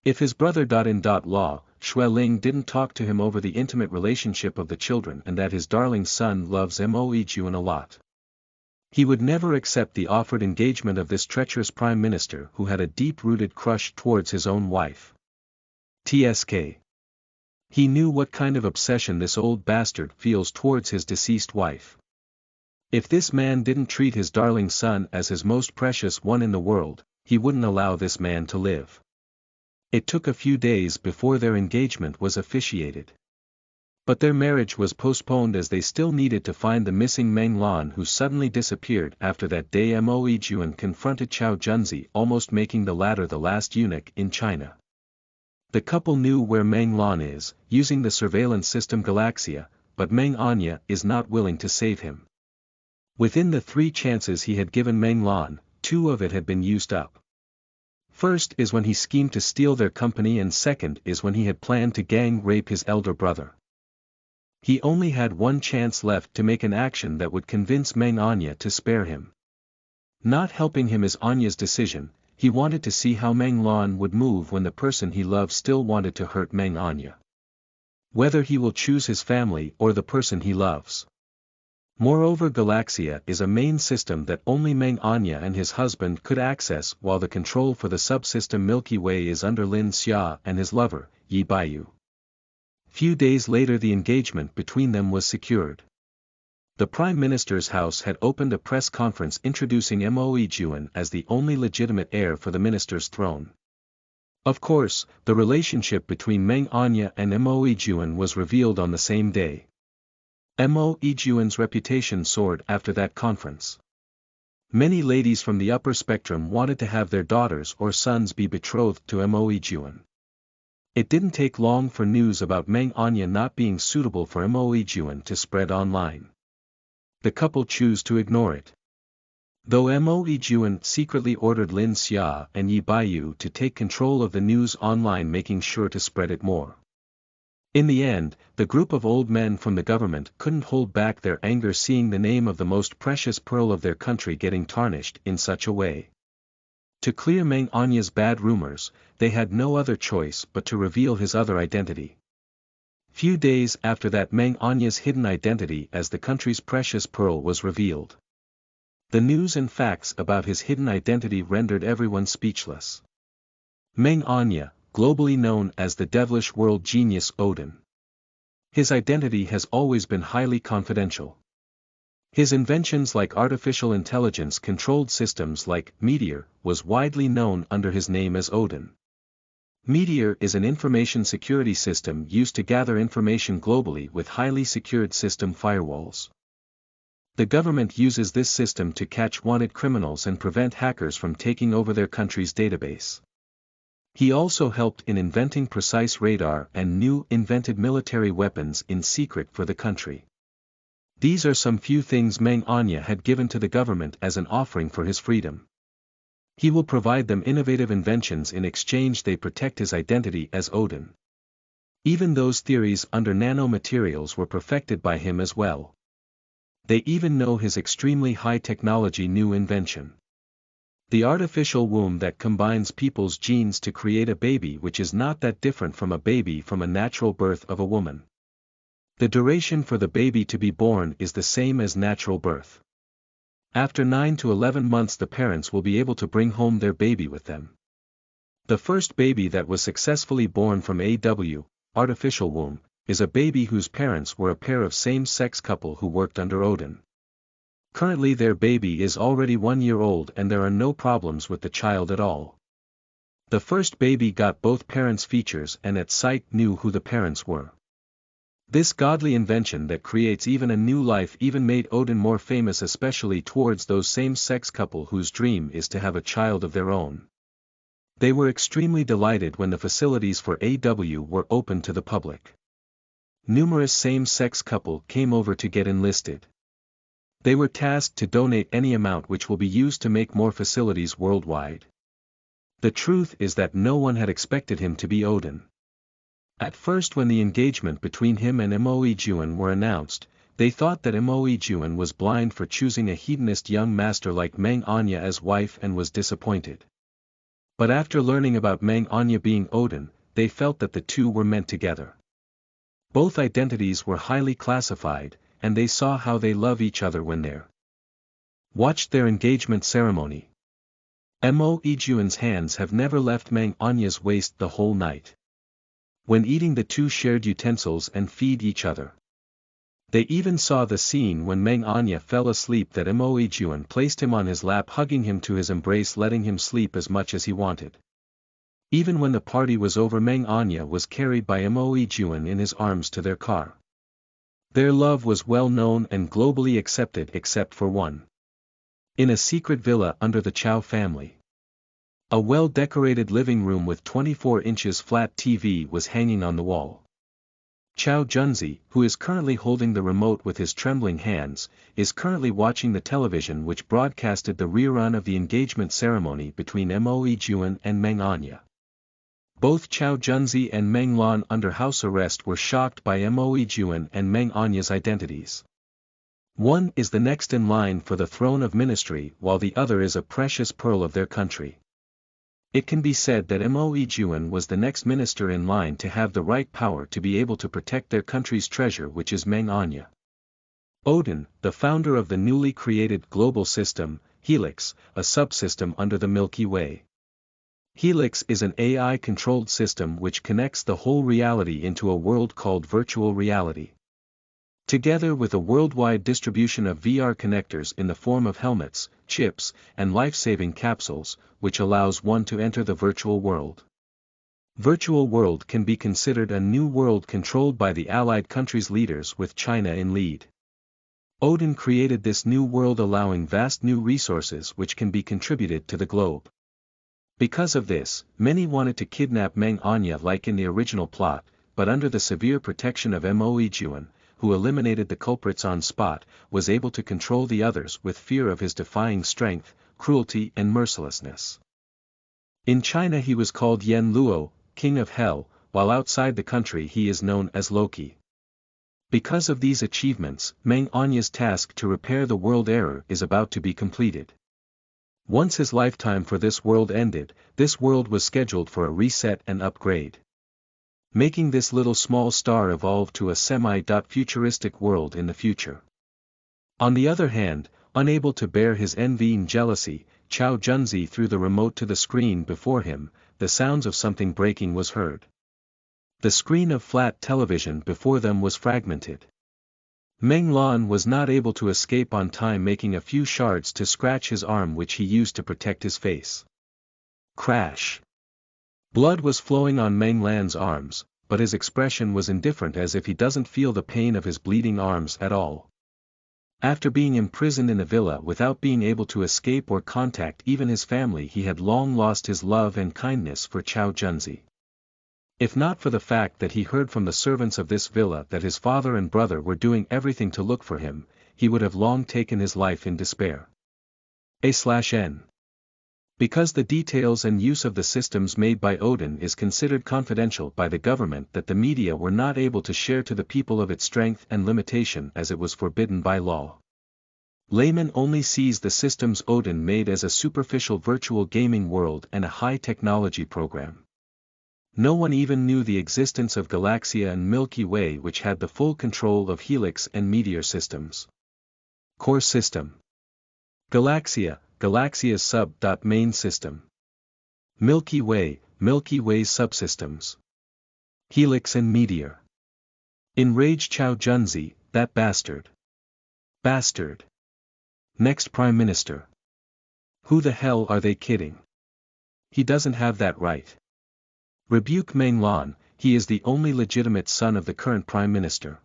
If his brother-in-law, Xue Ling didn't talk to him over the intimate relationship of the children and that his darling son loves Mo Juan a lot, he would never accept the offered engagement of this treacherous prime minister who had a deep-rooted crush towards his own wife. TSK. He knew what kind of obsession this old bastard feels towards his deceased wife. If this man didn't treat his darling son as his most precious one in the world, he wouldn't allow this man to live. It took a few days before their engagement was officiated. But their marriage was postponed as they still needed to find the missing Meng Lan who suddenly disappeared after that day. Mo Juan confronted Chao Junzi, almost making the latter the last eunuch in China. The couple knew where Meng Lan is, using the surveillance system Galaxia, but Meng Anya is not willing to save him. Within the 3 chances he had given Meng Lan, 2 of it had been used up. First is when he schemed to steal their company, and second is when he had planned to gang rape his elder brother. He only had 1 chance left to make an action that would convince Meng Anya to spare him. Not helping him is Anya's decision. He wanted to see how Meng Lan would move when the person he loved still wanted to hurt Meng Anya. Whether he will choose his family or the person he loves. Moreover, Galaxia is a main system that only Meng Anya and his husband could access, while the control for the subsystem Milky Way is under Lin Xia and his lover, Yi Baiyu. Few days later the engagement between them was secured. The Prime Minister's house had opened a press conference introducing Mo Juan as the only legitimate heir for the minister's throne. Of course, the relationship between Meng Anya and Mo Juan was revealed on the same day. Mo Juan's reputation soared after that conference. Many ladies from the upper spectrum wanted to have their daughters or sons be betrothed to Mo Juan. It didn't take long for news about Meng Anya not being suitable for Mo Juan to spread online. The couple chose to ignore it. Though Mo Juan secretly ordered Lin Xia and Yi Baiyu to take control of the news online, making sure to spread it more. In the end, the group of old men from the government couldn't hold back their anger seeing the name of the most precious pearl of their country getting tarnished in such a way. To clear Meng Anya's bad rumors, they had no other choice but to reveal his other identity. Few days after that, Meng Anya's hidden identity as the country's precious pearl was revealed. The news and facts about his hidden identity rendered everyone speechless. Meng Anya, globally known as the devilish world genius Odin. His identity has always been highly confidential. His inventions like artificial intelligence-controlled systems like Meteor was widely known under his name as Odin. Meteor is an information security system used to gather information globally with highly secured system firewalls. The government uses this system to catch wanted criminals and prevent hackers from taking over their country's database. He also helped in inventing precise radar and new invented military weapons in secret for the country. These are some few things Meng Anya had given to the government as an offering for his freedom. He will provide them innovative inventions in exchange they protect his identity as Odin. Even those theories under nanomaterials were perfected by him as well. They even know his extremely high technology new invention. The artificial womb that combines people's genes to create a baby which is not that different from a baby from a natural birth of a woman. The duration for the baby to be born is the same as natural birth. After 9 to 11 months the parents will be able to bring home their baby with them. The first baby that was successfully born from artificial womb, is a baby whose parents were a pair of same-sex couple who worked under Odin. Currently their baby is already 1 year old and there are no problems with the child at all. The first baby got both parents' features and at sight knew who the parents were. This godly invention that creates even a new life even made Odin more famous, especially towards those same-sex couple whose dream is to have a child of their own. They were extremely delighted when the facilities for AW were open to the public. Numerous same-sex couple came over to get enlisted. They were tasked to donate any amount which will be used to make more facilities worldwide. The truth is that no one had expected him to be Odin. At first, when the engagement between him and Mo Juan were announced, they thought that Mo Juan was blind for choosing a hedonist young master like Meng Anya as wife and was disappointed. But after learning about Meng Anya being Odin, they felt that the two were meant together. Both identities were highly classified, and they saw how they love each other when they're watched their engagement ceremony. Mo Ijuan's hands have never left Meng Anya's waist the whole night. When eating, the two shared utensils and feed each other. They even saw the scene when Meng Anya fell asleep that Mo Ijuan placed him on his lap, hugging him to his embrace, letting him sleep as much as he wanted. Even when the party was over, Meng Anya was carried by Mo Ijuan in his arms to their car. Their love was well known and globally accepted except for one. In a secret villa under the Chow family. A well-decorated living room with 24 inches flat TV was hanging on the wall. Chow Junzi, who is currently holding the remote with his trembling hands, is currently watching the television which broadcasted the rerun of the engagement ceremony between Mo Ijuan and Meng Anya. Both Chow Junzi and Meng Lan under house arrest were shocked by Mo Ijuan and Meng Anya's identities. One is the next in line for the throne of ministry, while the other is a precious pearl of their country. It can be said that Mo Ijuan was the next minister in line to have the right power to be able to protect their country's treasure, which is Meng Anya. Odin, the founder of the newly created global system, Helix, a subsystem under the Milky Way. Helix is an AI-controlled system which connects the whole reality into a world called virtual reality. Together with a worldwide distribution of VR connectors in the form of helmets, chips, and life-saving capsules, which allows one to enter the virtual world. Virtual world can be considered a new world controlled by the allied countries' leaders with China in lead. Odin created this new world, allowing vast new resources which can be contributed to the globe. Because of this, many wanted to kidnap Meng Anya like in the original plot, but under the severe protection of Mo Ijuan, who eliminated the culprits on spot, was able to control the others with fear of his defying strength, cruelty and mercilessness. In China he was called Yen Luo, King of Hell, while outside the country he is known as Loki. Because of these achievements, Meng Anya's task to repair the world error is about to be completed. Once his lifetime for this world ended, this world was scheduled for a reset and upgrade, making this little small star evolve to a semi-futuristic world in the future. On the other hand, unable to bear his envy and jealousy, Chow Junzi threw the remote to the screen before him. The sounds of something breaking was heard. The screen of flat television before them was fragmented. Meng Lan was not able to escape on time, making a few shards to scratch his arm which he used to protect his face. Crash! Blood was flowing on Meng Lan's arms, but his expression was indifferent, as if he doesn't feel the pain of his bleeding arms at all. After being imprisoned in a villa without being able to escape or contact even his family, he had long lost his love and kindness for Chow Junzi. If not for the fact that he heard from the servants of this villa that his father and brother were doing everything to look for him, he would have long taken his life in despair. A/N. Because the details and use of the systems made by Odin is considered confidential by the government, that the media were not able to share to the people of its strength and limitation, as it was forbidden by law. Layman only sees the systems Odin made as a superficial virtual gaming world and a high-technology program. No one even knew the existence of Galaxia and Milky Way, which had the full control of Helix and Meteor systems. Core system. Galaxia, Galaxia's sub-main system. Milky Way, Milky Way's subsystems. Helix and Meteor. Enraged Chow Junzi, that bastard. Bastard. Next Prime Minister. Who the hell are they kidding? He doesn't have that right. Rebuke Meng Lan, he is the only legitimate son of the current Prime Minister.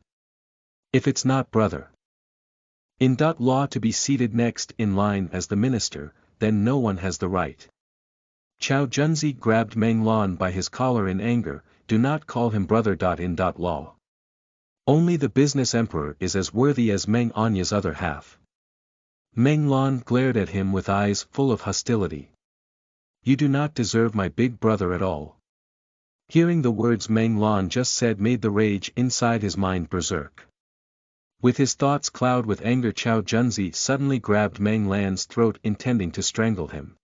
If it's not brother in law to be seated next in line as the minister, then no one has the right. Chow Junzi grabbed Meng Lan by his collar in anger. Do not call him brother in law. Only the business emperor is as worthy as Meng Anya's other half. Meng Lan glared at him with eyes full of hostility. You do not deserve my big brother at all. Hearing the words Meng Lan just said made the rage inside his mind berserk. With his thoughts cloud with anger, Chow Junzi suddenly grabbed Meng Lan's throat, intending to strangle him.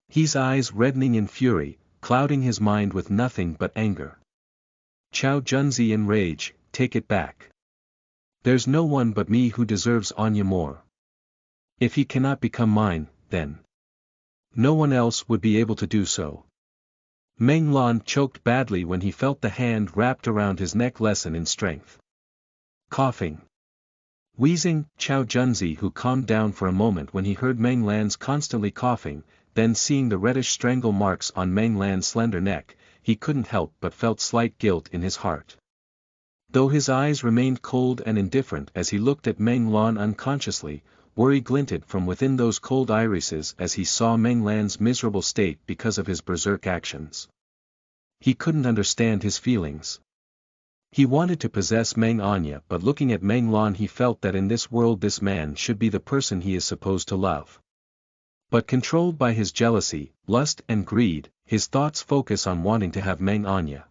His eyes reddening in fury, clouding his mind with nothing but anger. Chao Junzi in rage, take it back. There's no one but me who deserves Anya more. If he cannot become mine, then no one else would be able to do so. Meng Lan choked badly when he felt the hand wrapped around his neck lessen in strength. Coughing. Wheezing, Chao Junzi who calmed down for a moment when he heard Meng Lan's constantly coughing, then seeing the reddish strangle marks on Meng Lan's slender neck, he couldn't help but felt slight guilt in his heart. Though his eyes remained cold and indifferent as he looked at Meng Lan unconsciously, worry glinted from within those cold irises as he saw Meng Lan's miserable state because of his berserk actions. He couldn't understand his feelings. He wanted to possess Meng Anya, but looking at Meng Lan he felt that in this world this man should be the person he is supposed to love. But controlled by his jealousy, lust and greed, his thoughts focus on wanting to have Meng Anya.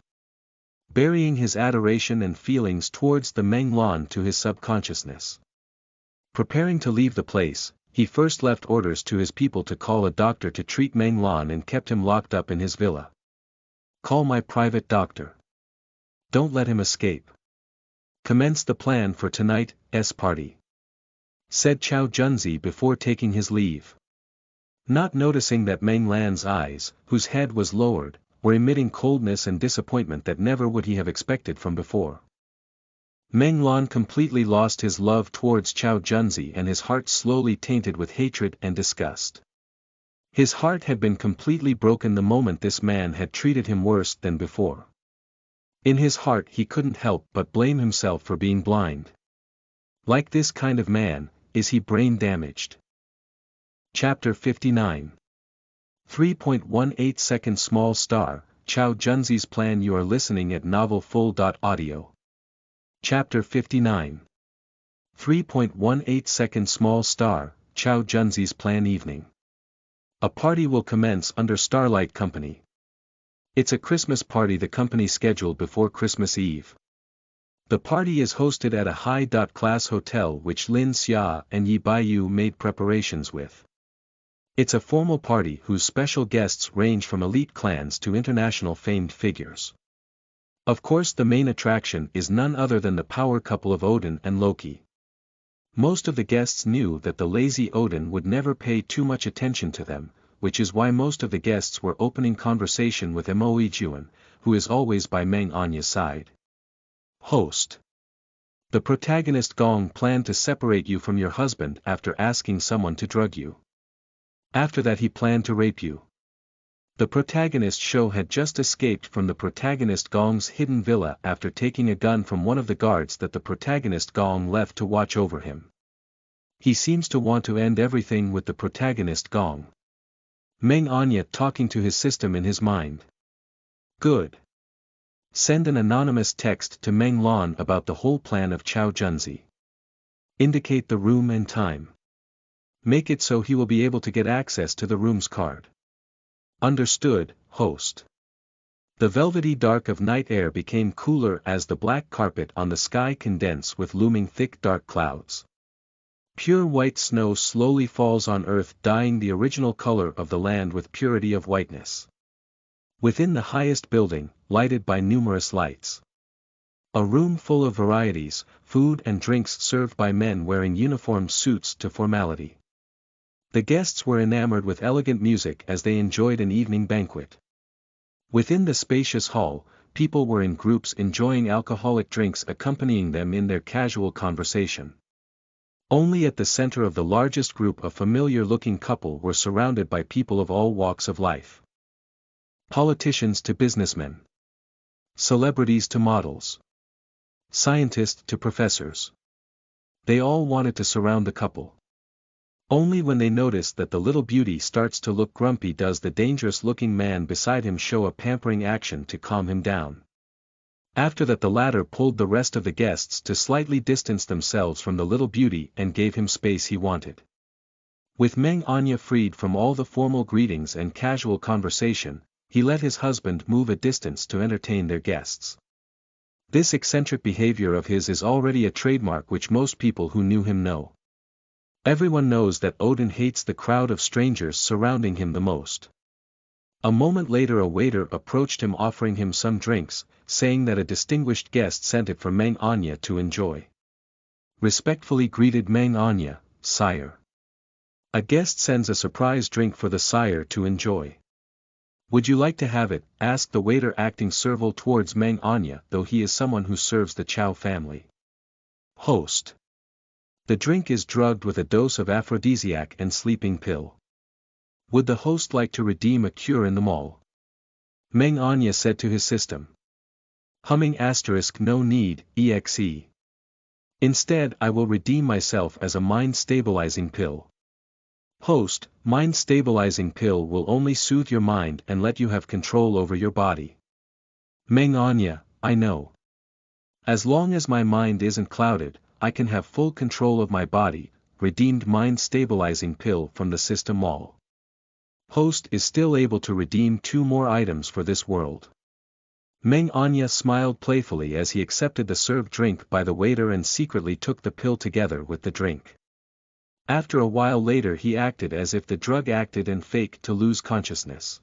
Burying his adoration and feelings towards the Meng Lan to his subconsciousness. Preparing to leave the place, he first left orders to his people to call a doctor to treat Meng Lan and kept him locked up in his villa. Call my private doctor. Don't let him escape. Commence the plan for tonight's party, said Chao Junzi before taking his leave. Not noticing that Meng Lan's eyes, whose head was lowered, were emitting coldness and disappointment that never would he have expected from before. Meng Lan completely lost his love towards Chao Junzi and his heart slowly tainted with hatred and disgust. His heart had been completely broken the moment this man had treated him worse than before. In his heart he couldn't help but blame himself for being blind. Like this kind of man, is he brain damaged? Chapter 59. 3.18 second small star, Chao Junzi's plan. You are listening at novelfull.audio. Chapter 59. 3.18 second small star, Chao Junzi's plan. Evening. A party will commence under Starlight Company. It's a Christmas party the company scheduled before Christmas Eve. The party is hosted at a high-class hotel which Lin Xia and Yi Baiyu made preparations with. It's a formal party whose special guests range from elite clans to international famed figures. Of course the main attraction is none other than the power couple of Odin and Loki. Most of the guests knew that the lazy Odin would never pay too much attention to them, which is why most of the guests were opening conversation with Mo Juan, who is always by Meng Anya's side. Host. The protagonist Gong planned to separate you from your husband after asking someone to drug you. After that he planned to rape you. The protagonist Shou had just escaped from the protagonist Gong's hidden villa after taking a gun from one of the guards that the protagonist Gong left to watch over him. He seems to want to end everything with the protagonist Gong. Meng Anya talking to his system in his mind. Good. Send an anonymous text to Meng Lan about the whole plan of Chao Junzi. Indicate the room and time. Make it so he will be able to get access to the room's card. Understood, host. The velvety dark of night air became cooler as the black carpet on the sky condensed with looming thick dark clouds. Pure white snow slowly falls on earth, dyeing the original color of the land with purity of whiteness. Within the highest building, lighted by numerous lights. A room full of varieties, food and drinks served by men wearing uniform suits to formality. The guests were enamored with elegant music as they enjoyed an evening banquet. Within the spacious hall, people were in groups enjoying alcoholic drinks accompanying them in their casual conversation. Only at the center of the largest group a familiar-looking couple were surrounded by people of all walks of life. Politicians to businessmen. Celebrities to models. Scientists to professors. They all wanted to surround the couple. Only when they notice that the little beauty starts to look grumpy does the dangerous-looking man beside him show a pampering action to calm him down. After that the latter pulled the rest of the guests to slightly distance themselves from the little beauty and gave him space he wanted. With Meng Anya freed from all the formal greetings and casual conversation, he let his husband move a distance to entertain their guests. This eccentric behavior of his is already a trademark which most people who knew him know. Everyone knows that Odin hates the crowd of strangers surrounding him the most. A moment later a waiter approached him offering him some drinks, saying that a distinguished guest sent it for Meng Anya to enjoy. Respectfully greeted Meng Anya, "Sire. A guest sends a surprise drink for the sire to enjoy. Would you like to have it?" asked the waiter acting servile towards Meng Anya, though he is someone who serves the Chow family. Host. The drink is drugged with a dose of aphrodisiac and sleeping pill. Would the host like to redeem a cure in the mall? Meng Anya said to his system. Humming asterisk no need, exe. Instead I will redeem myself as a mind-stabilizing pill. Host, mind-stabilizing pill will only soothe your mind and let you have control over your body. Meng Anya, I know. As long as my mind isn't clouded, I can have full control of my body, redeemed mind-stabilizing pill from the system mall. Host is still able to redeem 2 more items for this world. Meng Anya smiled playfully as he accepted the served drink by the waiter and secretly took the pill together with the drink. After a while later he acted as if the drug acted and faked to lose consciousness.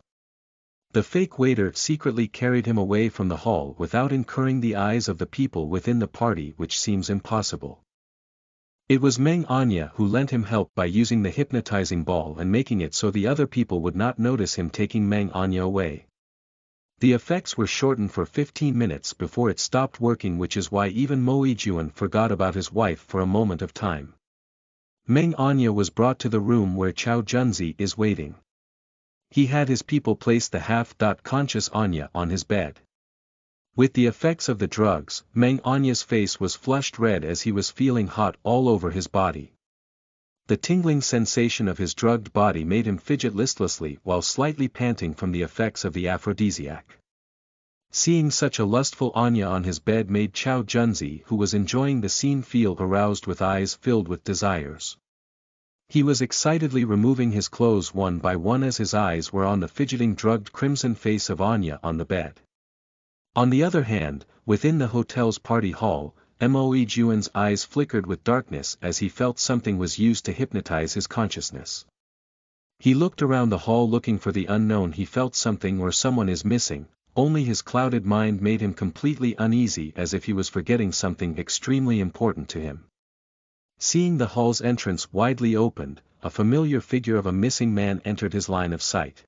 The fake waiter secretly carried him away from the hall without incurring the eyes of the people within the party, which seems impossible. It was Meng Anya who lent him help by using the hypnotizing ball and making it so the other people would not notice him taking Meng Anya away. The effects were shortened for 15 minutes before it stopped working, which is why even Mo Yijuan forgot about his wife for a moment of time. Meng Anya was brought to the room where Chow Junzi is waiting. He had his people place the half-conscious Anya on his bed. With the effects of the drugs, Meng Anya's face was flushed red as he was feeling hot all over his body. The tingling sensation of his drugged body made him fidget listlessly while slightly panting from the effects of the aphrodisiac. Seeing such a lustful Anya on his bed made Chow Junzi, who was enjoying the scene, feel aroused with eyes filled with desires. He was excitedly removing his clothes one by one as his eyes were on the fidgeting drugged crimson face of Anya on the bed. On the other hand, within the hotel's party hall, Mo Yijuan's eyes flickered with darkness as he felt something was used to hypnotize his consciousness. He looked around the hall looking for the unknown. He felt something or someone is missing, only his clouded mind made him completely uneasy, as if he was forgetting something extremely important to him. Seeing the hall's entrance widely opened, a familiar figure of a missing man entered his line of sight.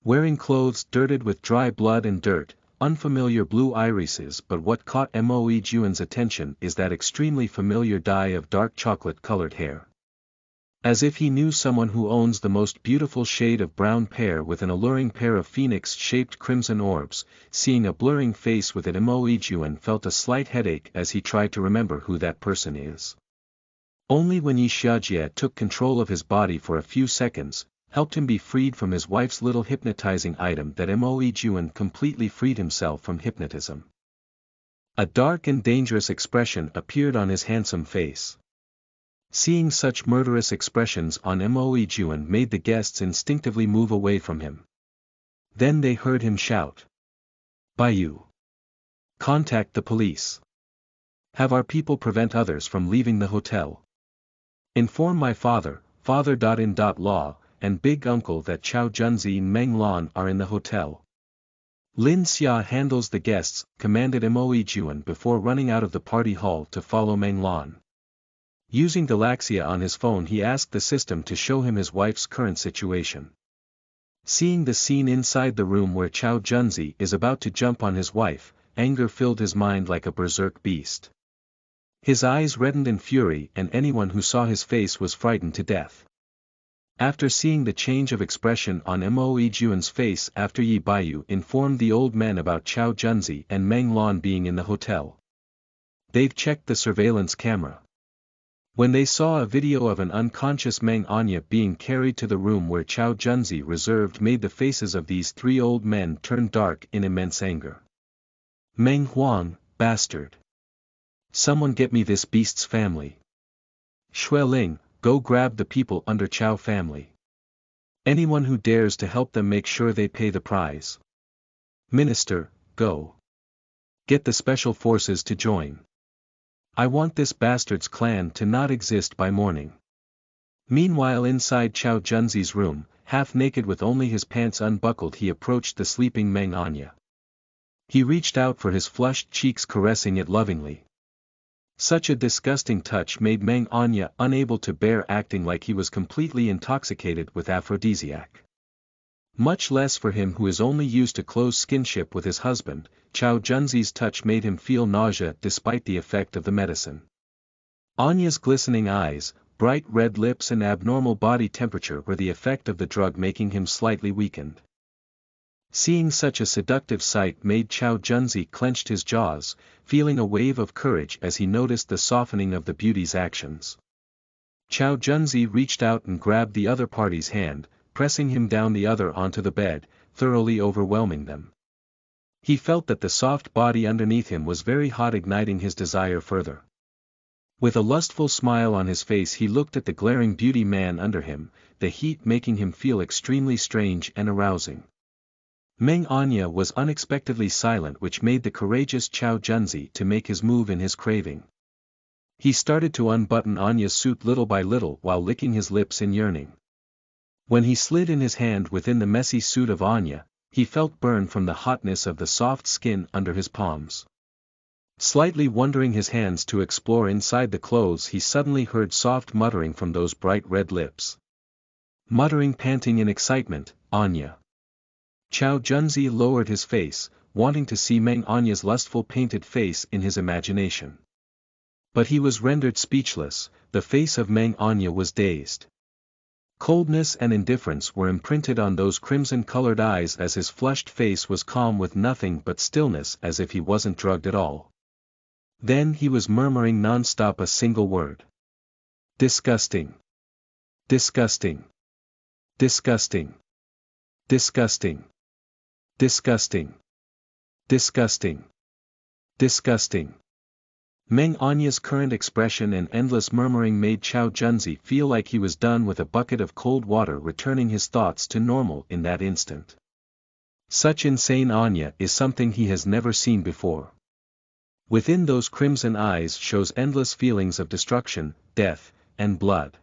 Wearing clothes dirted with dry blood and dirt, unfamiliar blue irises, but what caught Mo Yijuan's attention is that extremely familiar dye of dark chocolate-colored hair. As if he knew someone who owns the most beautiful shade of brown pear with an alluring pair of phoenix-shaped crimson orbs, seeing a blurring face with it, Mo Yijuan felt a slight headache as he tried to remember who that person is. Only when Yi Xiajie took control of his body for a few seconds, helped him be freed from his wife's little hypnotizing item, that Mo Yijuan completely freed himself from hypnotism. A dark and dangerous expression appeared on his handsome face. Seeing such murderous expressions on Mo Yijuan made the guests instinctively move away from him. Then they heard him shout. "Baiyu! Contact the police. Have our people prevent others from leaving the hotel. Inform my father, father.in.law, and big uncle that Chow Junzi and Meng Lan are in the hotel." Lin Xia handles the guests, commanded Mo Yijuan before running out of the party hall to follow Meng Lan. Using Galaxia on his phone, he asked the system to show him his wife's current situation. Seeing the scene inside the room where Chow Junzi is about to jump on his wife, anger filled his mind like a berserk beast. His eyes reddened in fury, and anyone who saw his face was frightened to death. After seeing the change of expression on Mo Yijuan's face after Yi Baiyu informed the old men about Chow Junzi and Meng Lan being in the hotel. They've checked the surveillance camera. When they saw a video of an unconscious Meng Anya being carried to the room where Chow Junzi reserved, made the faces of these 3 old men turn dark in immense anger. "Meng Huang, bastard! Someone get me this beast's family. Xue Ling, go grab the people under Chow family. Anyone who dares to help them, make sure they pay the price. Minister, go. Get the special forces to join. I want this bastard's clan to not exist by morning." Meanwhile, inside Chow Junzi's room, half naked with only his pants unbuckled, he approached the sleeping Meng Anya. He reached out for his flushed cheeks, caressing it lovingly. Such a disgusting touch made Meng Anya unable to bear, acting like he was completely intoxicated with aphrodisiac. Much less for him who is only used to close skinship with his husband. Chao Junzi's touch made him feel nausea despite the effect of the medicine. Anya's glistening eyes, bright red lips and abnormal body temperature were the effect of the drug, making him slightly weakened. Seeing such a seductive sight made Chao Junzi clenched his jaws, feeling a wave of courage as he noticed the softening of the beauty's actions. Chao Junzi reached out and grabbed the other party's hand, pressing him down the other onto the bed, thoroughly overwhelming them. He felt that the soft body underneath him was very hot, igniting his desire further. With a lustful smile on his face, he looked at the glaring beauty man under him, the heat making him feel extremely strange and arousing. Meng Anya was unexpectedly silent, which made the courageous Chao Junzi to make his move in his craving. He started to unbutton Anya's suit little by little while licking his lips in yearning. When he slid in his hand within the messy suit of Anya, he felt burn from the hotness of the soft skin under his palms. Slightly wondering his hands to explore inside the clothes, he suddenly heard soft muttering from those bright red lips. Muttering, panting in excitement, "Anya." Chao Junzi lowered his face, wanting to see Meng Anya's lustful painted face in his imagination. But he was rendered speechless. The face of Meng Anya was dazed. Coldness and indifference were imprinted on those crimson-colored eyes as his flushed face was calm with nothing but stillness, as if he wasn't drugged at all. Then he was murmuring non-stop a single word. "Disgusting. Disgusting. Disgusting. Disgusting. Disgusting. Disgusting. Disgusting." Meng Anya's current expression and endless murmuring made Chao Junzi feel like he was done with a bucket of cold water, returning his thoughts to normal in that instant. Such insane Anya is something he has never seen before. Within those crimson eyes shows endless feelings of destruction, death, and blood.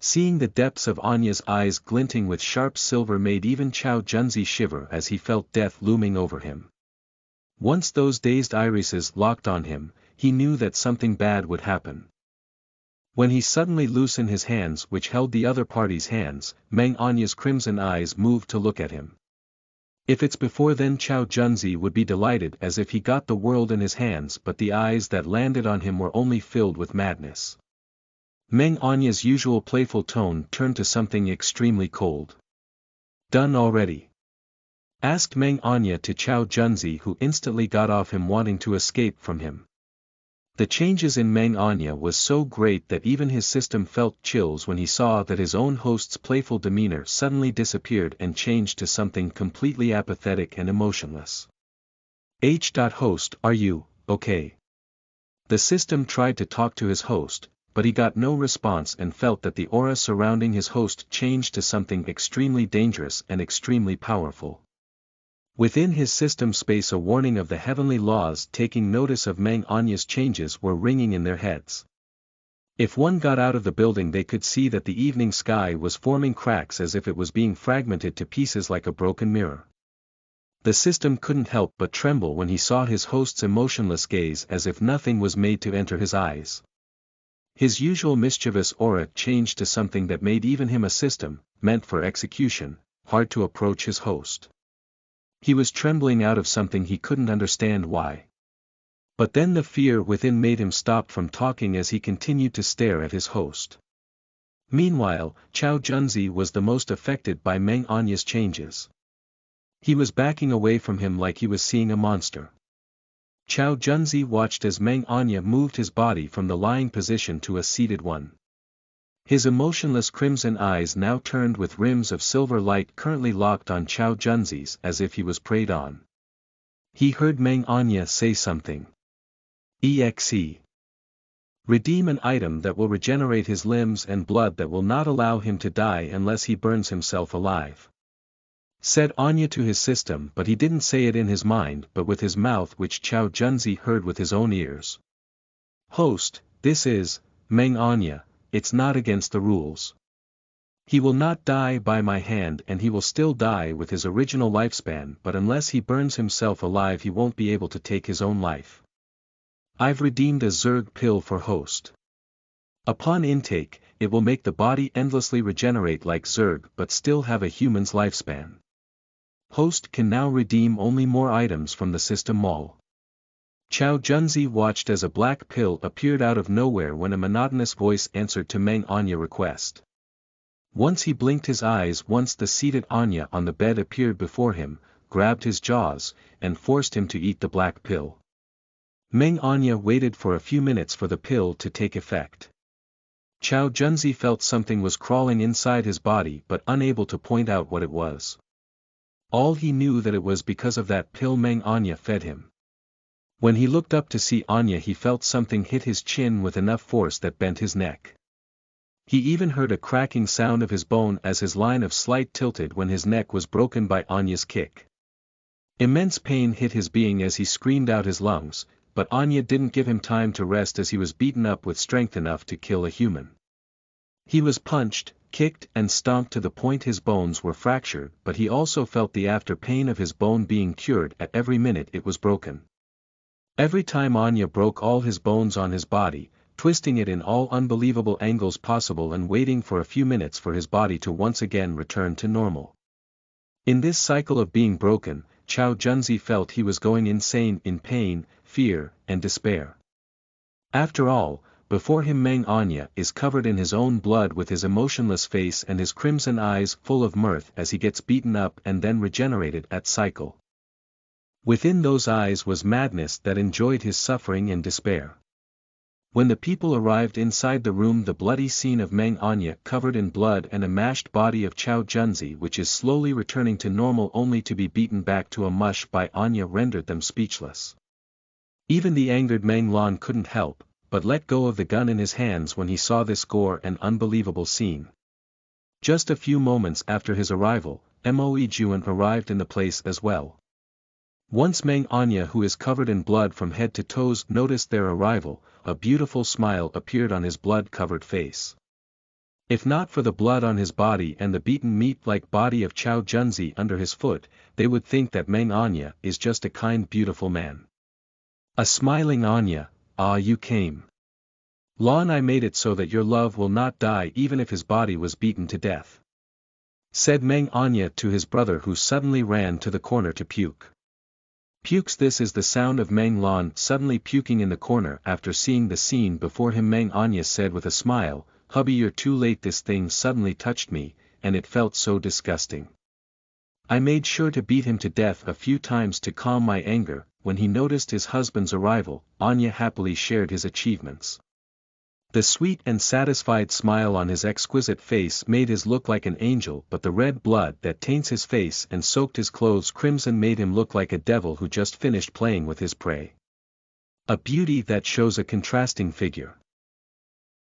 Seeing the depths of Anya's eyes glinting with sharp silver made even Chao Junzi shiver as he felt death looming over him. Once those dazed irises locked on him, he knew that something bad would happen. When he suddenly loosened his hands which held the other party's hands, Meng Anya's crimson eyes moved to look at him. If it's before then, Chao Junzi would be delighted as if he got the world in his hands, but the eyes that landed on him were only filled with madness. Meng Anya's usual playful tone turned to something extremely cold. "Done already?" asked Meng Anya to Chao Junzi, who instantly got off him, wanting to escape from him. The changes in Meng Anya was so great that even his system felt chills when he saw that his own host's playful demeanor suddenly disappeared and changed to something completely apathetic and emotionless. "Host, are you okay?" The system tried to talk to his host, but he got no response and felt that the aura surrounding his host changed to something extremely dangerous and extremely powerful. Within his system space, a warning of the heavenly laws taking notice of Meng Anya's changes were ringing in their heads. If one got out of the building, they could see that the evening sky was forming cracks as if it was being fragmented to pieces like a broken mirror. The system couldn't help but tremble when he saw his host's emotionless gaze, as if nothing was made to enter his eyes. His usual mischievous aura changed to something that made even him, a system meant for execution, hard to approach his host. He was trembling out of something he couldn't understand why. But then the fear within made him stop from talking as he continued to stare at his host. Meanwhile, Chao Junzi was the most affected by Meng Anya's changes. He was backing away from him like he was seeing a monster. Chao Junzi watched as Meng Anya moved his body from the lying position to a seated one. His emotionless crimson eyes now turned with rims of silver light currently locked on Chao Junzi's, as if he was preyed on. He heard Meng Anya say something. "EXE. Redeem an item that will regenerate his limbs and blood, that will not allow him to die unless he burns himself alive," said Anya to his system, but he didn't say it in his mind but with his mouth, which Chao Junzi heard with his own ears. "Host, this is Meng Anya. It's not against the rules. He will not die by my hand and he will still die with his original lifespan, but unless he burns himself alive he won't be able to take his own life. I've redeemed a Zerg pill for Host. Upon intake, it will make the body endlessly regenerate like Zerg but still have a human's lifespan. Host can now redeem only more items from the system mall. Chao Junzi watched as a black pill appeared out of nowhere when a monotonous voice answered to Meng Anya request. Once he blinked his eyes once the seated Anya on the bed appeared before him, grabbed his jaws, and forced him to eat the black pill. Meng Anya waited for a few minutes for the pill to take effect. Chao Junzi felt something was crawling inside his body but unable to point out what it was. All he knew that it was because of that pill Meng Anya fed him. When he looked up to see Anya he felt something hit his chin with enough force that bent his neck. He even heard a cracking sound of his bone as his line of sight tilted when his neck was broken by Anya's kick. Immense pain hit his being as he screamed out his lungs, but Anya didn't give him time to rest as he was beaten up with strength enough to kill a human. He was punched, kicked and stomped to the point his bones were fractured, but he also felt the after pain of his bone being cured at every minute it was broken. Every time Anya broke all his bones on his body, twisting it in all unbelievable angles possible and waiting for a few minutes for his body to once again return to normal. In this cycle of being broken, Chao Junzi felt he was going insane in pain, fear, and despair. After all, before him Meng Anya is covered in his own blood with his emotionless face and his crimson eyes full of mirth as he gets beaten up and then regenerated at cycle. Within those eyes was madness that enjoyed his suffering and despair. When the people arrived inside the room the bloody scene of Meng Anya covered in blood and a mashed body of Chao Junzi which is slowly returning to normal only to be beaten back to a mush by Anya rendered them speechless. Even the angered Meng Lan couldn't help, but let go of the gun in his hands when he saw this gore and unbelievable scene. Just a few moments after his arrival, Moe Juan arrived in the place as well. Once Meng Anya who is covered in blood from head to toes noticed their arrival, a beautiful smile appeared on his blood-covered face. If not for the blood on his body and the beaten meat-like body of Chao Junzi under his foot, they would think that Meng Anya is just a kind beautiful man. A smiling Anya, ah you came. Lan I made it so that your love will not die even if his body was beaten to death. Said Meng Anya to his brother who suddenly ran to the corner to puke. Pukes. This is the sound of Meng Lan suddenly puking in the corner after seeing the scene before him. Meng Anya said with a smile, hubby you're too late, this thing suddenly touched me, and it felt so disgusting. I made sure to beat him to death a few times to calm my anger. When he noticed his husband's arrival, Anya happily shared his achievements. The sweet and satisfied smile on his exquisite face made his look like an angel, but the red blood that taints his face and soaked his clothes crimson made him look like a devil who just finished playing with his prey. A beauty that shows a contrasting figure.